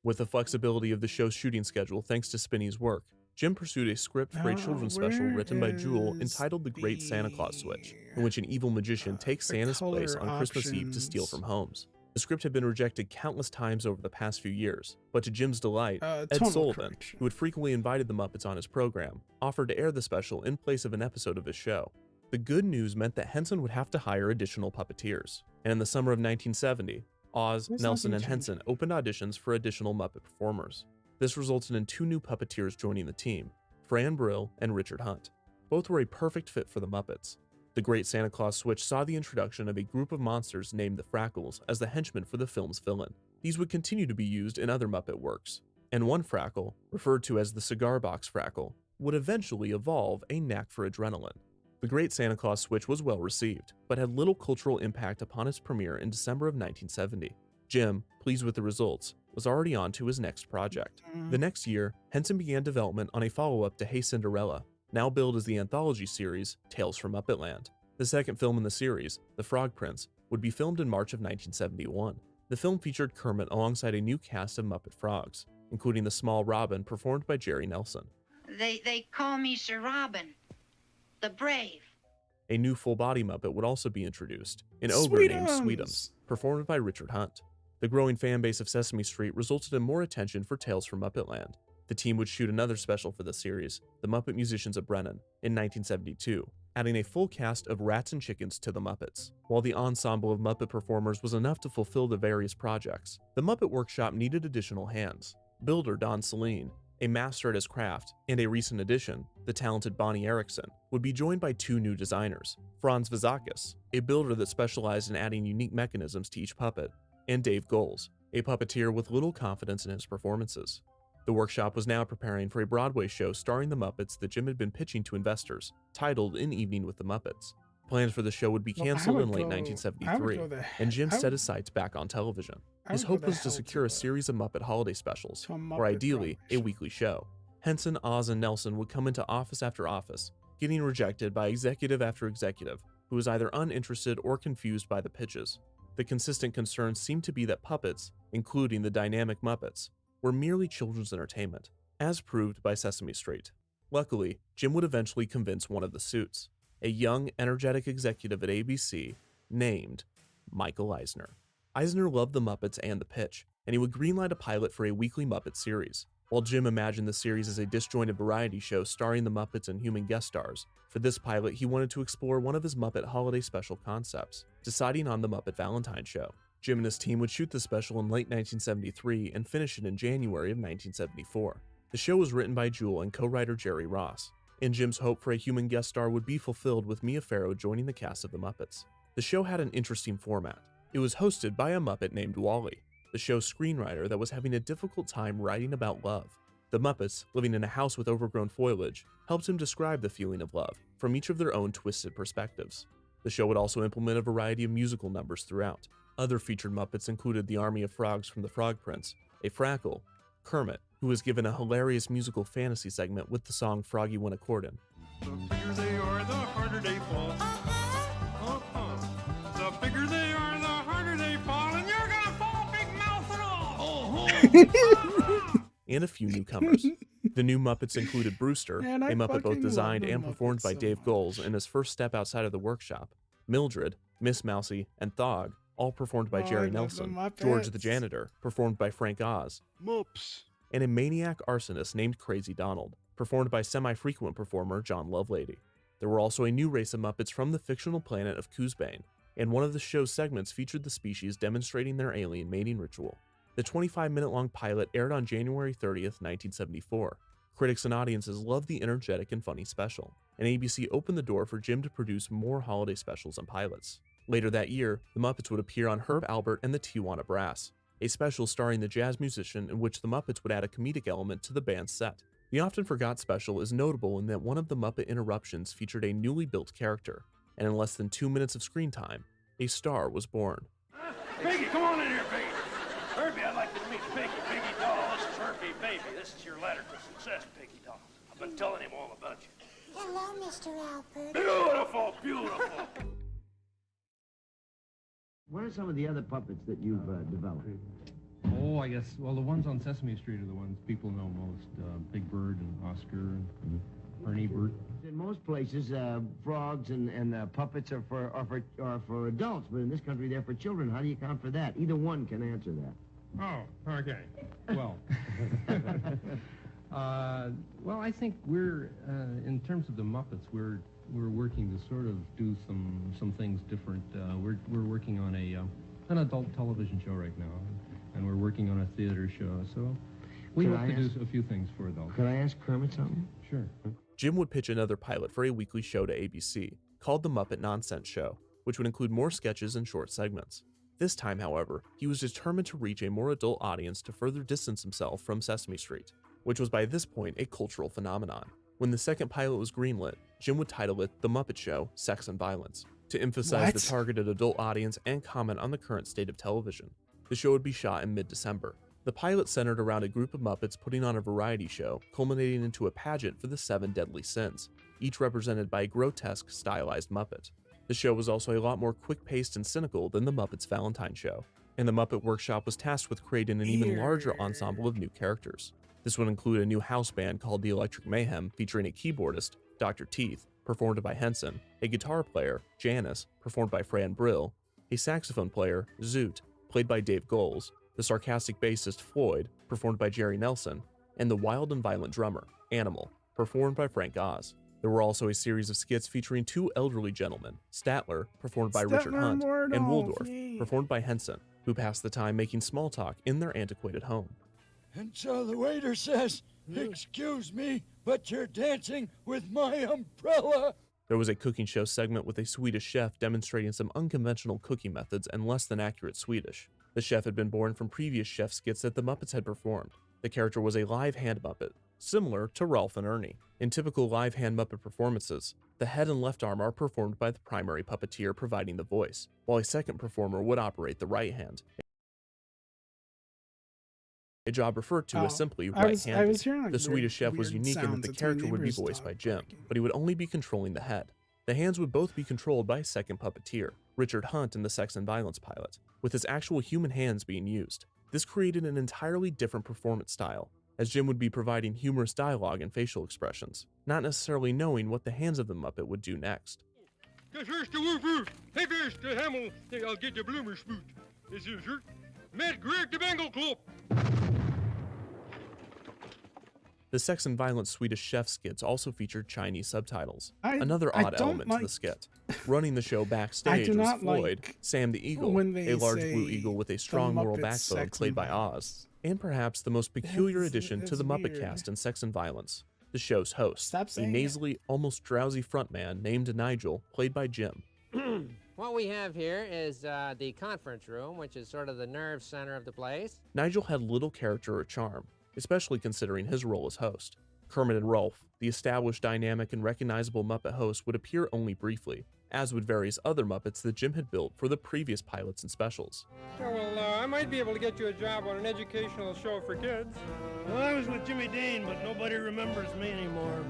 With the flexibility of the show's shooting schedule thanks to Spinney's work, Jim pursued a script for a children's special written by Jewel entitled The Great Santa Claus Switch, in which an evil magician takes Santa's place on Christmas Eve to steal from homes. The script had been rejected countless times over the past few years, but to Jim's delight, Ed Sullivan, who had frequently invited the Muppets on his program, offered to air the special in place of an episode of his show. The good news meant that Henson would have to hire additional puppeteers, and in the summer of 1970, Oz, Nelson, and Henson opened auditions for additional Muppet performers. This resulted in 2 new puppeteers joining the team, Fran Brill and Richard Hunt. Both were a perfect fit for the Muppets. The Great Santa Claus Switch saw the introduction of a group of monsters named the Frackles as the henchmen for the film's villain. These would continue to be used in other Muppet works, and one Frackle, referred to as the Cigar Box Frackle, would eventually evolve a knack for adrenaline. The Great Santa Claus Switch was well received, but had little cultural impact upon its premiere in December of 1970. Jim, pleased with the results, was already on to his next project. The next year, Henson began development on a follow-up to Hey Cinderella, now billed as the anthology series Tales from Muppetland. The second film in the series, The Frog Prince, would be filmed in March of 1971. The film featured Kermit alongside a new cast of Muppet frogs, including the small Robin performed by Jerry Nelson. They call me Sir Robin, the Brave. A new full-body Muppet would also be introduced, an ogre named Sweetums, performed by Richard Hunt. The growing fan base of Sesame Street resulted in more attention for Tales from Muppetland. The team would shoot another special for the series, The Muppet Musicians of Brennan, in 1972, adding a full cast of rats and chickens to the Muppets. While the ensemble of Muppet performers was enough to fulfill the various projects, the Muppet Workshop needed additional hands. Builder Don Saleen, a master at his craft, and a recent addition, the talented Bonnie Erickson, would be joined by 2 new designers, Franz Vizakis, a builder that specialized in adding unique mechanisms to each puppet, and Dave Goles, a puppeteer with little confidence in his performances. The workshop was now preparing for a Broadway show starring the Muppets that Jim had been pitching to investors, titled An Evening with the Muppets. Plans for the show would be canceled in late 1973, and Jim set his sights back on television. His hope was to secure a series of Muppet holiday specials, or ideally, a weekly show. Henson, Oz, and Nelson would come into office after office, getting rejected by executive after executive, who was either uninterested or confused by the pitches. The consistent concern seemed to be that puppets, including the dynamic Muppets, were merely children's entertainment, as proved by Sesame Street. Luckily, Jim would eventually convince one of the suits, a young, energetic executive at ABC named Michael Eisner. Eisner loved the Muppets and the pitch, and he would greenlight a pilot for a weekly Muppet series. While Jim imagined the series as a disjointed variety show starring the Muppets and human guest stars, for this pilot he wanted to explore one of his Muppet holiday special concepts, deciding on the Muppet Valentine Show. Jim and his team would shoot the special in late 1973 and finish it in January of 1974. The show was written by Jewel and co-writer Jerry Ross, and Jim's hope for a human guest star would be fulfilled with Mia Farrow joining the cast of the Muppets. The show had an interesting format. It was hosted by a Muppet named Wally, the show's screenwriter that was having a difficult time writing about love. The Muppets, living in a house with overgrown foliage, helped him describe the feeling of love from each of their own twisted perspectives. The show would also implement a variety of musical numbers throughout. Other featured Muppets included the Army of Frogs from The Frog Prince, a Frackle, Kermit, who was given a hilarious musical fantasy segment with the song Froggy Went A-Courtin'. The bigger they are, the harder they fall. The bigger they are, the harder they fall, and you're gonna fall, big mouth and all. And a few newcomers. The new Muppets included Brewster, Man, a I Muppet both fucking designed love the and performed Muppets by so Dave much. Goelz in his first step outside of the workshop, Mildred, Miss Mousy, and Thog, all performed by Oh, Jerry I love the Nelson, George the Muppets. Janitor, performed by Frank Oz, Moops. and a maniac arsonist named Crazy Donald, performed by semi-frequent performer John Lovelady. There were also a new race of Muppets from the fictional planet of Coosbane, and one of the show's segments featured the species demonstrating their alien mating ritual. The 25-minute-long pilot aired on January 30th, 1974. Critics and audiences loved the energetic and funny special, and ABC opened the door for Jim to produce more holiday specials and pilots. Later that year, the Muppets would appear on Herb Albert and the Tijuana Brass, a special starring the jazz musician in which the Muppets would add a comedic element to the band's set. The Often Forgot special is notable in that one of the Muppet interruptions featured a newly built character, and in less than 2 minutes of screen time, a star was born. Piggy, come on in here, Piggy. Herbie, I'd like you to meet Piggy. Piggy doll, this is Herbie, baby. This is your letter to success, Piggy doll. I've been telling him all about you. Hello, Mr. Albert. Beautiful, beautiful. What are some of the other puppets that you've developed? Oh, I guess, well, the ones on Sesame Street are the ones people know most. Big Bird and Oscar and Ernie Bert. In most places, frogs and puppets are for adults, but in this country they're for children. How do you account for that? Either one can answer that. Oh, okay. Well, well, I think we're, in terms of the Muppets, we're working to sort of do some things different. We're working on an adult television show right now, and we're working on a theater show. So we hope to do a few things for adults. Could I ask Kermit something? Sure. Jim would pitch another pilot for a weekly show to ABC, called The Muppet Nonsense Show, which would include more sketches and short segments. This time, however, he was determined to reach a more adult audience to further distance himself from Sesame Street, which was by this point a cultural phenomenon. When the second pilot was greenlit, Jim would title it The Muppet Show, Sex and Violence, to emphasize the targeted adult audience and comment on the current state of television. The show would be shot in mid-December. The pilot centered around a group of Muppets putting on a variety show, culminating into a pageant for the 7 deadly sins, each represented by a grotesque, stylized Muppet. The show was also a lot more quick-paced and cynical than the Muppets' Valentine show, and the Muppet Workshop was tasked with creating an even larger ensemble of new characters. This would include a new house band called the Electric Mayhem, featuring a keyboardist, Dr. Teeth, performed by Henson, a guitar player, Janice, performed by Fran Brill, a saxophone player, Zoot, played by Dave Goelz, the sarcastic bassist, Floyd, performed by Jerry Nelson, and the wild and violent drummer, Animal, performed by Frank Oz. There were also a series of skits featuring 2 elderly gentlemen, Statler, performed by Richard Hunt, and Waldorf, performed by Henson, who passed the time making small talk in their antiquated home. And so the waiter says, "Excuse me, but you're dancing with my umbrella." There was a cooking show segment with a Swedish chef demonstrating some unconventional cooking methods and less than accurate Swedish. The chef had been born from previous chef skits that the Muppets had performed. The character was a live hand Muppet, similar to Ralph and Ernie. In typical live hand Muppet performances, the head and left arm are performed by the primary puppeteer providing the voice, while a second performer would operate the right hand. A job referred to as simply right-handed. I was hearing, like, the Swedish chef was weird unique in that sounds the that character my would be neighbors voiced talk by Jim, but he would only be controlling the head. The hands would both be controlled by a second puppeteer, Richard Hunt in the Sex and Violence pilot, with his actual human hands being used. This created an entirely different performance style, as Jim would be providing humorous dialogue and facial expressions, not necessarily knowing what the hands of the Muppet would do next. Das erste Wurf, hey, first Hamel, I'll get the bloomer spoot. This is her. Met Greg the Bengal Club. The Sex and Violence Swedish chef skits also featured Chinese subtitles, I another odd don't element to the skit. Running the show backstage do was not Floyd, like Sam the Eagle, when they a large say blue eagle with a the strong moral Muppets backbone Sex played and by Oz, and perhaps the most peculiar addition to the Muppet weird. cast in Sex and Violence, the show's host, Stop a saying it. nasally, almost drowsy frontman named Nigel, played by Jim. What we have here is the conference room, which is sort of the nerve center of the place. Nigel had little character or charm, especially considering his role as host. Kermit and Rolf, the established dynamic and recognizable Muppet host, would appear only briefly, as would various other Muppets that Jim had built for the previous pilots and specials. Yeah, well, I might be able to get you a job on an educational show for kids. Well, I was with Jimmy Dean, but nobody remembers me anymore.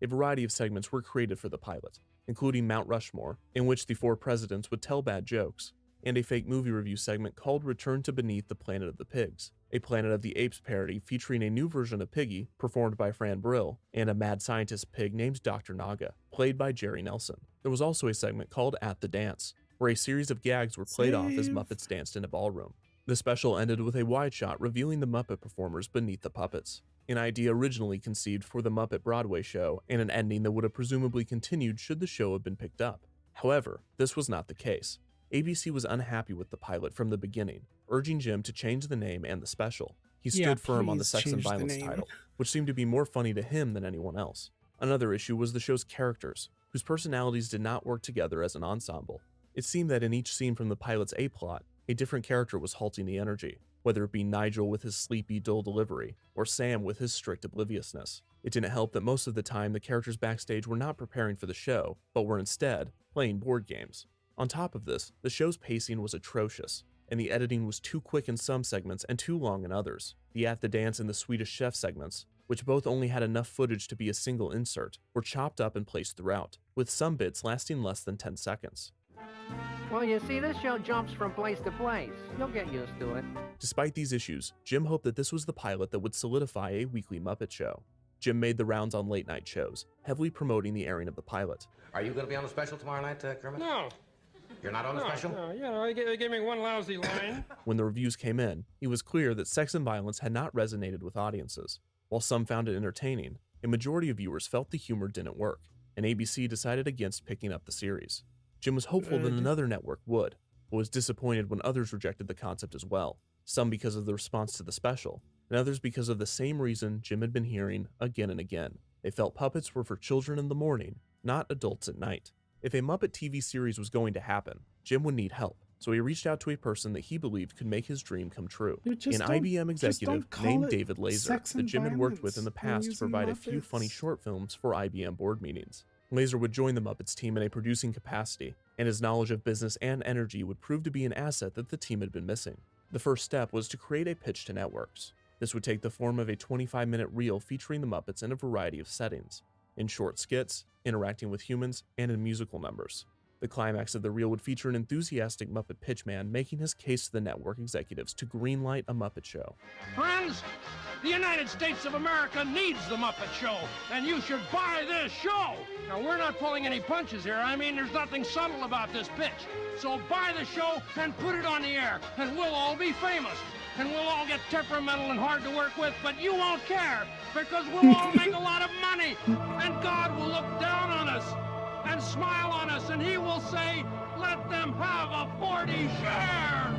A variety of segments were created for the pilot, including Mount Rushmore, in which the 4 presidents would tell bad jokes, and a fake movie review segment called Return to Beneath the Planet of the Pigs, a Planet of the Apes parody featuring a new version of Piggy, performed by Fran Brill, and a mad scientist pig named Dr. Naga, played by Jerry Nelson. There was also a segment called At the Dance, where a series of gags were played off as Muppets danced in a ballroom. The special ended with a wide shot revealing the Muppet performers beneath the puppets, an idea originally conceived for the Muppet Broadway show, and an ending that would have presumably continued should the show have been picked up. However, this was not the case. ABC was unhappy with the pilot from the beginning, urging Jim to change the name and the special. He stood firm on the sex and violence title, which seemed to be more funny to him than anyone else. Another issue was the show's characters, whose personalities did not work together as an ensemble. It seemed that in each scene from the pilot's A-plot, a different character was halting the energy, whether it be Nigel with his sleepy, dull delivery, or Sam with his strict obliviousness. It didn't help that most of the time the characters backstage were not preparing for the show, but were instead playing board games. On top of this, the show's pacing was atrocious, and the editing was too quick in some segments and too long in others. The At the Dance and the Swedish Chef segments, which both only had enough footage to be a single insert, were chopped up and placed throughout, with some bits lasting less than 10 seconds. Well, you see, this show jumps from place to place. You'll get used to it. Despite these issues, Jim hoped that this was the pilot that would solidify a weekly Muppet show. Jim made the rounds on late-night shows, heavily promoting the airing of the pilot. Are you going to be on the special tomorrow night, Kermit? No. You're not on the special? No, you know, they gave me one lousy line. When the reviews came in, it was clear that sex and violence had not resonated with audiences. While some found it entertaining, a majority of viewers felt the humor didn't work, and ABC decided against picking up the series. Jim was hopeful that another network would, but was disappointed when others rejected the concept as well, some because of the response to the special, and others because of the same reason Jim had been hearing again and again. They felt puppets were for children in the morning, not adults at night. If a Muppet TV series was going to happen, Jim would need help, so he reached out to a person that he believed could make his dream come true. An IBM executive named David Laser that Jim had worked with in the past to provide a few funny short films for IBM board meetings. Laser would join the Muppets team in a producing capacity, and his knowledge of business and energy would prove to be an asset that the team had been missing. The first step was to create a pitch to networks. This would take the form of a 25-minute reel featuring the Muppets in a variety of settings, in short skits, interacting with humans, and in musical numbers. The climax of the reel would feature an enthusiastic Muppet pitchman making his case to the network executives to greenlight a Muppet show. Friends, the United States of America needs the Muppet Show, and you should buy this show. Now, we're not pulling any punches here. I mean, there's nothing subtle about this pitch. So buy the show and put it on the air, and we'll all be famous. And we'll all get temperamental and hard to work with, but you won't care, because we'll all make a lot of money, and God will look down on us and smile on us, and he will say, let them have a 40 share.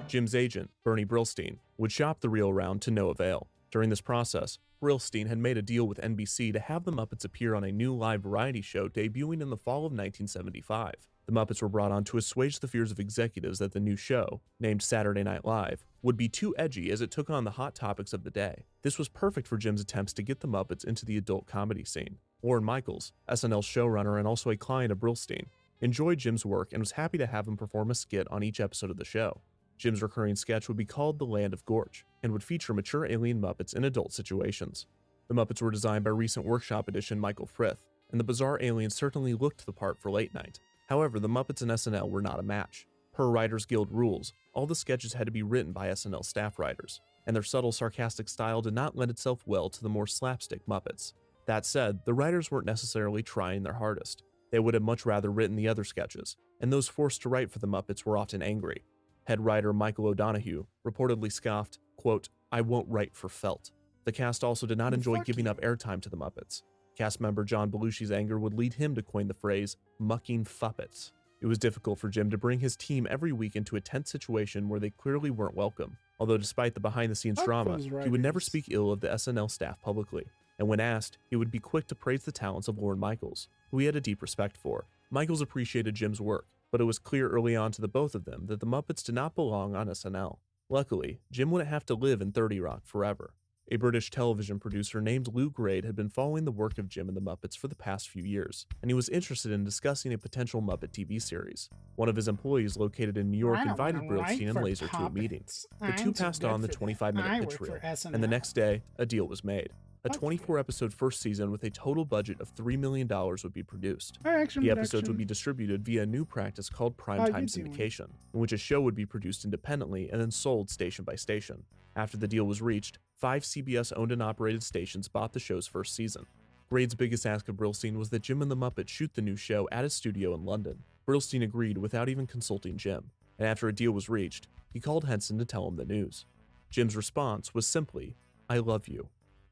Jim's agent, Bernie Brillstein, would shop the reel around to no avail. During this process, Brillstein had made a deal with NBC to have the Muppets appear on a new live variety show debuting in the fall of 1975. The Muppets were brought on to assuage the fears of executives that the new show, named Saturday Night Live, would be too edgy as it took on the hot topics of the day. This was perfect for Jim's attempts to get the Muppets into the adult comedy scene. Lorne Michaels, SNL's showrunner and also a client of Brillstein, enjoyed Jim's work and was happy to have him perform a skit on each episode of the show. Jim's recurring sketch would be called The Land of Gorge, and would feature mature alien Muppets in adult situations. The Muppets were designed by recent Workshop edition Michael Frith, and the bizarre aliens certainly looked the part for late night. However, the Muppets and SNL were not a match. Per Writers Guild rules, all the sketches had to be written by SNL staff writers, and their subtle, sarcastic style did not lend itself well to the more slapstick Muppets. That said, the writers weren't necessarily trying their hardest. They would have much rather written the other sketches, and those forced to write for the Muppets were often angry. Head writer Michael O'Donoghue reportedly scoffed, quote, "I won't write for felt." The cast also did not enjoy giving up airtime to the Muppets. Cast member John Belushi's anger would lead him to coin the phrase, mucking fuppets. It was difficult for Jim to bring his team every week into a tense situation where they clearly weren't welcome, although despite the behind-the-scenes drama, he would never speak ill of the SNL staff publicly, and when asked, he would be quick to praise the talents of Lorne Michaels, who he had a deep respect for. Michaels appreciated Jim's work, but it was clear early on to the both of them that the Muppets did not belong on SNL. Luckily, Jim wouldn't have to live in 30 Rock forever. A British television producer named Lou Grade had been following the work of Jim and the Muppets for the past few years, and he was interested in discussing a potential Muppet TV series. One of his employees located in New York invited Brillstein and Laser to a meeting. The two passed on the 25-minute pitch reel, and the next day, a deal was made. A 24-episode first season with a total budget of $3 million would be produced. The episodes would be distributed via a new practice called primetime syndication, in which a show would be produced independently and then sold station by station. After the deal was reached, 5 CBS-owned and operated stations bought the show's first season. Grade's biggest ask of Brillstein was that Jim and the Muppets shoot the new show at his studio in London. Brillstein agreed without even consulting Jim, and after a deal was reached, he called Henson to tell him the news. Jim's response was simply, "I love you."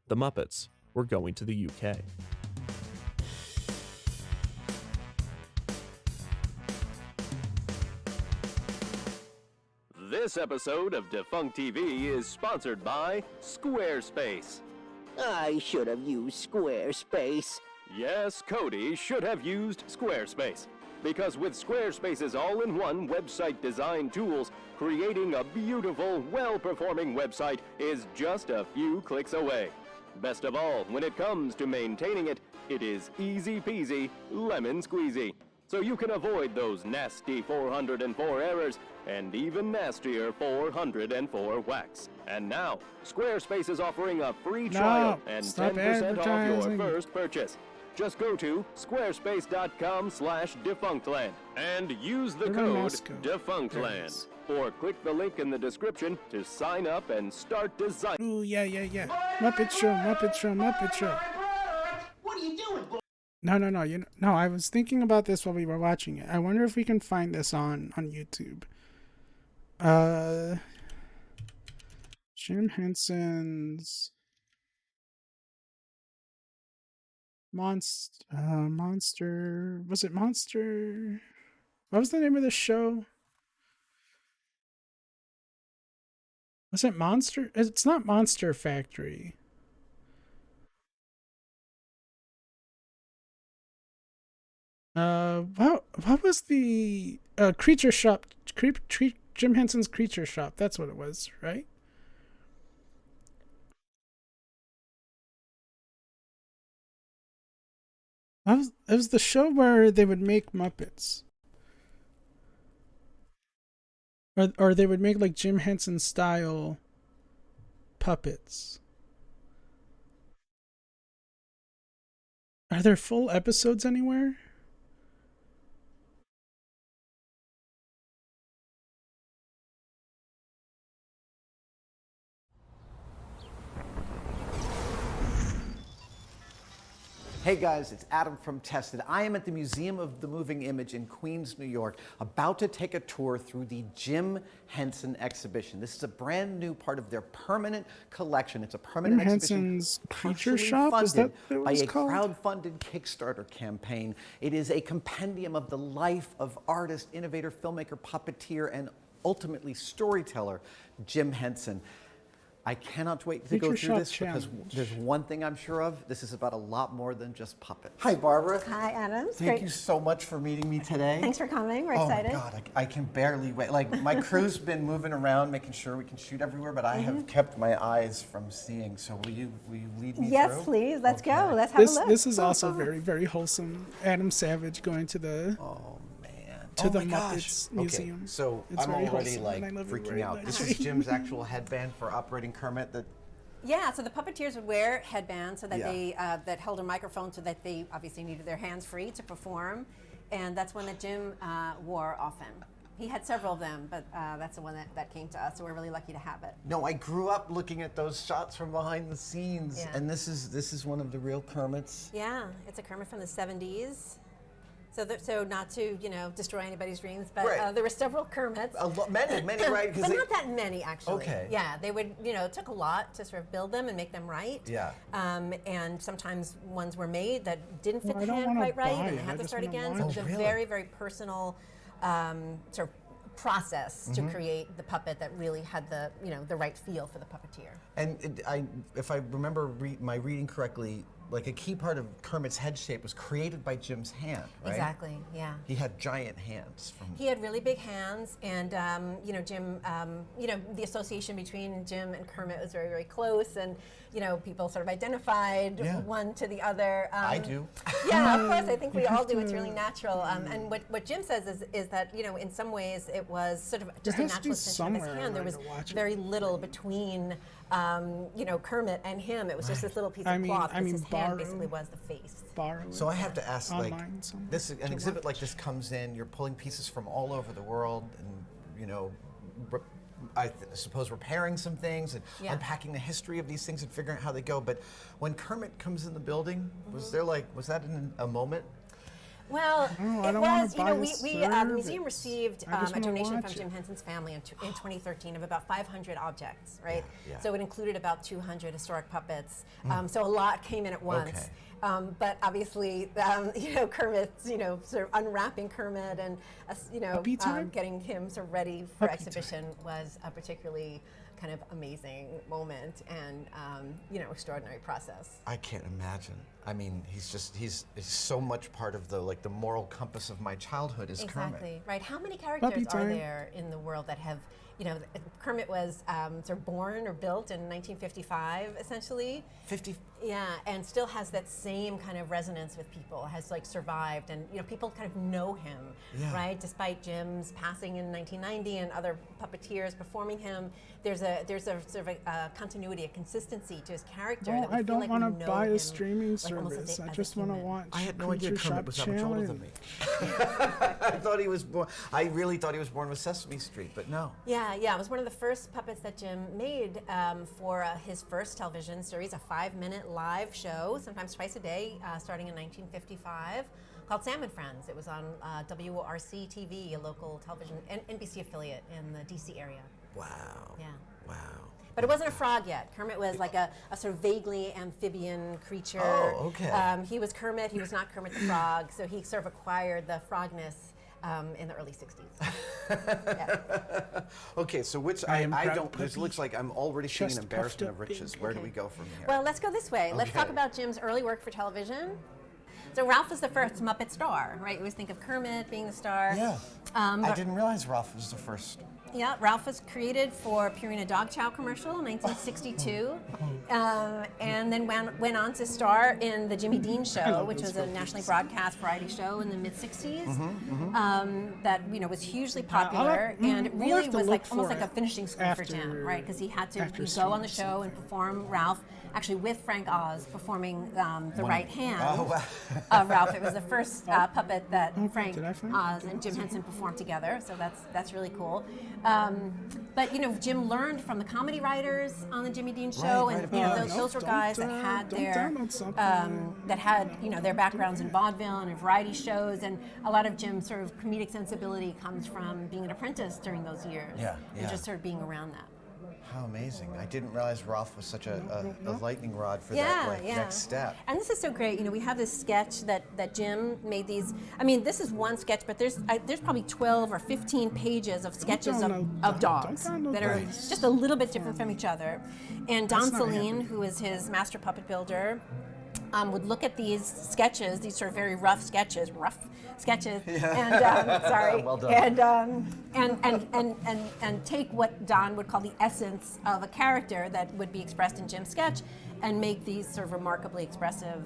The Muppets were going to the UK. This episode of Defunct TV is sponsored by Squarespace. I should have used Squarespace. Yes, Cody should have used Squarespace. Because with Squarespace's all-in-one website design tools, creating a beautiful, well-performing website is just a few clicks away. Best of all, when it comes to maintaining it, it is easy peasy, lemon squeezy. So you can avoid those nasty 404 errors and even nastier 404 whacks. And now, Squarespace is offering a free trial and 10% off your first purchase. Just go to squarespace.com/defunctland and use the code DefunctLand. Or click the link in the description to sign up and start design. Ooh, yeah. Muppet Show. What are you doing, boy? No. I was thinking about this while we were watching it. I wonder if we can find this on YouTube. Jim Henson's Monster. Was it Monster? What was the name of the show? Was it Monster? It's not Monster Factory. What was the Creature Shop? Jim Henson's Creature Shop. That's what it was, right? It was the show where they would make Muppets. Or they would make like Jim Henson style puppets. Are there full episodes anywhere? Hey guys, it's Adam from Tested. I am at the Museum of the Moving Image in Queens, New York, about to take a tour through the Jim Henson exhibition. This is a brand new part of their permanent collection. It's a permanent Jim exhibition Henson's Creature Shop? Is that what it was called? By a crowdfunded Kickstarter campaign. It is a compendium of the life of artist, innovator, filmmaker, puppeteer, and ultimately storyteller, Jim Henson. I cannot wait to go through this because there's one thing I'm sure of. This is about a lot more than just puppets. Hi, Barbara. Hi, Adam. Thank you so much for meeting me today. Thanks for coming. We're excited. Oh, my God. I can barely wait. Like, my crew's been moving around, making sure we can shoot everywhere, but I have kept my eyes from seeing. So will you lead me through? Yes, please. Let's go. Let's have a look. This is also very, very wholesome. Adam Savage going to the... To the Muppets Museum. Okay, so it's I'm already wholesome, like freaking out. This is Jim's actual headband for operating Kermit. Yeah, so the puppeteers would wear headbands so that they that held a microphone so that they obviously needed their hands free to perform, and that's one that Jim wore often. He had several of them, but that's the one that came to us, so we're really lucky to have it. No, I grew up looking at those shots from behind the scenes, and this is one of the real Kermits. Yeah, it's a Kermit from the 70s. So not to destroy anybody's dreams, but there were several Kermits. Many, right? But not that many actually. Okay. Yeah, they would. It took a lot to sort of build them and make them right. Yeah. And sometimes ones were made that didn't fit the hand quite right, and they had to start again. So it was a very, very personal sort of process to create the puppet that really had the the right feel for the puppeteer. And if I remember my reading correctly, like a key part of Kermit's head shape was created by Jim's hand, right? Exactly, yeah. He had giant hands. He had really big hands, and Jim, the association between Jim and Kermit was very, very close, and people sort of identified one to the other. I do. Yeah, of course. I think we all do. It's really natural. And what Jim says is that in some ways it was sort of just a natural extension of his hand. There was very little between Kermit and him. It was just this little piece of cloth because his hand basically was the face. So I have to ask, like, an exhibit like this comes in, you're pulling pieces from all over the world, and I suppose repairing some things and unpacking the history of these things and figuring out how they go. But when Kermit comes in the building, was that in a moment? Well, it was, the museum received a donation from Jim Henson's family in 2013 of about 500 objects, right? Yeah. So it included about 200 historic puppets. So a lot came in at once. Okay. But obviously, Kermit's, sort of unwrapping Kermit and, getting him sort of ready for exhibition was a particularly kind of amazing moment and, extraordinary process. I can't imagine. I mean, he's so much part of the moral compass of my childhood is Kermit. Exactly, right. How many characters are there in the world that have, Kermit was sort of born or built in 1955, essentially. 50? Yeah, and still has that same kind of resonance with people, has survived, and people kind of know him, right? Despite Jim's passing in 1990 and other puppeteers performing him, there's a sort of a continuity, a consistency to his character. Well, that we I don't want to buy a streaming service. I just want to watch. I had no idea Creature Kermit Shop was that much older than me. I really thought he was born with Sesame Street, but no. Yeah, it was one of the first puppets that Jim made for his first television series, a 5-minute live show, sometimes twice a day, starting in 1955, called Sam and Friends. It was on WORC TV, a local television, NBC affiliate in the DC area. Wow. Yeah. Wow. But it wasn't a frog yet. Kermit was like a sort of vaguely amphibian creature. Oh, okay. He was Kermit. He was not Kermit the Frog, so he sort of acquired the frogness in the early 60s. Okay, so I don't, this looks like I'm already seeing an embarrassment of riches. Where do we go from here? Well, let's go this way. Let's talk about Jim's early work for television. So Ralph was the first Muppet star, right? You always think of Kermit being the star. Yeah. I didn't realize Ralph was the first. Yeah, Ralph was created for appearing in a dog chow commercial in 1962, and then went on to star in the Jimmy Dean Show, which was a nationally broadcast variety show in the mid-60s. That was hugely popular, and it really was almost like a finishing school for Jim, right? Because he had to go on the show and perform Ralph, actually with Frank Oz performing the right hand of Ralph. It was the first puppet that Frank Oz and Jim Henson performed together, so that's really cool. But Jim learned from the comedy writers on the Jimmy Dean Show, and those were guys that had their backgrounds in vaudeville and in variety shows, and a lot of Jim's sort of comedic sensibility comes from being an apprentice during those years, and just sort of being around that. How amazing. I didn't realize Ralph was such a lightning rod for that next step. And this is so great. We have this sketch that Jim made these. I mean, this is one sketch, but there's probably 12 or 15 pages of sketches of dogs that are just a little bit different from each other. And Don Saline, who is his master puppet builder, would look at these sketches, these sort of very rough sketches, and well done. and take what Don would call the essence of a character that would be expressed in Jim's sketch, and make these sort of remarkably expressive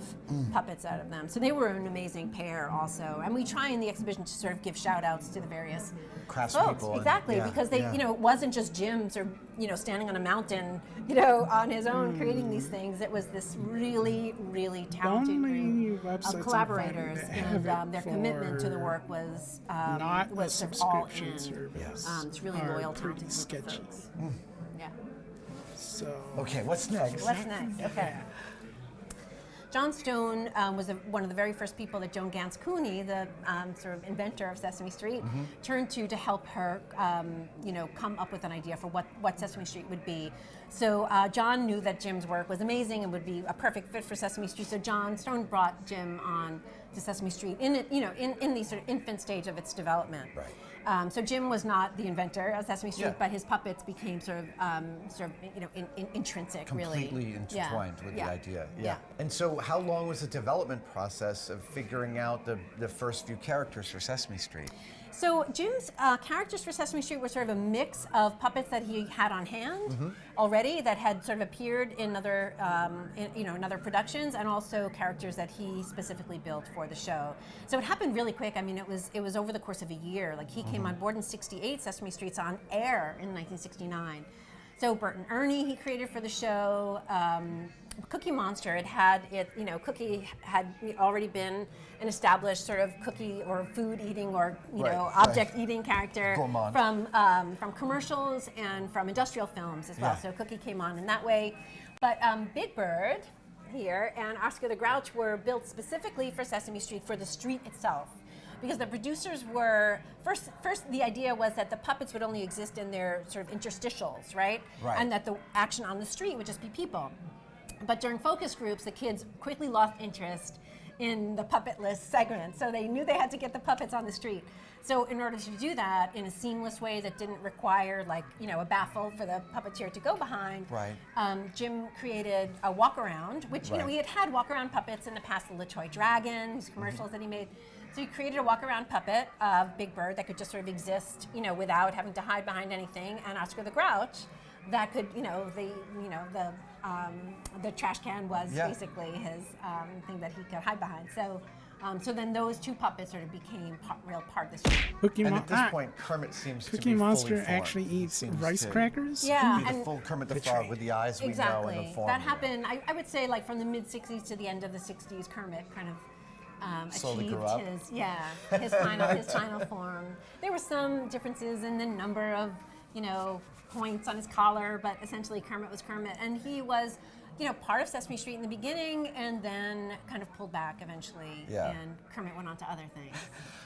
puppets out of them. So they were an amazing pair also. And we try in the exhibition to sort of give shout outs to the various craftspeople. Exactly, because they, it wasn't just Jim sort of, standing on a mountain, on his own creating these things. It was this really, really talented group of collaborators, and their commitment to the work was sort of all in. It's really loyal, talented folks. Yeah. So. Okay, what's next? Okay. John Stone was one of the very first people that Joan Gans Cooney, the sort of inventor of Sesame Street, turned to help her, come up with an idea for what Sesame Street would be. So John knew that Jim's work was amazing and would be a perfect fit for Sesame Street. So John Stone brought Jim on to Sesame Street in the sort of infant stage of its development. Right. So Jim was not the inventor of Sesame Street, but his puppets became sort of intrinsic, Completely intertwined with the idea. Yeah. And so how long was the development process of figuring out the first few characters for Sesame Street? So Jim's characters for Sesame Street were sort of a mix of puppets that he had on hand already that had sort of appeared in other, in other productions, and also characters that he specifically built for the show. So it happened really quick. I mean, it was over the course of a year. Like he came on board in '68. Sesame Street's on air in 1969. So Bert and Ernie he created for the show. Cookie Monster, Cookie had already been an established sort of cookie or food eating or object eating character from commercials and from industrial films as well. So Cookie came on in that way. But Big Bird here and Oscar the Grouch were built specifically for Sesame Street, for the street itself. Because the producers were, first the idea was that the puppets would only exist in their sort of interstitials, right? And that the action on the street would just be people. But during focus groups, the kids quickly lost interest in the puppetless segment. So they knew they had to get the puppets on the street. So in order to do that in a seamless way that didn't require a baffle for the puppeteer to go behind, Jim created a walk-around, which he had walk-around puppets in the past, the LaToy Dragon, his commercials that he made. So he created a walk-around puppet of Big Bird that could just sort of exist, without having to hide behind anything, and Oscar the Grouch that could, the trash can was basically his thing that he could hide behind. So, so then those two puppets sort of became real part of the show. And at this point, Kermit seems to be Cookie Monster fully formed. actually eats rice crackers? Yeah. Be the full Kermit the Frog with the eyes we know and the form. That happened, I would say, like from the mid-'60s to the end of the '60s, Kermit kind of slowly achieved grew up. his final form. There were some differences in the number of, points on his collar, but essentially Kermit was Kermit. And he was, part of Sesame Street in the beginning and then kind of pulled back eventually. And Kermit went on to other things.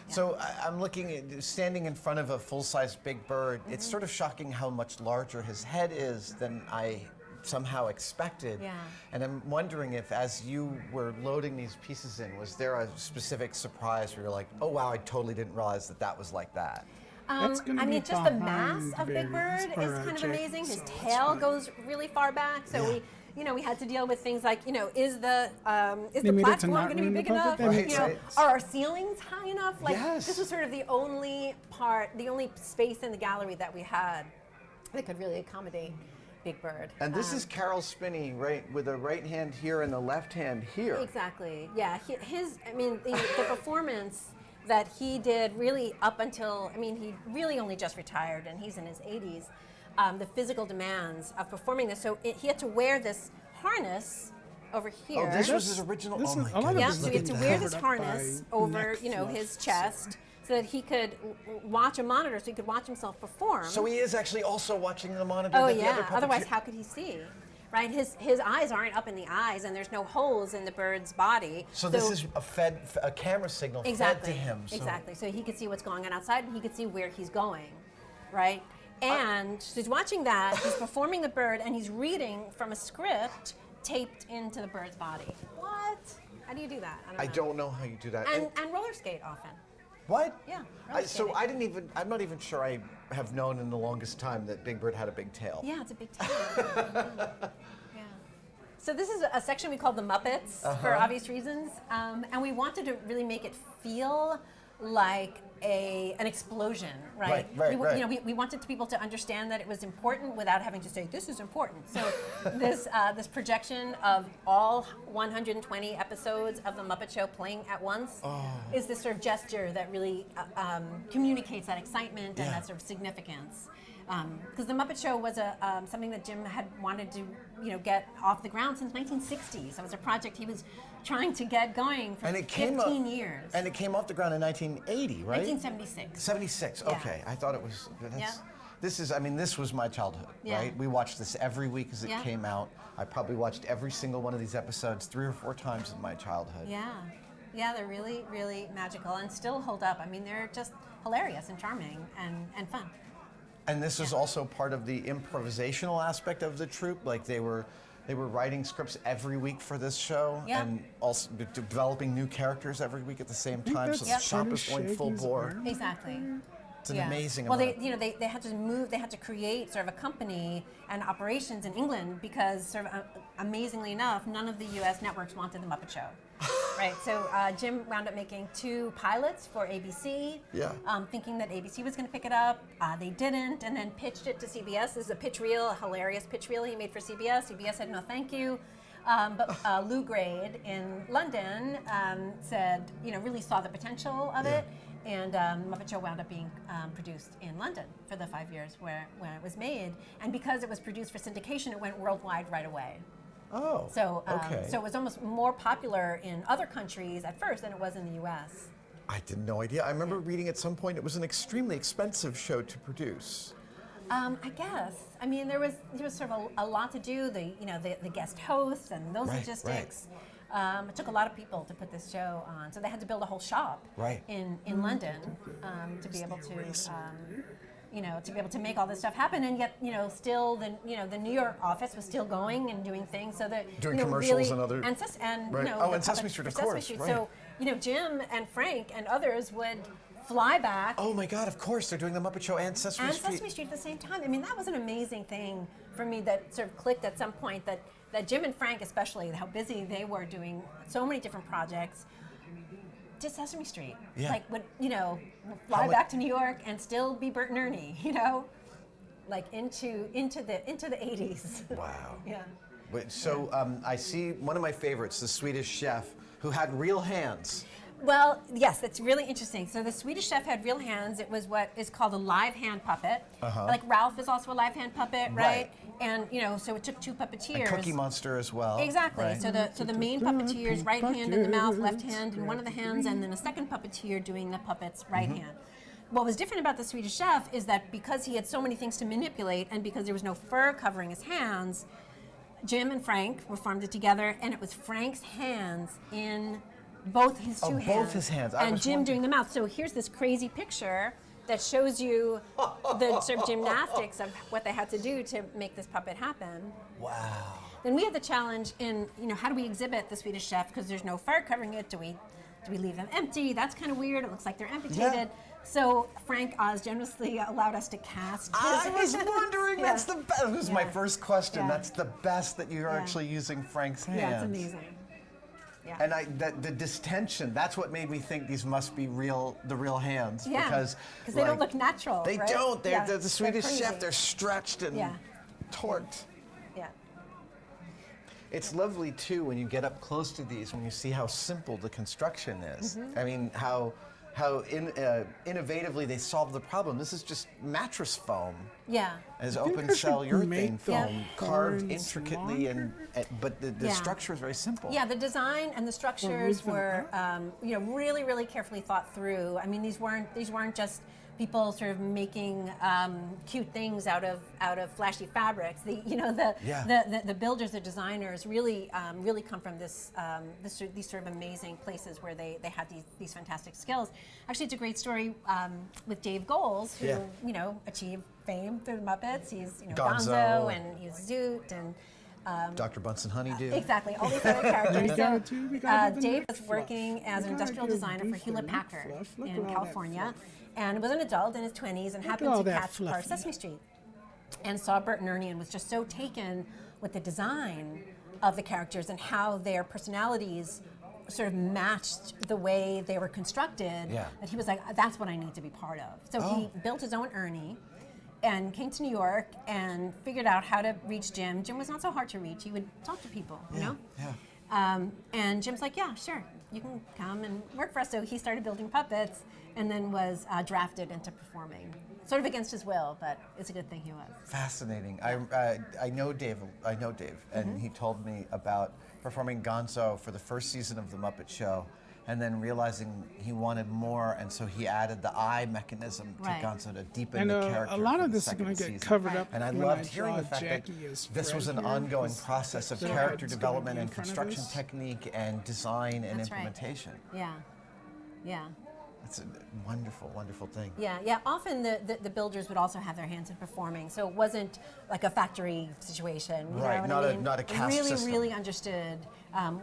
So I'm looking at standing in front of a full-size Big Bird. It's sort of shocking how much larger his head is than I somehow expected. And I'm wondering if, as you were loading these pieces in, was there a specific surprise where you're like, oh wow, I totally didn't realize that was like that? Just the mass of Big Bird is kind of amazing. His tail goes really far back, so we had to deal with things like, is the platform going to be big enough? Are our ceilings high enough? This was sort of the only space in the gallery that we had that could really accommodate Big Bird. And this is Carol Spinney, right, with the right hand here and the left hand here. Exactly. Yeah. The performance that he did really up until, he really only just retired and he's in his 80s, the physical demands of performing this. So he had to wear this harness over here. Oh, this was his original, oh my goodness. Yeah, so he had to wear this harness over, his chest so that he could watch a monitor, so he could watch himself perform. So he is actually also watching the monitor. Oh yeah, otherwise how could he see? Right, his eyes aren't up in the eyes, and there's no holes in the bird's body. So this is a camera signal fed to him. Exactly. So he could see what's going on outside, and he could see where he's going, right? And so he's watching that. He's performing the bird, and he's reading from a script taped into the bird's body. What? How do you do that? I don't know how you do that. And roller skate often. What? Yeah. So I'm not even sure I have known in the longest time that Big Bird had a big tail. Yeah, it's a big tail. Yeah. So this is a section we call the Muppets for obvious reasons, and we wanted to really make it feel like an explosion, right? Right. We wanted people to understand that it was important without having to say this is important. So this projection of all 120 episodes of the Muppet Show playing at once is this sort of gesture that really communicates that excitement and that sort of significance. Because the Muppet Show was something that Jim had wanted to get off the ground since 1960. So it was a project he was trying to get going for 15 years. And it came off the ground in 1980, right? 1976. 76, okay. I thought it was, this was my childhood, right? We watched this every week as it came out. I probably watched every single one of these episodes 3 or 4 times in my childhood. Yeah, they're really, really magical and still hold up. They're just hilarious and charming and fun. And this is also part of the improvisational aspect of the troupe, like they were writing scripts every week for this show, and also developing new characters every week at the same time. So the shop is going full bore. Exactly. It's an amazing Well, amount. they had to move. They had to create sort of a company and operations in England because, sort of amazingly enough, none of the U.S. networks wanted the Muppet Show. Right. So Jim wound up making 2 pilots for ABC. Yeah. Thinking that ABC was going to pick it up. They didn't, and then pitched it to CBS. This is a pitch reel, a hilarious pitch reel he made for CBS. CBS said no, thank you. But Lou Grade in London said, really saw the potential of it. And Muppet Show wound up being produced in London for the 5 years when it was made. And because it was produced for syndication, it went worldwide right away. Oh, so okay. So it was almost more popular in other countries at first than it was in the U.S. I had no idea. I remember reading at some point it was an extremely expensive show to produce. I guess. I mean, there was sort of a lot to do. The guest hosts and those logistics. Right. It took a lot of people to put this show on, so they had to build a whole shop in London to be able to. To be able to make all this stuff happen, and yet, still the New York office was still going and doing things, so that doing commercials really, and other and and Sesame Street, of course, Street. right. So Jim and Frank and others would fly back. Oh my God! Of course, they're doing the Muppet Show and Sesame Street. And Sesame Street at the same time. I mean, that was an amazing thing for me that sort of clicked at some point. That Jim and Frank, especially, how busy they were doing so many different projects. Just Sesame Street. Yeah. Like, would fly back to New York and still be Bert and Ernie, like into the 80s. Wow. Yeah. Wait, so I see one of my favorites, the Swedish Chef, who had real hands. Well, yes, that's really interesting. So the Swedish Chef had real hands. It was what is called a live hand puppet. Like Ralph is also a live hand puppet, right? And so it took 2 puppeteers. And Cookie Monster as well. Exactly. Right? So the main puppeteer's right hand in the mouth, left hand in one of the hands, and then a second puppeteer doing the puppet's right hand. What was different about the Swedish Chef is that because he had so many things to manipulate, and because there was no fur covering his hands, Jim and Frank performed it together, and it was Frank's hands in both his two hands. Both his hands. And Jim doing the mouth. So here's this crazy picture that shows you the sort of gymnastics of what they had to do to make this puppet happen. Wow. Then we had the challenge in, how do we exhibit the Swedish Chef because there's no fur covering it? Do we leave them empty? That's kind of weird. It looks like they're amputated. Yeah. So Frank Oz generously allowed us to cast. I was wondering. That's the best. That was my first question. That's the best that you're actually using Frank's hands. Yeah, it's amazing. Yeah. And the distension, that's what made me think these must be the real hands. Yeah, because they don't look natural. They right? don't. They're the Swedish crazy. Chef. They're stretched and torqued. Yeah. It's lovely too when you get up close to these, when you see how simple the construction is. I mean, how innovatively they solve the problem. This is just mattress foam. Yeah. As open cell urethane foam, carved intricately, but the structure is very simple. Yeah, the design and the structures were, really, really carefully thought through. I mean, these weren't just people sort of making cute things out of flashy fabrics. The builders, the designers really come from these sort of amazing places where they had these fantastic skills. Actually, it's a great story with Dave Goelz, who achieved fame through the Muppets. He's Gonzo and he's Zoot and Dr. Bunsen Honeydew. Exactly, all these other characters. Dave was working as an industrial designer for Hewlett Packard in California, and was an adult in his 20s and happened to catch part of Sesame Street and saw Bert and Ernie and was just so taken with the design of the characters and how their personalities sort of matched the way they were constructed that he was like, that's what I need to be part of. So he built his own Ernie and came to New York and figured out how to reach Jim. Jim was not so hard to reach. He would talk to people, you know? Yeah. And Jim's like, yeah, sure, you can come and work for us. So he started building puppets and then was drafted into performing. Sort of against his will, but it's a good thing he was. Fascinating. I know Dave, and he told me about performing Gonzo for the first season of The Muppet Show, and then realizing he wanted more, and so he added the eye mechanism to Gonzo to deepen the character. A lot for of the this is going to second get season. covered up. And I when loved hearing draw the fact Jackie that as this was Fred an here, ongoing because process of so character it's gonna be development in and front of construction us. technique and design and That's right. implementation. Yeah, yeah. It's a wonderful, wonderful thing. Yeah. Often the builders would also have their hands in performing, so it wasn't like a factory situation. You Right, know what I mean? not a cast really, system. really understood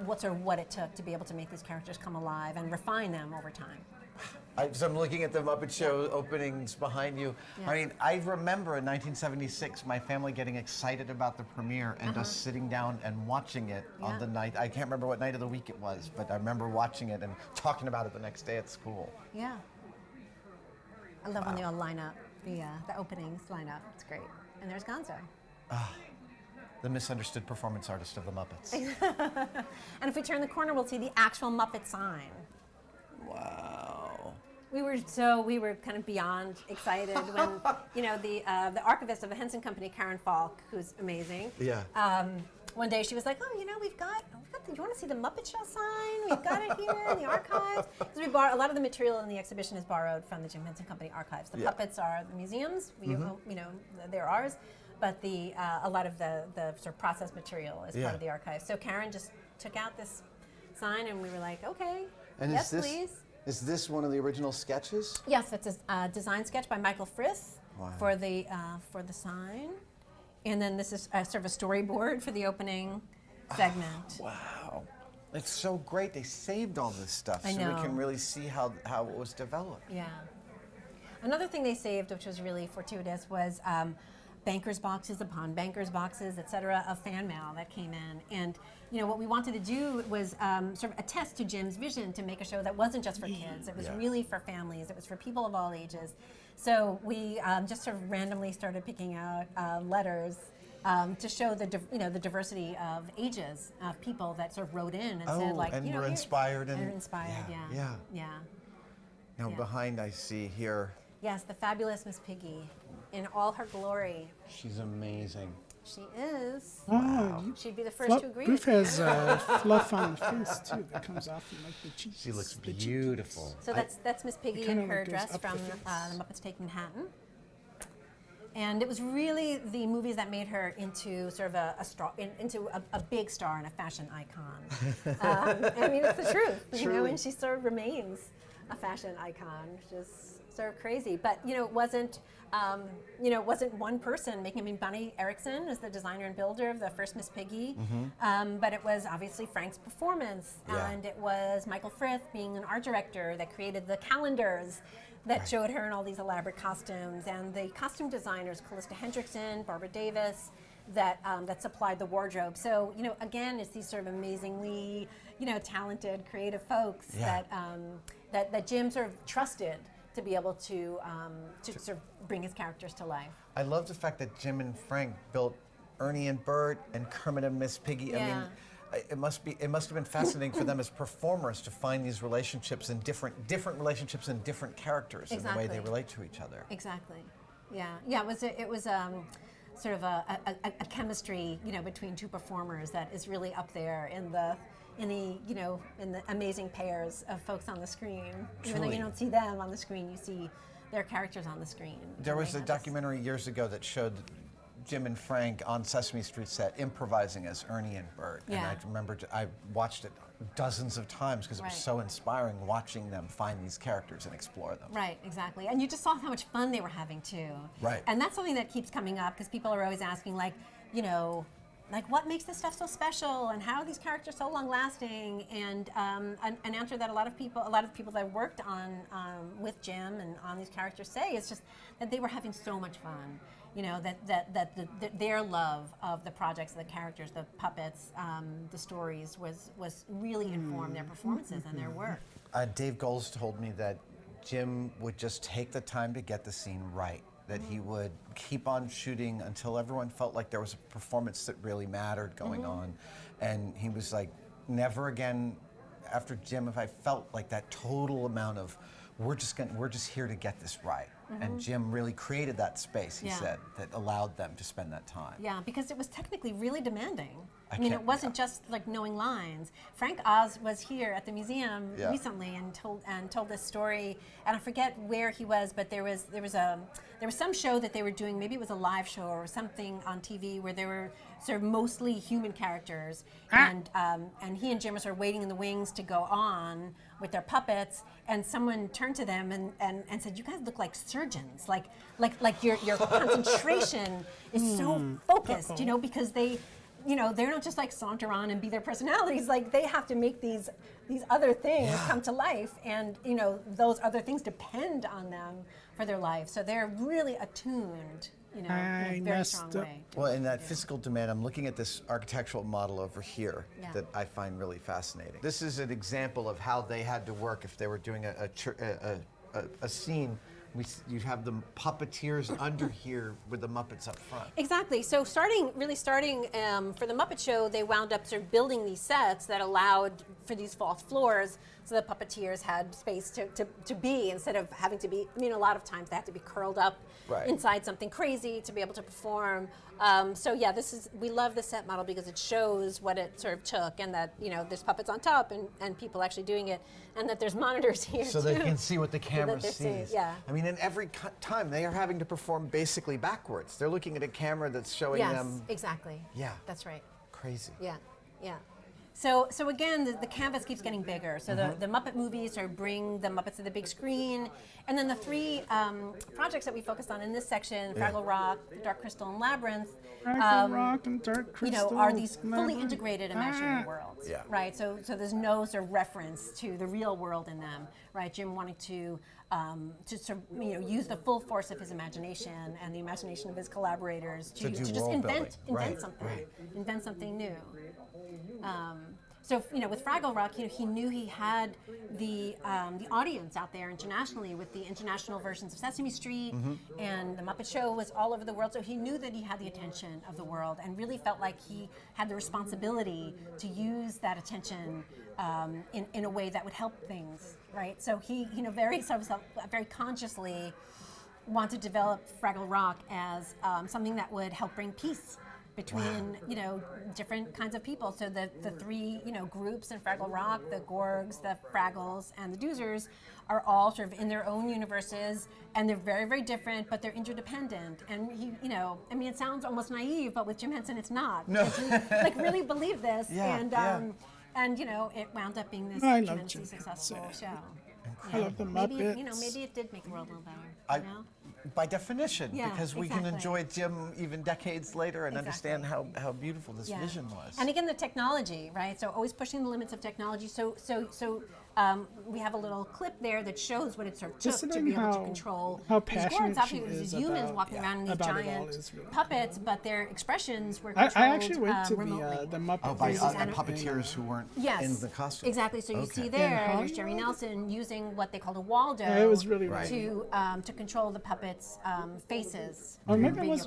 what it took to be able to make these characters come alive and refine them over time. So I'm looking at the Muppet Show openings behind you. Yeah. I mean, I remember in 1976 my family getting excited about the premiere and us sitting down and watching it on the night. I can't remember what night of the week it was, but I remember watching it and talking about it the next day at school. Yeah. I love when they all line up, the openings line up. It's great. And there's Gonzo. The misunderstood performance artist of the Muppets. And if we turn the corner, we'll see the actual Muppet sign. Wow. We were kind of beyond excited when, the archivist of the Henson Company, Karen Falk, who's amazing. Yeah. One day she was like, we've got you want to see the Muppet Show sign? We've got it here in the archives. Because we borrow a lot of the material in the exhibition is borrowed from the Jim Henson Company archives. The puppets are the museums. We, they're ours. But a lot of the sort of process material is part of the archive. So Karen just took out this sign, and we were like, okay, and yes, please. Is this one of the original sketches? Yes, it's a design sketch by Michael Frith for the sign, and then this is sort of a storyboard for the opening segment. Wow, it's so great. They saved all this stuff so we can really see how it was developed. Yeah. Another thing they saved, which was really fortuitous, was bankers' boxes upon bankers' boxes, et cetera, of fan mail that came in. And what we wanted to do was sort of attest to Jim's vision to make a show that wasn't just for kids. It was really for families. It was for people of all ages. So we just sort of randomly started picking out letters to show the diversity of ages of people that sort of wrote in and said, like, and were inspired. And inspired, yeah. Now behind I see here. Yes, the fabulous Miss Piggy in all her glory. She's amazing. She is. Wow. She'd be the first to agree. Ruth has fluff on the face too that comes off from like the cheeks. She looks beautiful. So that's Miss Piggy in her dress from The Muppets Take Manhattan. And it was really the movies that made her into sort of a star, into a big star and a fashion icon. I mean, it's the truth, and she sort of remains a fashion icon, which is sort of crazy. But it wasn't one person making. I mean, Bonnie Erickson is the designer and builder of the first Miss Piggy, but it was obviously Frank's performance, and it was Michael Frith being an art director that created the calendars that showed her in all these elaborate costumes, and the costume designers, Callista Hendrickson, Barbara Davis, that supplied the wardrobe. So again, it's these sort of amazingly talented, creative folks that Jim sort of trusted to be able to sort of bring his characters to life. I love the fact that Jim and Frank built Ernie and Bert and Kermit and Miss Piggy. I mean, it must have been fascinating for them as performers to find these relationships and different relationships and different characters in the way they relate to each other. Exactly. Yeah. It was sort of a chemistry between two performers that is really up there in the amazing pairs of folks on the screen. Even though you don't see them on the screen, you see their characters on the screen. There was a documentary years ago that showed Jim and Frank on Sesame Street set improvising as Ernie and Bert. And I remember I watched it dozens of times because it was so inspiring watching them find these characters and explore them. Right, exactly. And you just saw how much fun they were having too. Right. And that's something that keeps coming up because people are always asking, like what makes this stuff so special, and how are these characters so long-lasting? And an answer that a lot of people that worked on with Jim and on these characters say is just that they were having so much fun. Their love of the projects, the characters, the puppets, the stories was really informed their performances and their work. Dave Goles told me that Jim would just take the time to get the scene right. That he would keep on shooting until everyone felt like there was a performance that really mattered going on. And he was like, never again after Jim, if I felt like that total amount of, we're just here to get this right. And Jim really created that space, he said, that allowed them to spend that time. Yeah, because it was technically really demanding. I mean, it wasn't just like knowing lines. Frank Oz was here at the museum recently and told this story, and I forget where he was, but there was some show that they were doing. Maybe it was a live show or something on TV where there were sort of mostly human characters, and he and Jim were sort of waiting in the wings to go on with their puppets, and someone turned to them and said, "You guys look like surgeons. Like your concentration is so focused, because they." you know, they're not just like saunter on and be their personalities. Like they have to make these other things come to life, and you know, those other things depend on them for their life. So they're really attuned, you know, in a very strong way. Well, in that physical demand, I'm looking at this architectural model over here that I find really fascinating. This is an example of how they had to work if they were doing a scene. You have the puppeteers under here with the Muppets up front. Exactly. So starting for the Muppet Show, they wound up sort of building these sets that allowed for these false floors, so the puppeteers had space to be, instead of having to be, I mean, a lot of times they have to be curled up inside something crazy to be able to perform. So yeah, we love the set model because it shows what it sort of took, and that, you know, there's puppets on top and people actually doing it, and that there's monitors here so too, they can see what the camera so sees. Yeah. I mean, in every time they are having to perform basically backwards. They're looking at a camera that's showing them. Yes, exactly. Yeah. That's right. Crazy. Yeah, yeah. So again, the canvas keeps getting bigger. So the Muppet movies bring the Muppets to the big screen. And then the three projects that we focused on in this section, Fraggle Rock, Dark Crystal, and Labyrinth, Fraggle Rock and Dark Crystal, you know, are these fully integrated imaginary worlds, Yeah. right? So there's no sort of reference to the real world in them, right? Jim wanted to sort of, you know, use the full force of his imagination and the imagination of his collaborators to just invent something new. So, you know, with Fraggle Rock, you know, he knew he had the audience out there internationally with the international versions of Sesame Street, and the Muppet Show was all over the world. So he knew that he had the attention of the world, and really felt like he had the responsibility to use that attention in a way that would help things, right? So he, you know, very consciously wanted to develop Fraggle Rock as something that would help bring peace between, you know, different kinds of people. So the three, you know, groups in Fraggle Rock, the Gorgs, the Fraggles, and the Doozers, are all sort of in their own universes, and they're very, very different, but they're interdependent. And he, you know, I mean, it sounds almost naive, but with Jim Henson, it's not. No. He, like, really believed this, and you know, it wound up being this tremendously successful show. I love the Muppets. Maybe, you know, maybe it did make the world a little better. You know? By definition, because we can enjoy Jim even decades later and understand how beautiful this vision was. And again, the technology, right? So always pushing the limits of technology. So we have a little clip there that shows what it sort of took to be able to control how these passionate gourds. she Obviously, is these humans about, walking around in these about giant puppets, but their expressions were controlled I actually went to remotely. the Muppet by puppeteers who weren't in the costume. Exactly. So you see there's Jerry Nelson using what they called a Waldo it was really to control the puppets' faces. Or maybe it was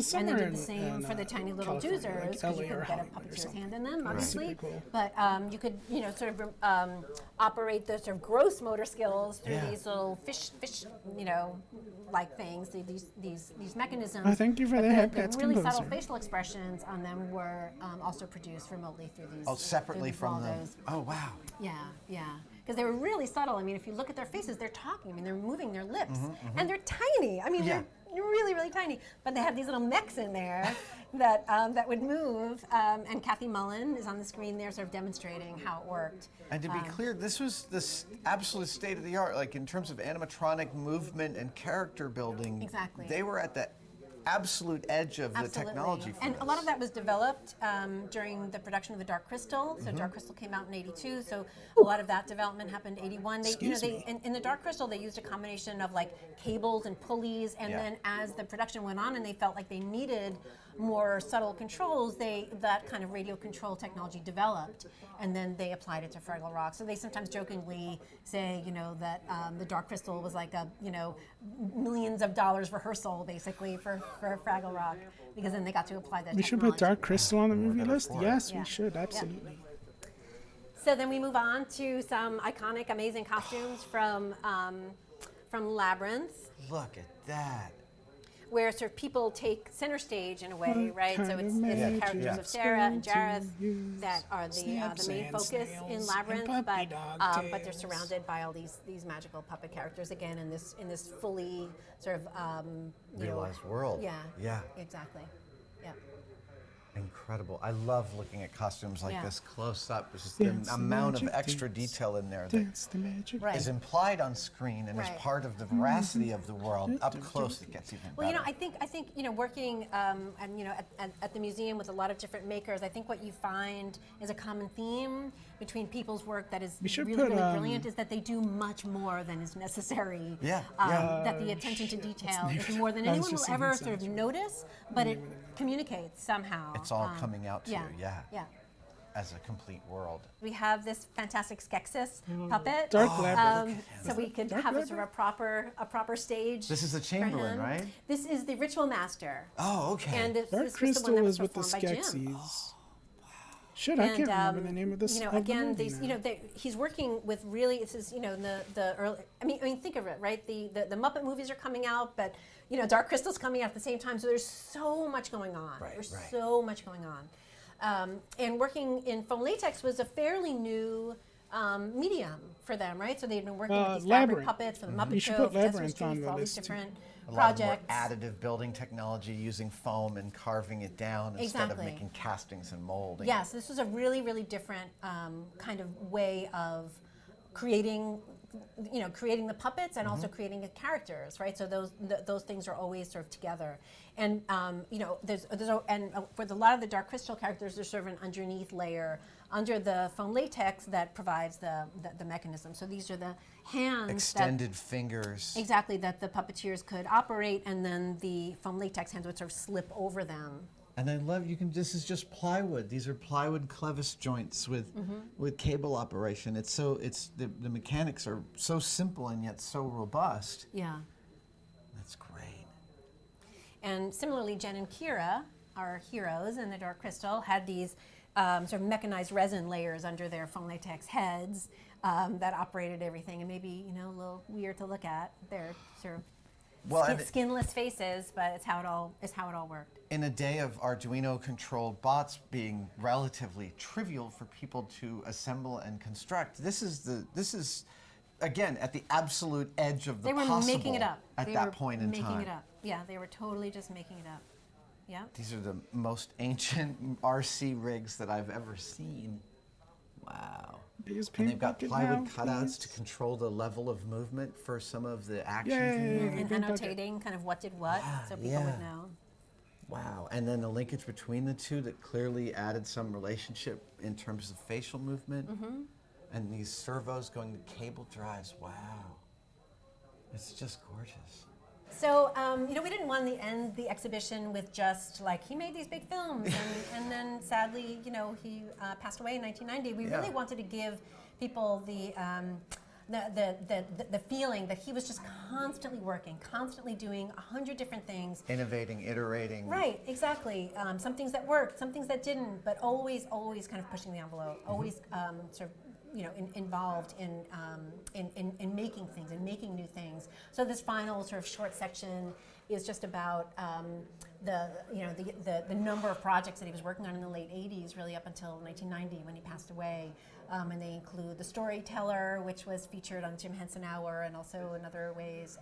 somewhere and they did the same for the tiny little Doozers, because you couldn't get a puppeteer's hand in them, obviously. Cool. But you could, you know, sort of operate the sort of gross motor skills through these little fish, you know, like things, these mechanisms. Thank you for the head pats really composer. subtle facial expressions on them were also produced remotely through these. Oh, separately from them. Oh, wow. Yeah. Because they were really subtle. I mean, if you look at their faces, they're talking. I mean, they're moving their lips, and they're tiny. I mean, they're really, really tiny. But they have these little mechs in there that would move. And Kathy Mullen is on the screen there, sort of demonstrating how it worked. And to be clear, this was this absolute state of the art, like in terms of animatronic movement and character building. Exactly. They were at the absolute edge of the technology for and this. a lot of that was developed during the production of the Dark Crystal. So Dark Crystal came out in '82. So a lot of that development happened in '81. In the Dark Crystal, they used a combination of like cables and pulleys, and then as the production went on, and they felt like they needed more subtle controls, that kind of radio control technology developed, and then they applied it to Fraggle Rock. So they sometimes jokingly say, you know, that the Dark Crystal was like a, you know, millions of dollars rehearsal basically for Fraggle Rock, because then they got to apply that. We should put Dark Crystal on the movie list. Yes, we should absolutely. So then we move on to some iconic, amazing costumes from Labyrinth. Look at that. Where sort of people take center stage in a way, right? So it's the characters of Sarah and Jareth that are the main focus in Labyrinth, but they're surrounded by all these magical puppet characters again in this fully sort of realized world. Yeah. Exactly. Yeah. Incredible. I love looking at costumes like Yeah. this close up. It's just Dance the the amount of magic extra dance. detail in there Dance the magic. Right. is implied on screen and is Right. part of the veracity of the world. Up close, it gets even better. Well, you know, I think you know, working and you know at the museum with a lot of different makers, I think what you find is a common theme between people's work that is We should really, put, really brilliant is that they do much more than is necessary. Yeah, That the attention to detail What's is the- more than I was anyone just will ever thinking sort of notice, but it communicates somehow. It's all coming out to yeah, you, yeah, Yeah. as a complete world. We have this fantastic Skeksis puppet. Dark Labyrinth. So we could Dark have a sort Labyrinth? of a proper stage. This is the for Chamberlain, him. right? This is the Ritual Master. Oh, okay. And Dark this was the Crystal one that is was with the performed by Jim. Skeksis. Shit, I can't remember the name of this. You know, of the again, movie these, now. you know, he's working with really. This is, you know, the early. I mean, think of it, right? The Muppet movies are coming out, but you know, Dark Crystal's coming out at the same time. So there's so much going on. Right, there's right. so much going on. And working in foam latex was a fairly new medium for them, right? So they'd been working with these fabric Labyrinth. puppets for the Muppet You should Show, put for Sesame Labyrinth Street, on for the all these list, too. different A lot projects. more additive building technology using foam and carving it down instead of Exactly. making castings and molding. Yes, this was a really, really different kind of way of creating, you know, creating the puppets and also creating the characters, right? So those things are always sort of together. And you know, for a lot of the Dark Crystal characters, there's sort of an underneath layer under the foam latex that provides the mechanism. So these are the hands Extended fingers. exactly that the puppeteers could operate, and then the foam latex hands would sort of slip over them. And I love this is just plywood. These are plywood clevis joints with cable operation. It's the mechanics are so simple and yet so robust. Yeah. That's great. And similarly, Jen and Kira, our heroes in the Dark Crystal, had these sort of mechanized resin layers under their foam latex heads that operated everything, and maybe, you know, a little weird to look at. They're sort of skinless faces, but it's how it all worked. In a day of Arduino-controlled bots being relatively trivial for people to assemble and construct, this is again at the absolute edge of the They were possible making it up. at They that were point in making time. it up. Yeah, they were totally just making it up. Yeah. These are the most ancient RC rigs that I've ever seen. Wow. And they've got plywood cutouts to control the level of movement for some of the action. And annotating kind of what did what, so people would know. Wow. And then the linkage between the two that clearly added some relationship in terms of facial movement. And these servos going to cable drives. Wow. It's just gorgeous. So, you know, we didn't want to end the exhibition with just like, he made these big films, and then sadly, you know, he passed away in 1990. We really wanted to give people the feeling that he was just constantly working, constantly doing 100 different things. Innovating, iterating. Right, exactly. Some things that worked, some things that didn't, but always kind of pushing the envelope, always sort of, you know, involved in making things and making new things. So this final sort of short section is just about the number of projects that he was working on in the late 80s, really up until 1990 when he passed away. And they include The Storyteller, which was featured on Jim Henson Hour, and also in other ways.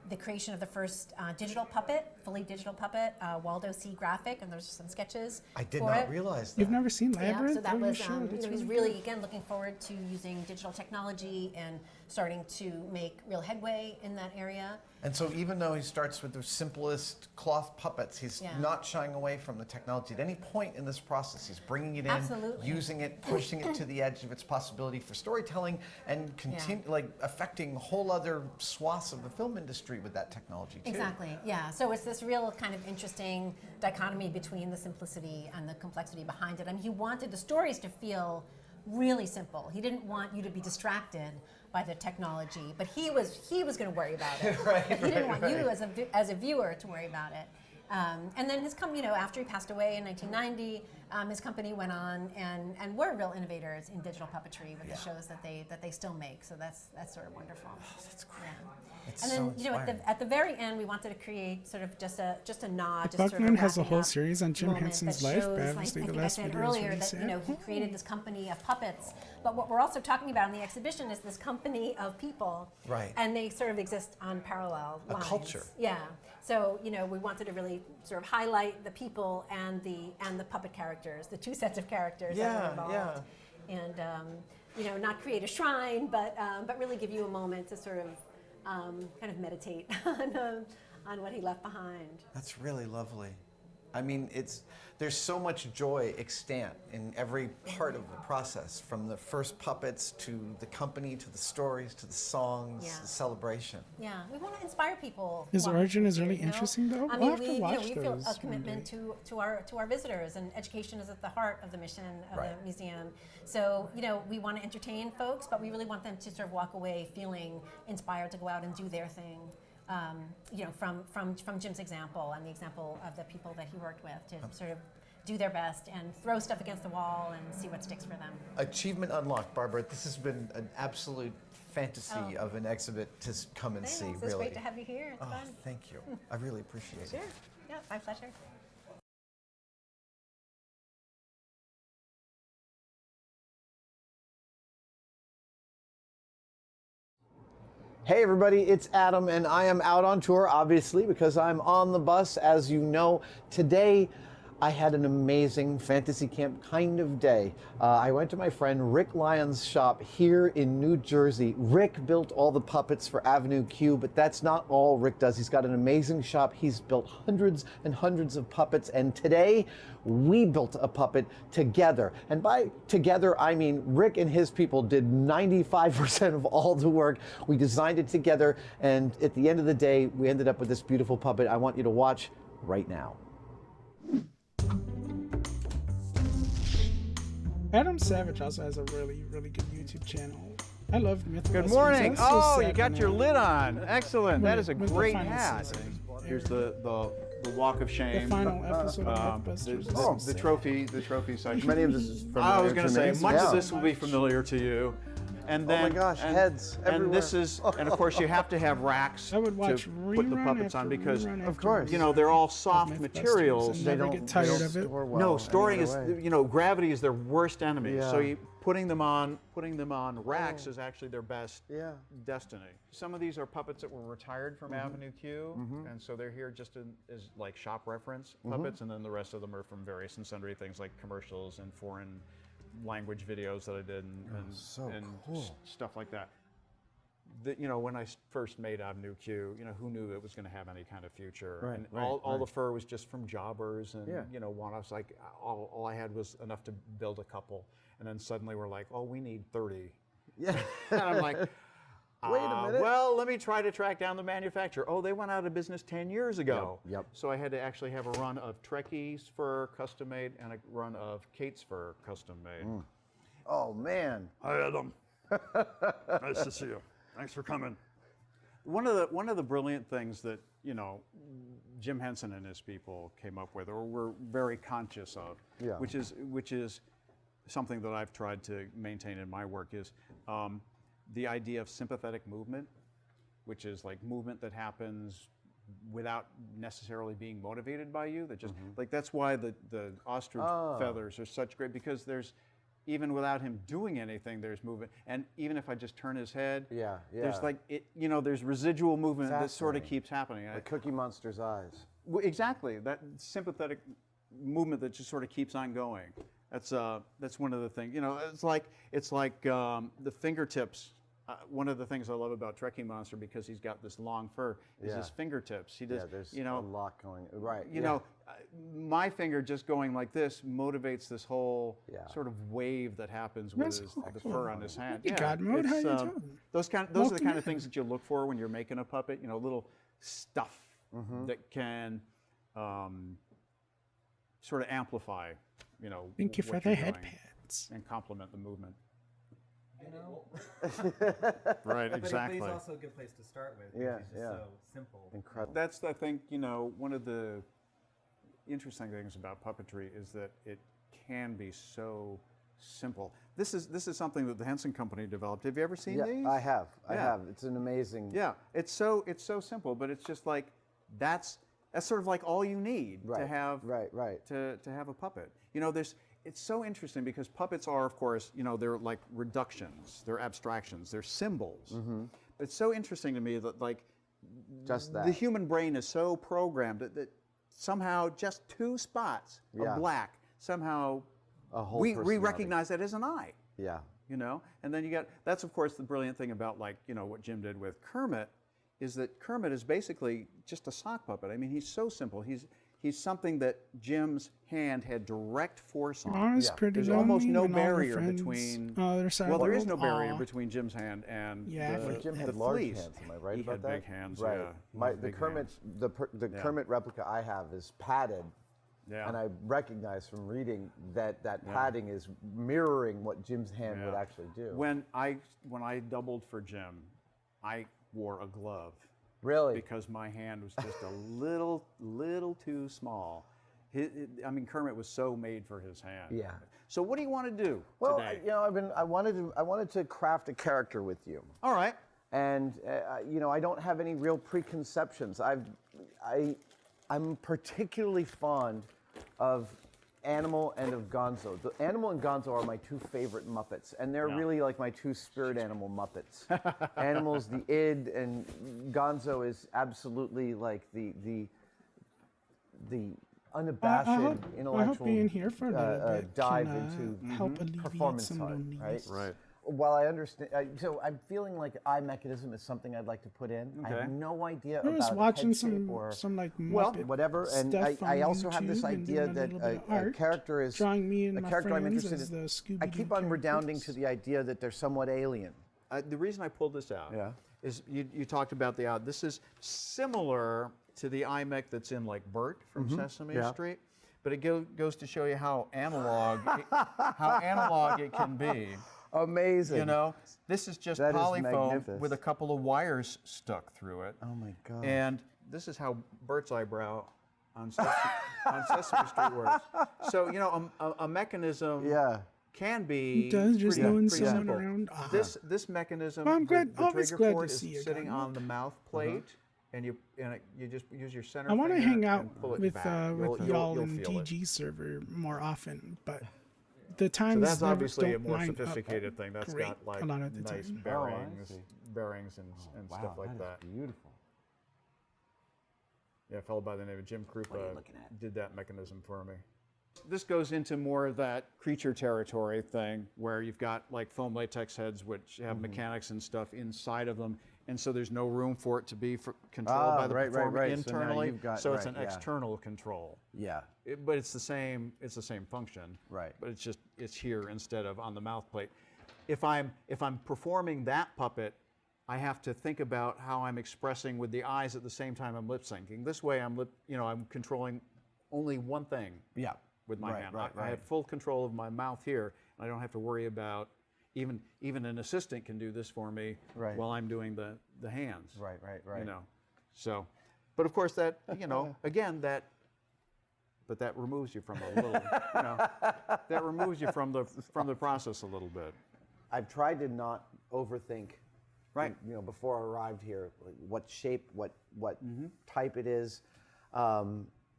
The creation of the first digital puppet, fully digital puppet, Waldo C. Graphic, and there's some sketches. I did for not it. realize that. You've never seen Labyrinth? Yeah, so that Oh, you was, should. you know, It's he's really really, again, looking forward to using digital technology and starting to make real headway in that area. And so even though he starts with the simplest cloth puppets, he's not shying away from the technology. At any point in this process, he's bringing it in, Absolutely. using it, pushing it to the edge of its possibility for storytelling, and affecting whole other swaths of the film industry with that technology too. Exactly, yeah. So it's this real kind of interesting dichotomy between the simplicity and the complexity behind it. I mean, he wanted the stories to feel really simple. He didn't want you to be distracted by the technology, but he was going to worry about it. He didn't want you as a viewer to worry about it. And then after he passed away in 1990, his company went on and were real innovators in digital puppetry with the shows that they still make. So that's sort of wonderful. Oh, that's great. Yeah. It's And then so at the very end, we wanted to create sort of just a nod. Buckland has a whole series on Jim Henson's life, but I obviously the think I last said video earlier is that really he created this company of puppets. But what we're also talking about in the exhibition is this company of people, right? And they sort of exist on parallel lines. A culture. Yeah. So we wanted to really sort of highlight the people and the puppet characters, the two sets of characters that are involved. And not create a shrine, but really give you a moment to sort of kind of meditate on what he left behind. That's really lovely. I mean, there's so much joy extant in every part of the process, from the first puppets to the company, to the stories, to the songs, the celebration. Yeah, we want to inspire people. His origin is really interesting, though. I We'll mean, have to watch we feel those a commitment to our visitors, and education is at the heart of the mission of the museum. So, we want to entertain folks, but we really want them to sort of walk away feeling inspired to go out and do their thing. From Jim's example and the example of the people that he worked with, to sort of do their best and throw stuff against the wall and see what sticks for them. Achievement unlocked, Barbara. This has been an absolute fantasy of an exhibit to come and see. It's really great to have you here. It's fun. Thank you. I really appreciate it. Sure. Yeah, my pleasure. Hey everybody, it's Adam, and I am out on tour, obviously, because I'm on the bus, as you know. Today, I had an amazing fantasy camp kind of day. I went to my friend Rick Lyon's shop here in New Jersey. Rick built all the puppets for Avenue Q, but that's not all Rick does. He's got an amazing shop. He's built hundreds and hundreds of puppets, and today we built a puppet together. And by together, I mean Rick and his people did 95% of all the work. We designed it together, and at the end of the day, we ended up with this beautiful puppet I want you to watch right now. Adam Savage also has a really, really good YouTube channel. I love Mythbusters. Good morning. That's so Oh, sad you got when your lid on. Excellent. That is a when the great final hat. season Here's the walk of shame. The final episode of Mythbusters. The trophy section. Many of this is familiar I was going to say, me. much Yeah. of this will be familiar to you. And then, oh my gosh, heads and everywhere. this is, and of course you have to have racks I would to watch put the rerun puppets on after because, rerun Of after course. you know, they're all soft Mythbusters materials. and never get tired of it. store well No, storing any is, other way. you know, gravity is their worst enemy. Yeah. So putting them on racks is actually their best destiny. Some of these are puppets that were retired from Avenue Q, and so they're here just as like shop reference puppets, and then the rest of them are from various and sundry things like commercials and foreign language videos that I did and stuff like that. You know, when I first made Avenue Q, you know, who knew it was going to have any kind of future? Right, and right, all the fur was just from jobbers, and you know, I was like, all I had was enough to build a couple, and then suddenly we're like, oh, we need 30. Yeah. And I'm like, wait a minute. well, let me try to track down the manufacturer. Oh, they went out of business 10 years ago. Yep. So I had to actually have a run of Trekkie's fur custom made and a run of Kate's fur custom made. Oh man. Hi, Adam. Nice to see you. Thanks for coming. One of the brilliant things that, you know, Jim Henson and his people came up with, or were very conscious of, which is something that I've tried to maintain in my work, is the idea of sympathetic movement, which is like movement that happens without necessarily being motivated by you. That just like, that's why the ostrich feathers are such great, because there's, even without him doing anything, there's movement. And even if I just turn his head, there's like, you know, there's residual movement that sort of keeps happening. Like Cookie Monster's eyes. Exactly, that sympathetic movement that just sort of keeps on going. That's one of the things. You know, it's like the fingertips. One of the things I love about Trekkie Monster, because he's got this long fur, is his fingertips. He does, there's you know, a lot going. Right. You know, my finger just going like this motivates this whole sort of wave that happens with the fur on his hand. God mode, how you doing? Those are the kind of things that you look for when you're making a puppet. You know, little stuff that can sort of amplify, you know, thank you for the head pads and complement the movement. You know, right, but exactly. it's also a good place to start with. Yeah, it's just so simple. Incredible. That's, I think, you know, one of the interesting things about puppetry is that can be so simple. This is something that the Henson Company developed. Have you ever seen these? I have. I Yeah. have. It's an amazing. Yeah, it's so simple, but it's just like that's sort of like all you need to have to have a puppet. You know, it's so interesting because puppets are, of course, you know, they're like reductions, they're abstractions, they're symbols. It's so interesting to me that like just the human brain is so programmed that somehow just 2 spots of black somehow we recognize that as an eye. Yeah. You know, and then that's of course the brilliant thing about, like, you know, what Jim did with Kermit is that Kermit is basically just a sock puppet. I mean, he's so simple. He's something that Jim's hand had direct force on. Mara's pretty There's almost lonely no when all her barrier friends between. on the other side Well, of the there is no world. barrier Aw. between Jim's hand and Jim had the large fleece. hands. Am I right He about had that? big hands. Right. Yeah. The Kermit, the Kermit replica I have is padded. Yeah. And I recognize from reading that padding is mirroring what Jim's hand would actually do. When I doubled for Jim, I wore a glove. Really? Because my hand was just a little too small. I mean, Kermit was so made for his hand. Yeah. So what do you want to do today? You know, I wanted to craft a character with you. All right. And you know, I don't have any real preconceptions. I'm particularly fond of Animal and of Gonzo. The Animal and Gonzo are my 2 favorite Muppets, and they're really like my 2 spirit animal Muppets. Animal's the id, and Gonzo is absolutely like the unabashed intellectual I hope being here for a little bit dive can, into help alleviate performance some art, loneliness. right? While I understand, so I'm feeling like eye mechanism is something I'd like to put in. I have no idea I was about watching head shape some like Muppet whatever, and stuff I on also have this YouTube and idea doing a that little bit of a art, character is drawing me and a my character I'm friends interested as in. the Scooby-Doo I keep on redounding characters. to the idea that they're somewhat alien. The reason I pulled this out is you talked about the eye. This is similar to the iMech that's in like Bert from Sesame Street, but it goes to show you how analog it can be. Amazing. You know, this is just That is polyfoam magnificent. with a couple of wires stuck through it. Oh my God. And this is how Bert's eyebrow on Sesame Street works. So, you know, a mechanism can be Just knowing pretty someone simple. around. This mechanism, Well, I'm glad- the always trigger glad for to it see is you sitting again. on the mouth plate, and you just use your center I want to finger hang out and pull it with back. with You'll y'all in feel it. DG server more often, but the So times that's never obviously a don't more line up sophisticated thing. That's great got like a lot of the nice time. bearings and stuff like that. Beautiful. Yeah, a fellow by the name of Jim Krupa did that mechanism for me. This goes into more of that creature territory thing where you've got like foam latex heads which have mechanics and stuff inside of them, and so there's no room for it to be controlled by the performer internally. So it's an external control. Yeah. But it's the same function. Right. But it's here instead of on the mouth plate. If I'm performing that puppet, I have to think about how I'm expressing with the eyes at the same time I'm lip syncing. This way I'm controlling only one thing. Yeah. With my hand. I have full control of my mouth here, and I don't have to worry about even an assistant can do this for me while I'm doing the hands. Right. You know. So, but of course that, you know, again that removes you from a little, you know, that removes you from the process a little bit. I've tried to not overthink. Right. You know, before I arrived here, like what shape, what type it is.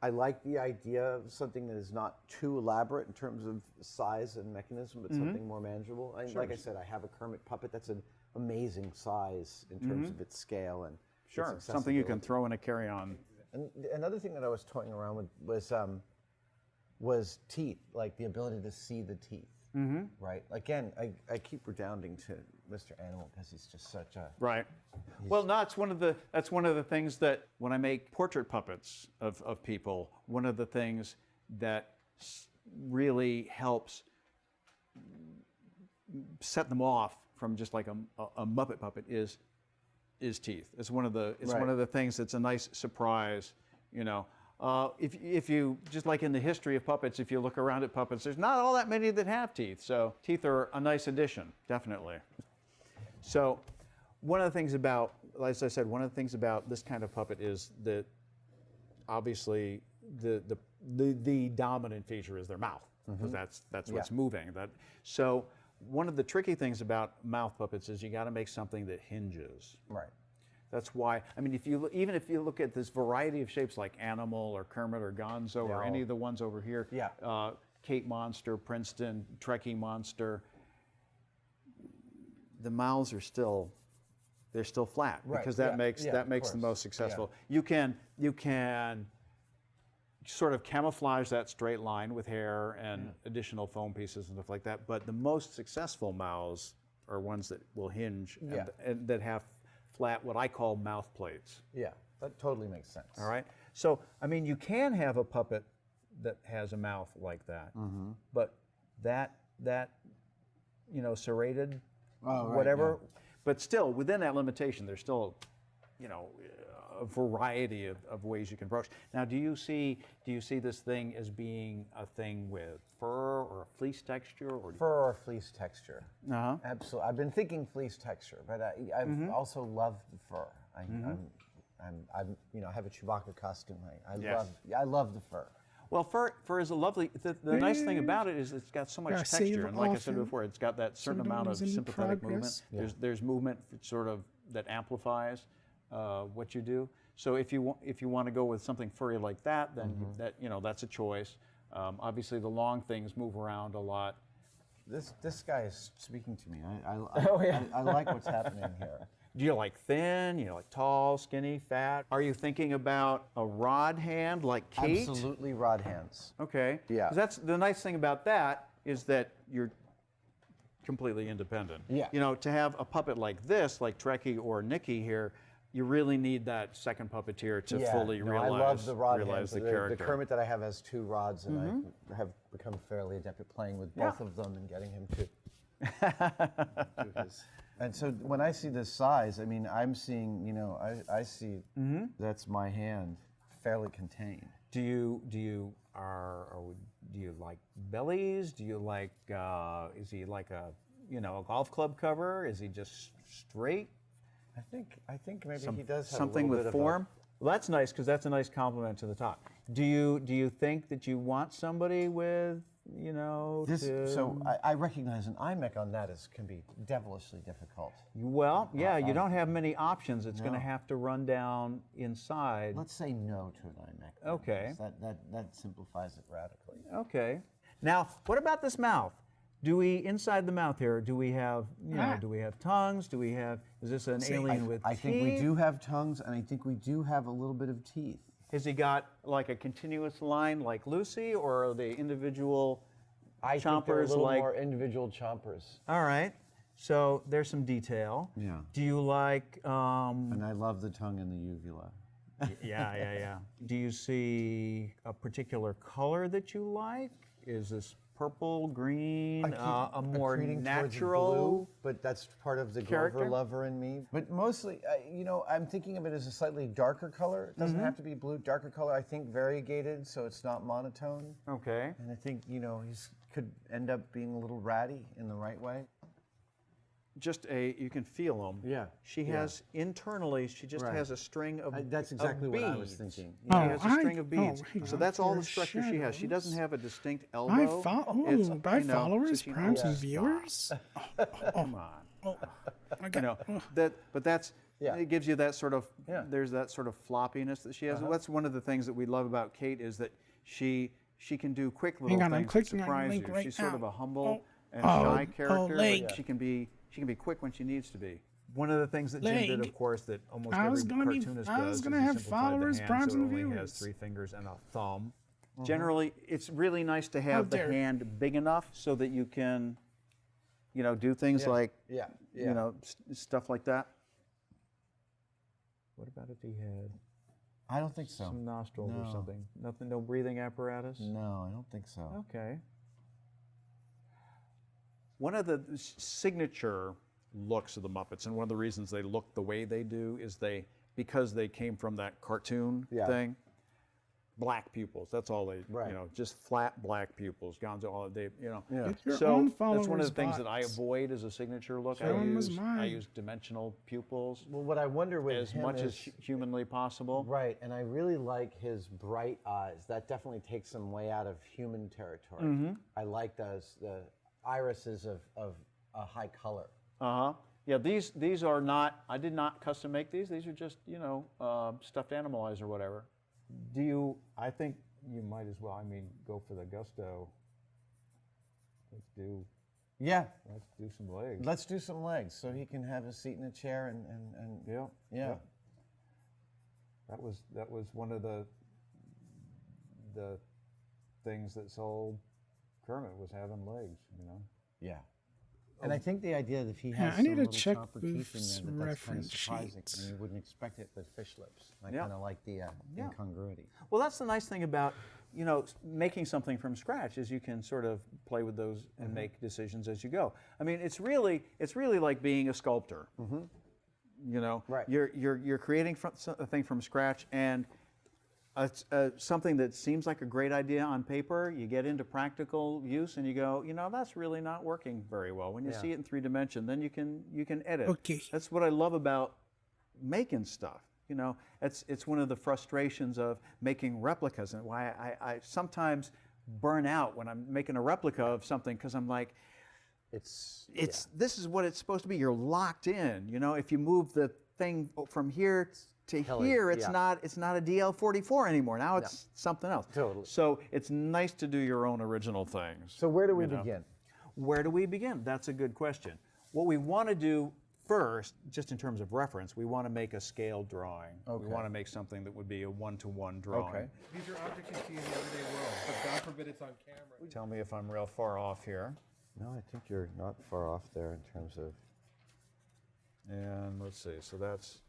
I like the idea of something that is not too elaborate in terms of size and mechanism, but something more manageable. And like I said, I have a Kermit puppet that's an amazing size in terms of its scale and its something you can accessibility. throw in a carry-on. And another thing that I was toying around with was teeth, like the ability to see the teeth. Right. Again, I keep redounding to Mr. Animal because he's just such a Well, no, that's one of the things that when I make portrait puppets of people, one of the things that really helps set them off from just like a Muppet puppet is teeth. It's one of the things that's a nice surprise, you know. If you, just like in the history of puppets, if you look around at puppets, there's not all that many that have teeth. So teeth are a nice addition, definitely. So one of the things about, as I said, one of the things about this kind of puppet is that obviously the dominant feature is their mouth. because that's what's moving. So one of the tricky things about mouth puppets is you got to make something that hinges. Right. That's why, I mean, even if you look at this variety of shapes like Animal or Kermit or Gonzo or any of the ones over here, Kate Monster, Princeton, Trekkie Monster, the mouths are still, they're still flat because that makes them most successful. You can sort of camouflage that straight line with hair and additional foam pieces and stuff like that, but the most successful mouths are ones that will hinge and that have flat, what I call mouth plates. Yeah, that totally makes sense. All right. So, I mean, you can have a puppet that has a mouth like that, but that serrated, whatever. But still, within that limitation, there's still, a variety of ways you can approach. Now, do you see this thing as being a thing with fur or a fleece texture, or fur or fleece texture? Absolutely. I've been thinking fleece texture, but I've also loved the fur. I have a Chewbacca costume. I love the fur. Well, fur is a lovely. The nice thing about it is it's got so much texture, and like I said before, it's got that certain amount of sympathetic movement. There's movement sort of that amplifies what you do. So if you want to go with something furry like that, then that's a choice. Obviously, the long things move around a lot. This guy is speaking to me. I like what's happening here. Do you like thin? You like tall, skinny, fat? Are you thinking about a rod hand like Kate? Absolutely rod hands. Okay. Yeah. 'Cause that's the nice thing about that is that you're completely independent. Yeah. To have a puppet like this, like Trekkie or Nikki here, you really need that second puppeteer to fully realize, I love the rod hands. the character. The Kermit that I have has 2 rods, and I have become fairly adept at playing with both of them and getting him to do his. And so when I see this size, I mean, I'm seeing, I see that's my hand fairly contained. Do you like bellies? Do you like? Is he like a golf club cover? Is he just straight? I think maybe he does have something a little with bit form. Well, that's nice because that's a nice compliment to the top. Do you think that you want somebody with So I recognize an iMech on that can be devilishly difficult. Well, you don't have many options. It's going to have to run down inside. Let's say no to an iMech. Okay. That simplifies it radically. Okay. Now, what about this mouth? Do we inside the mouth here? Do we have do we have tongues? Is this an alien with teeth? I think we do have tongues, and I think we do have a little bit of teeth. Has he got like a continuous line like Lucy, or are they individual chompers? I think they're a little more individual chompers. All right. So there's some detail. Yeah. Do you like? And I love the tongue and the uvula. Yeah. Do you see a particular color that you like? Is this purple, green, a more natural blue, but that's part of the Grover lover in me. But mostly, I'm thinking of it as a slightly darker color. It doesn't have to be blue. Darker color, I think variegated, so it's not monotone. Okay. And I think, he could end up being a little ratty in the right way. You can feel them. Yeah. She has internally, she just has a string of That's exactly of what I beads. was thinking. She has a string of beads. So that's all the structure she has. She doesn't have a distinct elbow. By followers, primes, and viewers? Come on. But that's, it gives you that sort of, there's that sort of floppiness that she has. That's one of the things that we love about Kate is that she can do quick little things that surprise you. She's sort of a humble and shy character, but she can be quick when she needs to be. One of the things that Jim did, of course, that almost every cartoonist does is he simplified the hand so it only has 3 fingers and a thumb. Generally, it's really nice to have the hand big enough so that you can, do things like, stuff like that. What about if he had? I don't think so. Some nostrils or something. Nothing, no breathing apparatus? No, I don't think so. Okay. One of the signature looks of the Muppets, and one of the reasons they look the way they do, is because they came from that cartoon thing, black pupils. That's all they, you know, just flat black pupils. Gonzo, all they, you know. Get your So own that's one of followers' the things that I bots. avoid as a signature look. Show 'em as I mine. use dimensional pupils. Well, what I wonder with as him much as is- humanly possible. Right, and I really like his bright eyes. That definitely takes him way out of human territory. Mhm. I like the irises of a high color. Uh-huh. Yeah, these are not, I did not custom make these. These are just, you know, stuffed animal eyes or whatever. Do you, I think you might as well, I mean, go for the gusto. Let's do some legs. Let's do some legs so he can have a seat in a chair and yeah. That was one of the things that sold Kermit was having legs, you know. Yeah. And I think the idea that if he Yeah, has I some need to little check sharper teeth Booth's in there, that's kind of reference surprising. sheets. And you wouldn't expect it with fish lips. I Yeah. kind of like the incongruity. Well, that's the nice thing about, you know, making something from scratch is you can sort of play with those and make decisions as you go. I mean, it's really like being a sculptor. You know, you're creating a thing from scratch, and something that seems like a great idea on paper, you get into practical use and you go, you know, that's really not working very well. When you see it in 3 dimension, then you can edit. Okay. That's what I love about making stuff. You know, it's one of the frustrations of making replicas, and why I sometimes burn out when I'm making a replica of something, because I'm like, this is what it's supposed to be. You're locked in. You know, if you move the thing from here to here, it's not a DL44 anymore. Now it's something else. Totally. So it's nice to do your own original things. So where do we you know? begin? Where do we begin? That's a good question. What we want to do first, just in terms of reference, we want to make a scale drawing. Okay. We want to make something that would be a one-to-one drawing. Okay. These are objects you see in the everyday world, but God forbid it's on camera. Tell me if I'm real far off here. No, I think you're not far off there in terms of... And let's see, so that's...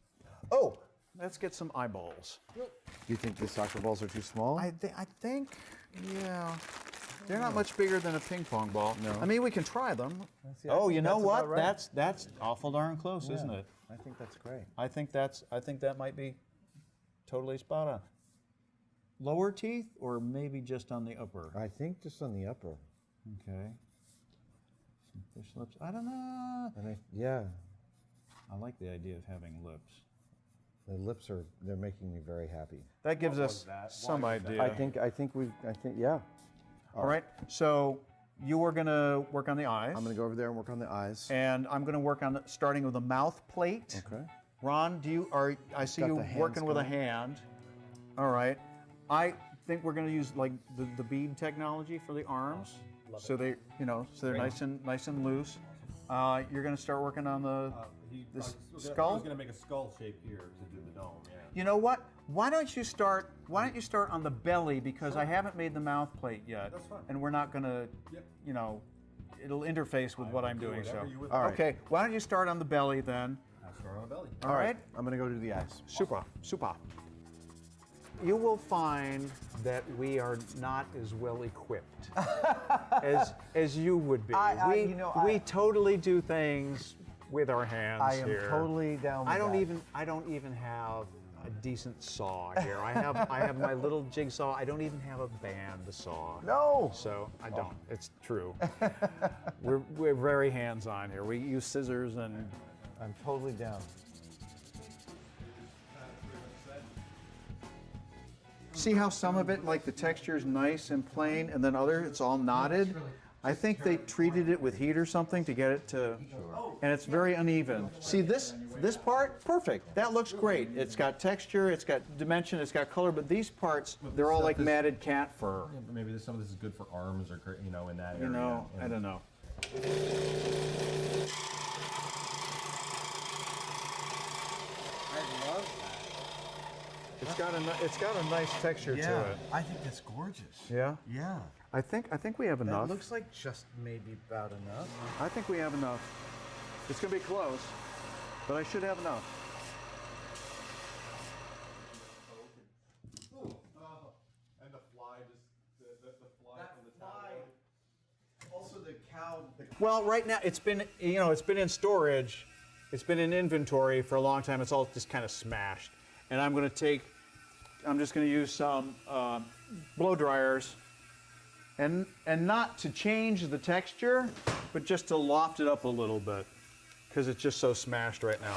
Oh, let's get some eyeballs. You think the soccer balls are too small? I think, yeah. They're not much bigger than a ping pong ball. No. I mean, we can try them. Yeah, Oh, you know that's what? about right. That's awful darn close, Yeah, isn't it? I think that's great. I think that might be totally spot on. Lower teeth, or maybe just on the upper? I think just on the upper. Okay. Some fish lips. I don't know. And I like the idea of having lips. The lips they're making me very happy. That gives us some idea. I think, yeah. All right. So you are going to work on the eyes. I'm going to go over there and work on the eyes. And I'm going to work on starting with the mouth plate. Okay. Ron, I see Got you the hands working with a going. hand. All right. I think we're going to use like the bead technology for the arms, so they're nice and loose. You're going to start working on the skull. I was going to make a skull shape here to do the dome. Yeah. You know what? Why don't you start on the belly, because I haven't made the mouth plate yet. That's fine. And we're not going to, you know, it'll interface with what I'm doing. So, All right. okay. Why don't you start on the belly then? I'll start on the belly. All right. I'm going to go do the eyes. Super. You will find that we are not as well equipped as you would be. We totally do things with our hands. I am here. totally down with I don't that. even have a decent saw here. I have my little jigsaw. I don't even have a band saw. No. So I don't. It's true. We're very hands-on here. We use scissors and. I'm totally down. See how some of it, like the texture is nice and plain, and then it's all knotted? I think they treated it with heat or something to get it to, and it's very uneven. See this part? Perfect. That looks great. It's got texture, it's got dimension, it's got color, but these parts, they're all like matted cat fur. Yeah, but maybe some of this is good for arms or, you know, in that area. You know, I don't know. I love that. It's got a nice texture to it. I think that's gorgeous. Yeah? Yeah. I think we have enough. That looks like just maybe about enough. I think we have enough. It's going to be close, but I should have enough. And the fly from the fly. Also the cow. Well, right now it's been in storage, it's been in inventory for a long time. It's all just kind of smashed, and I'm going to take gonna use some blow dryers, and not to change the texture, but just to loft it up a little bit, because it's just so smashed right now.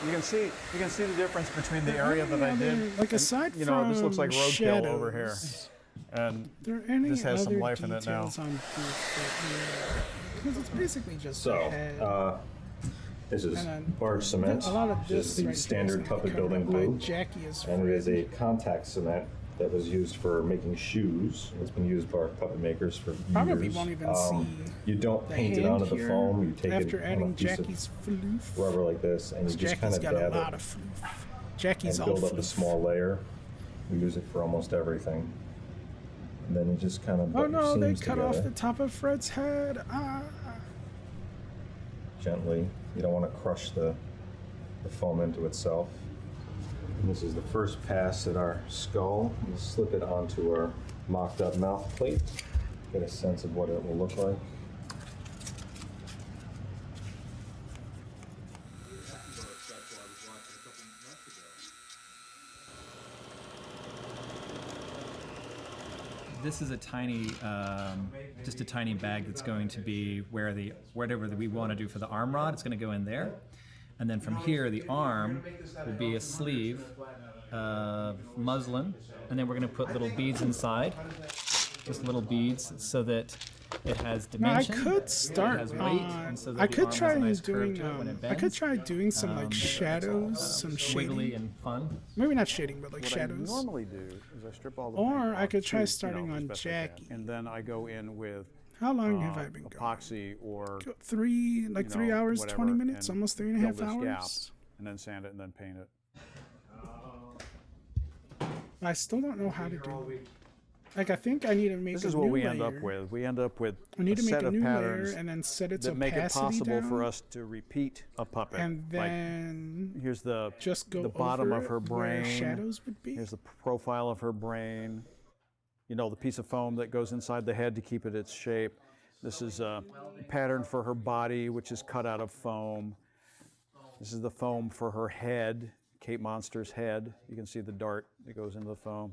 You can see the difference between the area that I did. Like aside and, from this looks like roadkill shadows, over here, and this has some life in it now. Because it's basically just So, a head. this is And barge cement, a lot of which is this the right standard here puppet is building covered by glue. Jackie is And it is a contact cement that was used for making shoes. It's been used by puppet makers for Probably years. won't even see You don't the paint it hand onto the here foam. You take after it on a adding piece Jackie's of floof. rubber like this, and you just kind Jackie's of got a dab lot it of floof. Jackie's and all build up a floof. small layer. We use it for almost everything. And then you just kind of Oh butt your no, they seams cut together off the top of Fred's head. gently. You don't want to crush the foam into itself. And this is the first pass at our skull. We'll slip it onto our mocked up mouth plate. Get a sense of what it will look like. This is a tiny, just a tiny bag that's going to be whatever we want to do for the arm rod. It's going to go in there, and then from here the arm will be a sleeve, muslin, and then we're going to put little beads inside, just little beads, so that it has dimension. No, I could start it has weight, and so that I the could arm try has a nice doing. curve to it when it I could bends. try doing some like shadows, some shading. wiggly and fun. Maybe not shading, but like What shadows. I normally do is I strip all the Or paint I off could try too, starting as on best I can. Jackie. And then I go in with How long have I been epoxy or 3 hours, whatever, 20 minutes, and almost 3.5 fill this gap, hours. and then sand it and then paint it. I still don't know how to do it. Like I think I need to make This a is new what we layer. end up with. We end up with I need a to make set a of new patterns layer and then set its that make it opacity possible down. for us to repeat a puppet. And Like, then here's the just go the bottom over of her it where brain. shadows would be. Here's the profile of her brain. You know, the piece of foam that goes inside the head to keep it its shape. This is a pattern for her body, which is cut out of foam. This is the foam for her head, Kate Monster's head. You can see the dart that goes into the foam.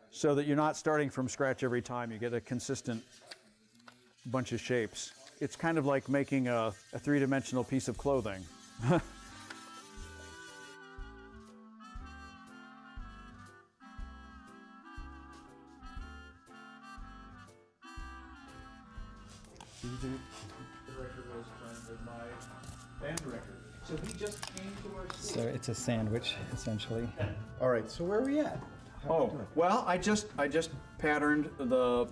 So that you're not starting from scratch every time. You get a consistent bunch of shapes. It's kind of like making a three-dimensional piece of clothing. So he just came to our So it's a sandwich, essentially. All right, so where are we at? Oh, well, I just patterned the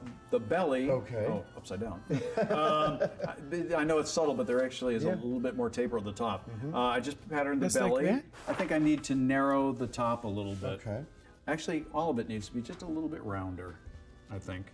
belly. Okay. Oh, upside down. I know it's subtle, but there actually is a little bit more taper at the top. I just patterned the Just like belly. that? I think I need to narrow the top a little bit. Okay. Actually, all of it needs to be just a little bit rounder, I think.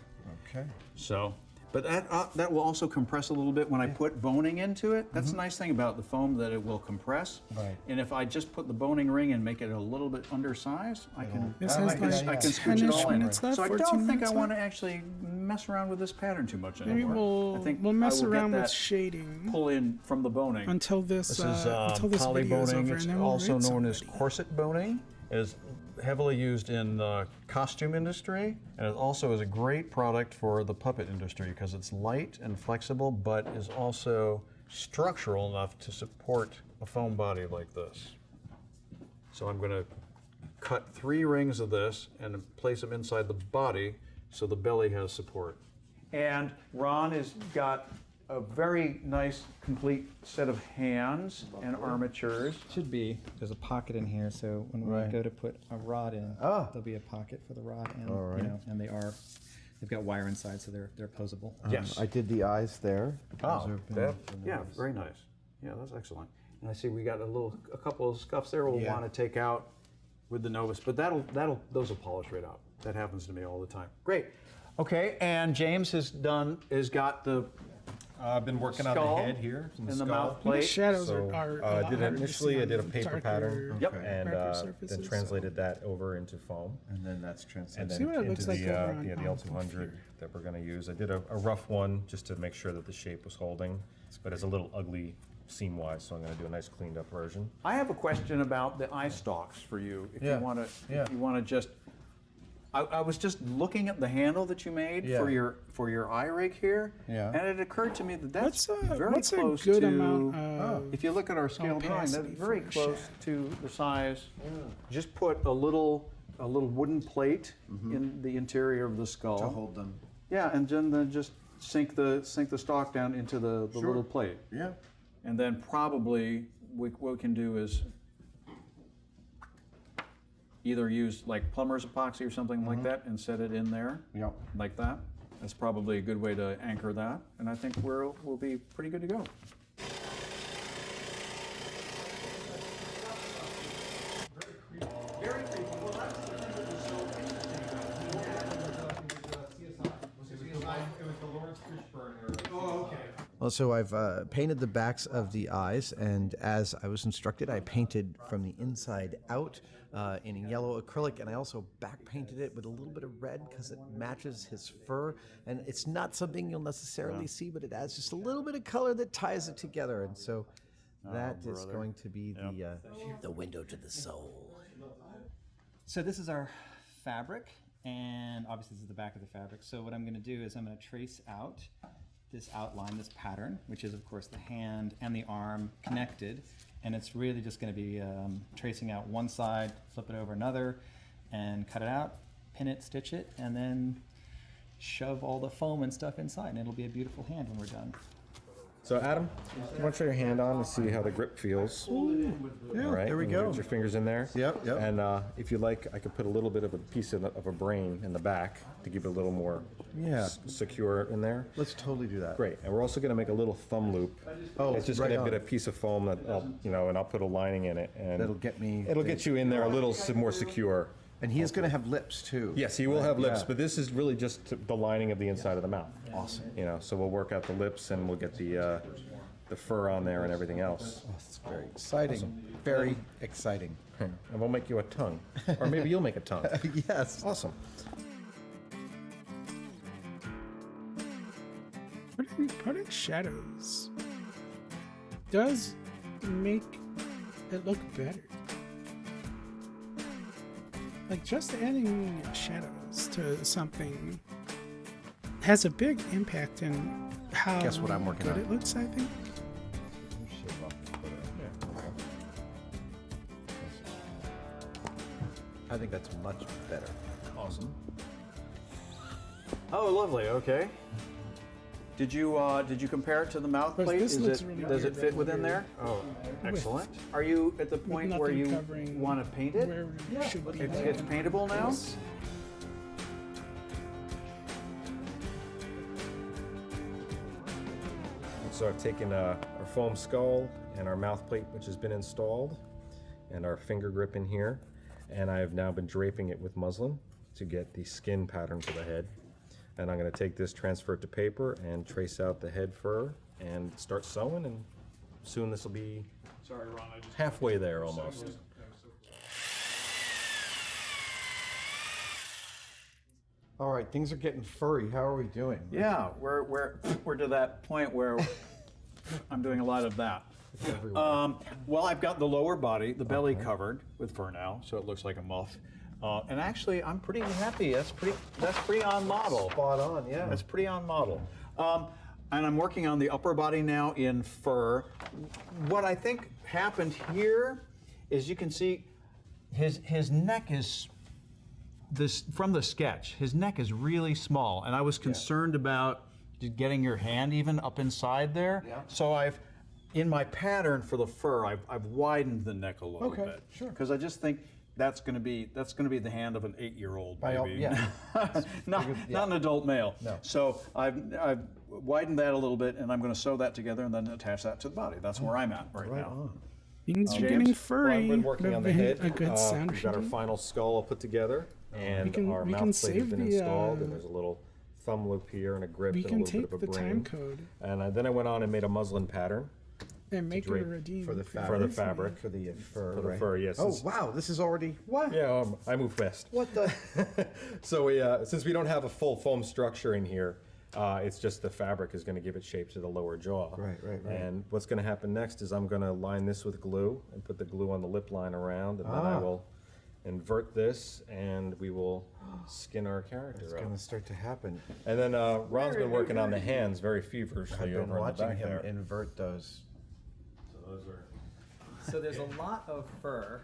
Okay. So, but that will also compress a little bit when I put boning into it. That's the nice thing about the foam, that it will compress. Right. And if I just put the boning ring and make it a little bit undersized, I can This has I like can scooch it 10-ish all in. minutes left, So I 14 don't think I minutes want to left. actually mess around with this pattern too much Maybe anymore. I think we'll mess I will get around with that shading pull in from the boning. until this until this poly video is boning. over, It's and then we'll also rate known as somebody. corset boning. It is heavily used in the costume industry, and it also is a great product for the puppet industry because it's light and flexible, but is also structural enough to support a foam body like this. So I'm going to cut 3 rings of this and place them inside the body so the belly has support. And Ron has got a very nice, complete set of hands and armatures. Should be. There's a pocket in here, so when we go to put a rod in, there'll be a pocket for the rod, and All right. you know, and they've got wire inside, so they're posable. Yes. I did the eyes there. Oh, Those have that, been yeah, nice. very nice. Yeah, that's excellent. And I see we got a couple of scuffs there we'll Yeah. want to take out with the Novus, but those will polish right out. That happens to me all the time. Great. Okay, and James has got the I've been working on skull the head here, and the mouth plate. The shadows So, are a I lot did harder to initially. see I did a on paper darker- pattern, and darker then surfaces, translated that over into foam, And then that's and translated. then See what it into looks the like over on the L200 that we're going to use. I did a rough one just to make sure that the shape was holding, but it's a little ugly seam-wise, so I'm going to do a nice cleaned-up version. I have a question about the eye stalks for you. If Yeah. you want to, Yeah. if you want to just, I was just looking at the handle that you made Yeah. for your eye rig here, Yeah. and it occurred to me that that's very what's a close good to. amount of if you look at our scale drawing, that's opacity very for a close to the size. Just put a little wooden plate in the interior of the skull To hold them. Yeah, and then just sink the stalk down into the Sure. little plate. Yeah. And then probably what we can do is either use like plumber's epoxy or something like that and set it in there. Yep. Like that. That's probably a good way to anchor that. And I think we'll be pretty good to go. Well, so I've painted the backs of the eyes, and as I was instructed, I painted from the inside out in yellow acrylic, and I also back painted it with a little bit of red because it matches his fur. And it's not something you'll necessarily see, but it adds just a little bit of color that ties it together. And so that is going to be the window to the soul. So this is our fabric, and obviously this is the back of the fabric. So what I'm going to do is I'm going to trace out this outline, this pattern, which is of course the hand and the arm connected, and it's really just going to be tracing out one side, flip it over another, and cut it out, pin it, stitch it, and then shove all the foam and stuff inside, and it'll be a beautiful hand when we're done. So Adam, you want to try your hand on and see how the grip feels? Yeah, All right, there we and go. Get your fingers in there. Yep, yep. And if you like, I could put a little bit of a piece of a brain in the back to keep it a little more secure in there. Let's totally do that. Great. And we're also going to make a little thumb loop. Oh, it's just right going to on. be a piece of foam that and I'll put a lining in it, and That'll get me. it'll get you in there a little more secure. And he is going to have lips too. Yes, he will have lips, Yeah. but this is really just the lining of the inside of the mouth. Awesome. So we'll work out the lips, and we'll get the fur on there and everything else. Oh, it's very exciting. Awesome. Very exciting. And we'll make you a tongue, or maybe you'll make a tongue. Yes. Awesome. Putting shadows does make it look better. Like just adding shadows to something has a big impact in how Guess what I'm working good on? it looks, I think. I think that's much better. Awesome. Oh, lovely. Okay. Did you compare it to the mouth But plate? this looks really Does it good fit within here. there? Oh, With- excellent. Are you at the point where nothing you covering want to paint it? where it should be. It's paintable now? Yes. So I've taken our foam skull and our mouth plate, which has been installed, and our finger grip in here, and I have now been draping it with muslin to get the skin pattern for the head. And I'm going to take this, transfer it to paper, and trace out the head fur and start sewing, and soon this will be Sorry, Ron. I just halfway there almost. All right, things are getting furry. How are we doing? Yeah, we're to that point where I'm doing a lot of that. Well, I've got the lower body, the belly covered with fur now, so it looks like a muff. And actually, I'm pretty happy. That's pretty on model. Spot on, yeah. That's pretty on model. And I'm working on the upper body now in fur. What I think happened here is you can see his neck is from the sketch. His neck is really small, and I was concerned about getting your hand even up inside there. Yeah. So in my pattern for the fur, I've widened the neck a little Okay, bit. sure. Because I just think that's going to be the hand of an 8-year-old baby. Yeah. not an adult male. No. So I've widened that a little bit, and I'm going to sew that together and then attach that to the body. That's where I'm at right now. on. Things are James? getting Well, furry. I've been working on the head. A good sound We've got our shooting. final skull all put together, and We can our save mouth plate has been the, installed, and there's a little thumb loop here and a grip We and a can little bit take of a the brain. time code And then I went on and made a muslin pattern. and make it a drape redeem For the for the fabric. fabric. For the fur. For the right? fur, yes. Oh wow, this is already what? Yeah, I move fast. What the? So we, since we don't have a full foam structure in here, it's just the fabric is going to give it shape to the lower jaw. Right. And what's going to happen next is I'm going to line this with glue and put the glue on the lip line around, and then I will invert this, and we will skin our character It's up. going to start to happen. And then Ron's been working on the hands very feverishly I've been over in the watching back him there. invert those. So those are. So there's a lot of fur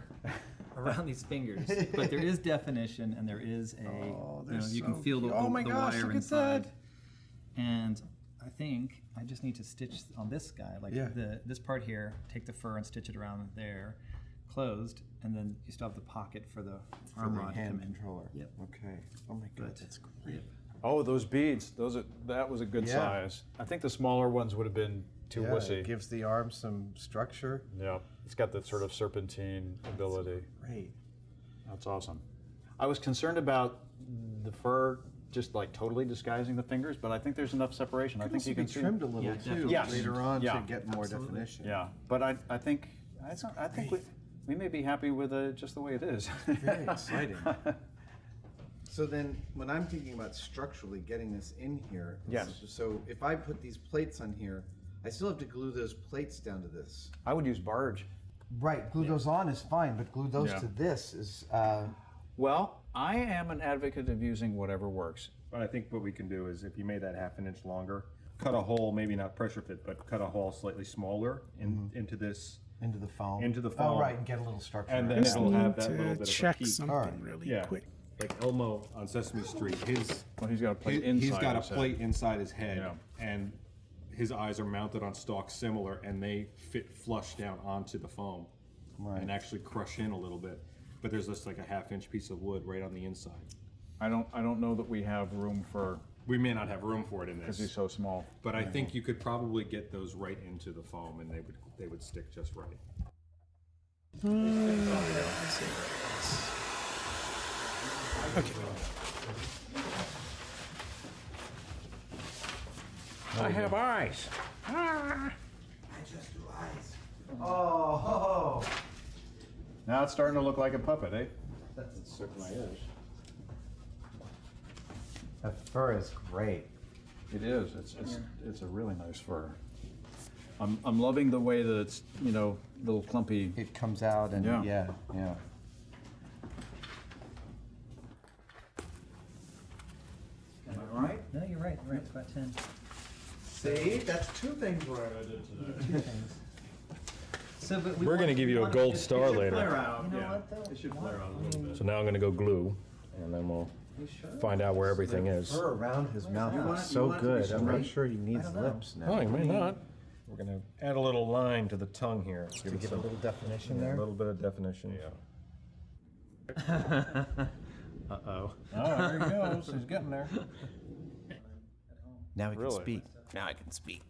around these fingers, but there is definition and there is a, you can feel the, oh my the gosh, wire look at inside. that. And I think I just need to stitch on this guy, like Yeah. this part here, take the fur and stitch it around there, closed, and then you still have the pocket for the arm rod to come hand in. controller. Yep. Okay. Oh my god, that's great. Oh, those beads. That was a good Yeah. size. I think the smaller ones would have been too Yeah, wussy. it gives the arm some structure. Yeah, it's got that sort of serpentine ability. Great. That's awesome. I was concerned about the fur just like totally disguising the fingers, but I think there's enough separation. I think you can see trimmed a little too Yes. later on Yeah. to get more definition. Yeah, but I think we may be happy with just the way it is. Very exciting. So then, when I'm thinking about structurally getting this in here, Yes. So if I put these plates on here, I still have to glue those plates down to this. I would use barge. Right, glue those on is fine, but glue those Yeah. to this is. Well, I am an advocate of using whatever works. But I think what we can do is, if you made that half an inch longer, cut a hole, maybe not pressure fit, but cut a hole slightly smaller into this. Into the foam. Into the foam. Oh, right, and get a little structure. And then I just it'll have need that little to bit of a check peak. something really quick. Like Elmo on Sesame Street, He's got a plate he's inside got a his head. plate inside his head, Yeah. and his eyes are mounted on stalks similar, and they fit flush down onto the foam, and actually crush in a little bit. But there's just like a half-inch piece of wood right on the inside. I don't know that we have room for. We may not have room for it in Because this. he's so small. But I think you could probably get those right into the foam, and they would stick just right. Okay. I have eyes. I just do eyes. Oh. Now it's starting to look like a puppet, eh? It certainly is. The fur is great. It is. It's a really nice fur. I'm loving the way that it's little clumpy. It comes out and yeah. Am I right? No, you're right. You're right. It's about 10. See, that's two things right I did today. Two things. So, but We're going to give you a gold star later. You know what, though? It should flare out a little bit. So now I'm going to go glue, and then we'll find out where everything is. Fur around his mouth You want is it- so you want it to be good. I'm not straight? sure he needs I don't know. lips now. Oh, you may not. We're going to add a little line to the tongue here. To get a little definition there. A little bit of definition, yeah. Uh-oh. Oh, there he goes. He's getting there. Now he can Really? speak. Now I can speak.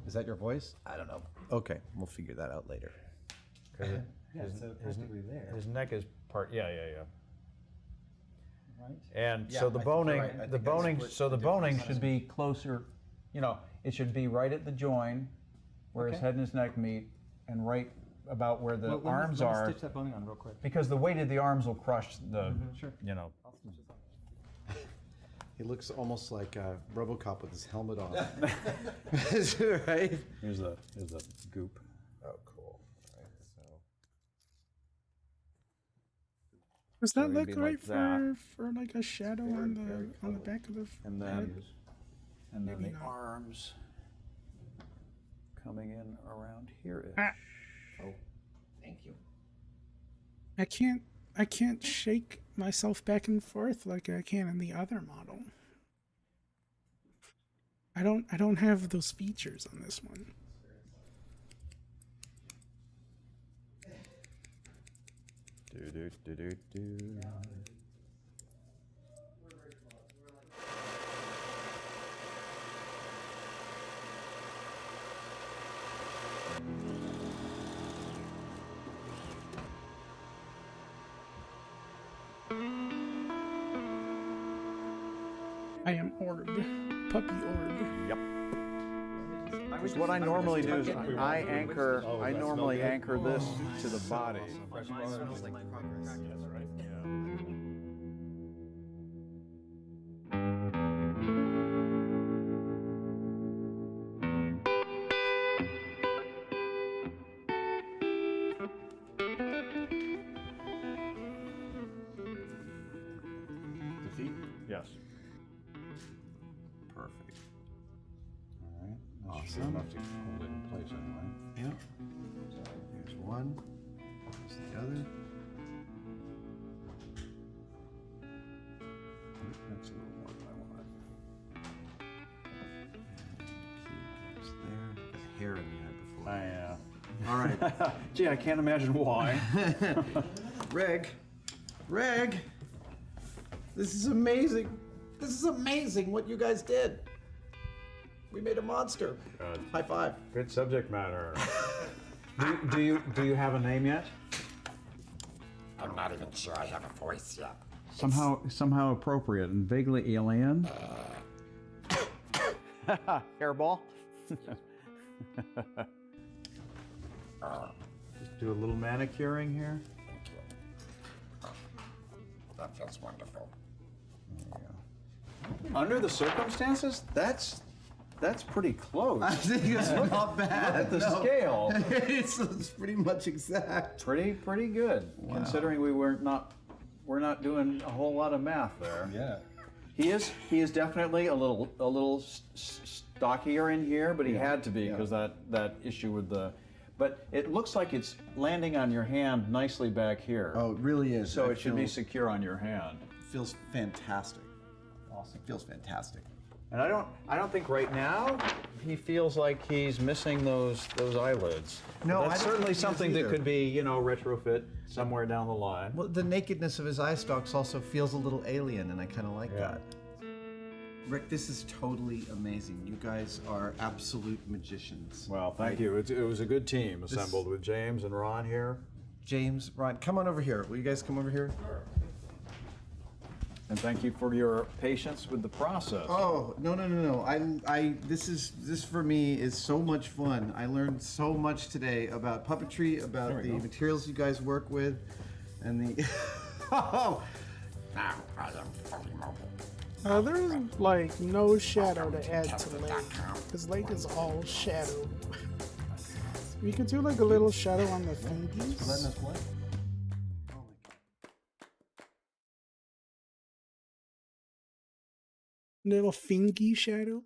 Is that your voice? I don't know. Okay, we'll figure that out later. His neck is part. Yeah. Right? And Yeah, so the I think boning, you're right. I the think I boning, split so the the boning difference. should be closer. It should be right at the join, where his Okay. head and his neck meet, and right about where the Well, let me- arms let me are. Stitch that boning on real quick. Because the weight of the arms will crush the. Sure. I'll stitch this on. He looks almost like RoboCop with his helmet on. Right? Here's the goop. Oh, cool. Right, so. Does So that it'd look be right like that. for like a shadow on the back of the And head? then Maybe the not. arms coming in around here. Oh, thank you. I can't shake myself back and forth like I can in the other model. I don't have those features on this one. Do. I am orb. Puppy orb. Yep. Because what I normally do is I normally anchor this to the body. The feet? Yes. Perfect. All right. That's Awesome. enough to hold it in place anyway. Yep. So here's one. Here's the other. That's a little more than I wanted. Keep this there. Got hair in the eye before. All right. Gee, I can't imagine why. Reg, this is amazing. This is amazing what you guys did. We made a monster. Good. High five. Good subject matter. do you have a name yet? I'm not even sure I have a voice yet. Somehow appropriate and vaguely alien. Hairball. Just do a little manicuring here. Thank you. That feels wonderful. Under the circumstances, that's pretty close. I think it's not bad. Look at the scale. it's pretty much exact. Pretty good, Wow. considering we're not doing a whole lot of math there. Yeah. He is definitely a little stockier in here, but he had to be because that issue with the. But it looks like it's landing on your hand nicely back here. Oh, it really is. So it should be secure on your hand. Feels fantastic. Awesome. Feels fantastic. And I don't think right now he feels like he's missing those eyelids. No, that's I don't certainly think he is something that either. could be retrofit somewhere down the line. Well, the nakedness of his eye stalks also feels a little alien, and I kind of like that. Rick, this is totally amazing. You guys are absolute magicians. Well, thank you. It was a good team assembled with James and Ron here. James, Ron, come on over here. Will you guys come over here? And thank you for your patience with the process. Oh, no. This for me is so much fun. I learned so much today about puppetry, about the materials you guys work with, and the. Oh! Now I am fully mobile. There's like no shadow to add to Lake, because Lake is all shadow. We could do like a little shadow on the fingies. Letting us play. Little fingy shadow.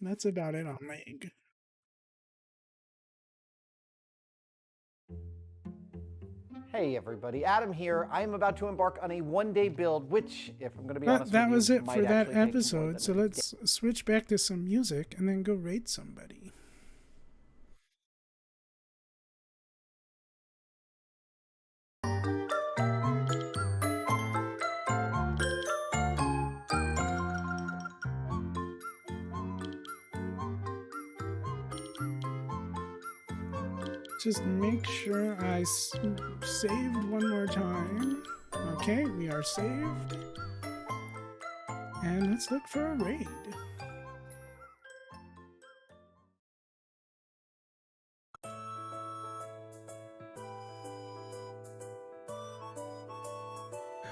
That's about it on Leg. Hey everybody, Adam here. I am about to embark on a one-day build, which, if I'm going to be honest That with was you, it might for that actually take more episode. than So a let's switch back to some music and then go rate somebody. Just make sure I saved one more time. Okay, we are saved. And let's look for a raid.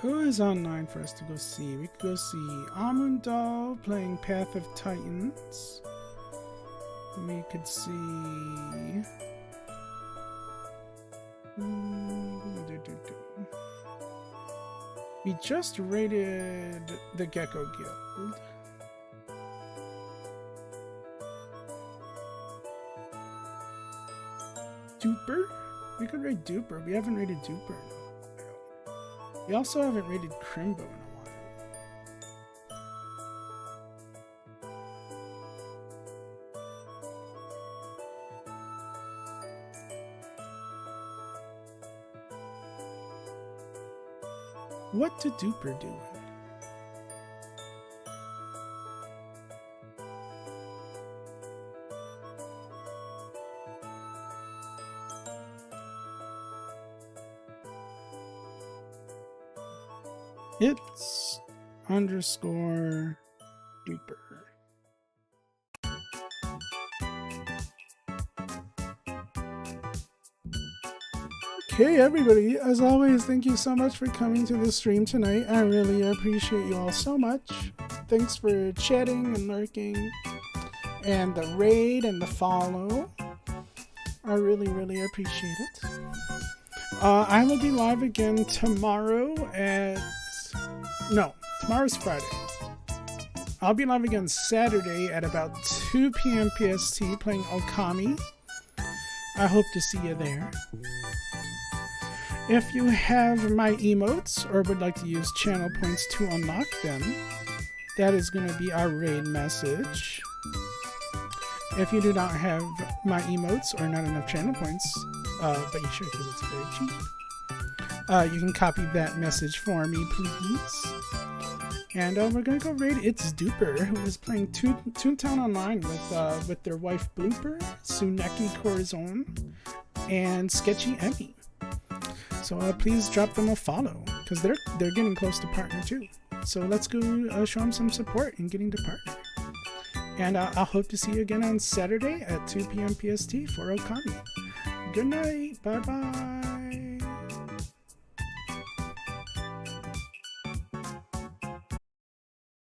Who is online for us to go see? We could go see Amundal playing Path of Titans. We could see... We just raided the Gecko Guild. Duper? We could raid Duper. We haven't raided Duper in a while. We also haven't raided Crimbo in a while. What to Duper doing? It's underscore duper. Okay, everybody, as always, thank you so much for coming to the stream tonight. I really appreciate you all so much. Thanks for chatting and lurking, and the raid and the follow. I really, really appreciate it. I will be live again tomorrow tomorrow's Friday. I'll be live again Saturday at about 2 p.m. PST playing Okami. I hope to see you there. If you have my emotes or would like to use channel points to unlock them, that is going to be our raid message. If you do not have my emotes or not enough channel points, but you should because it's very cheap, you can copy that message for me, please. And we're going to go raid It's Duper, who is playing Toontown Online with their wife Blooper, Tsuneki Corazon, and Sketchy Emmy. So please drop them a follow, because they're getting close to partner too. So let's go show them some support in getting to partner. And I'll hope to see you again on Saturday at 2 p.m. PST for Okami. Good night. Bye-bye.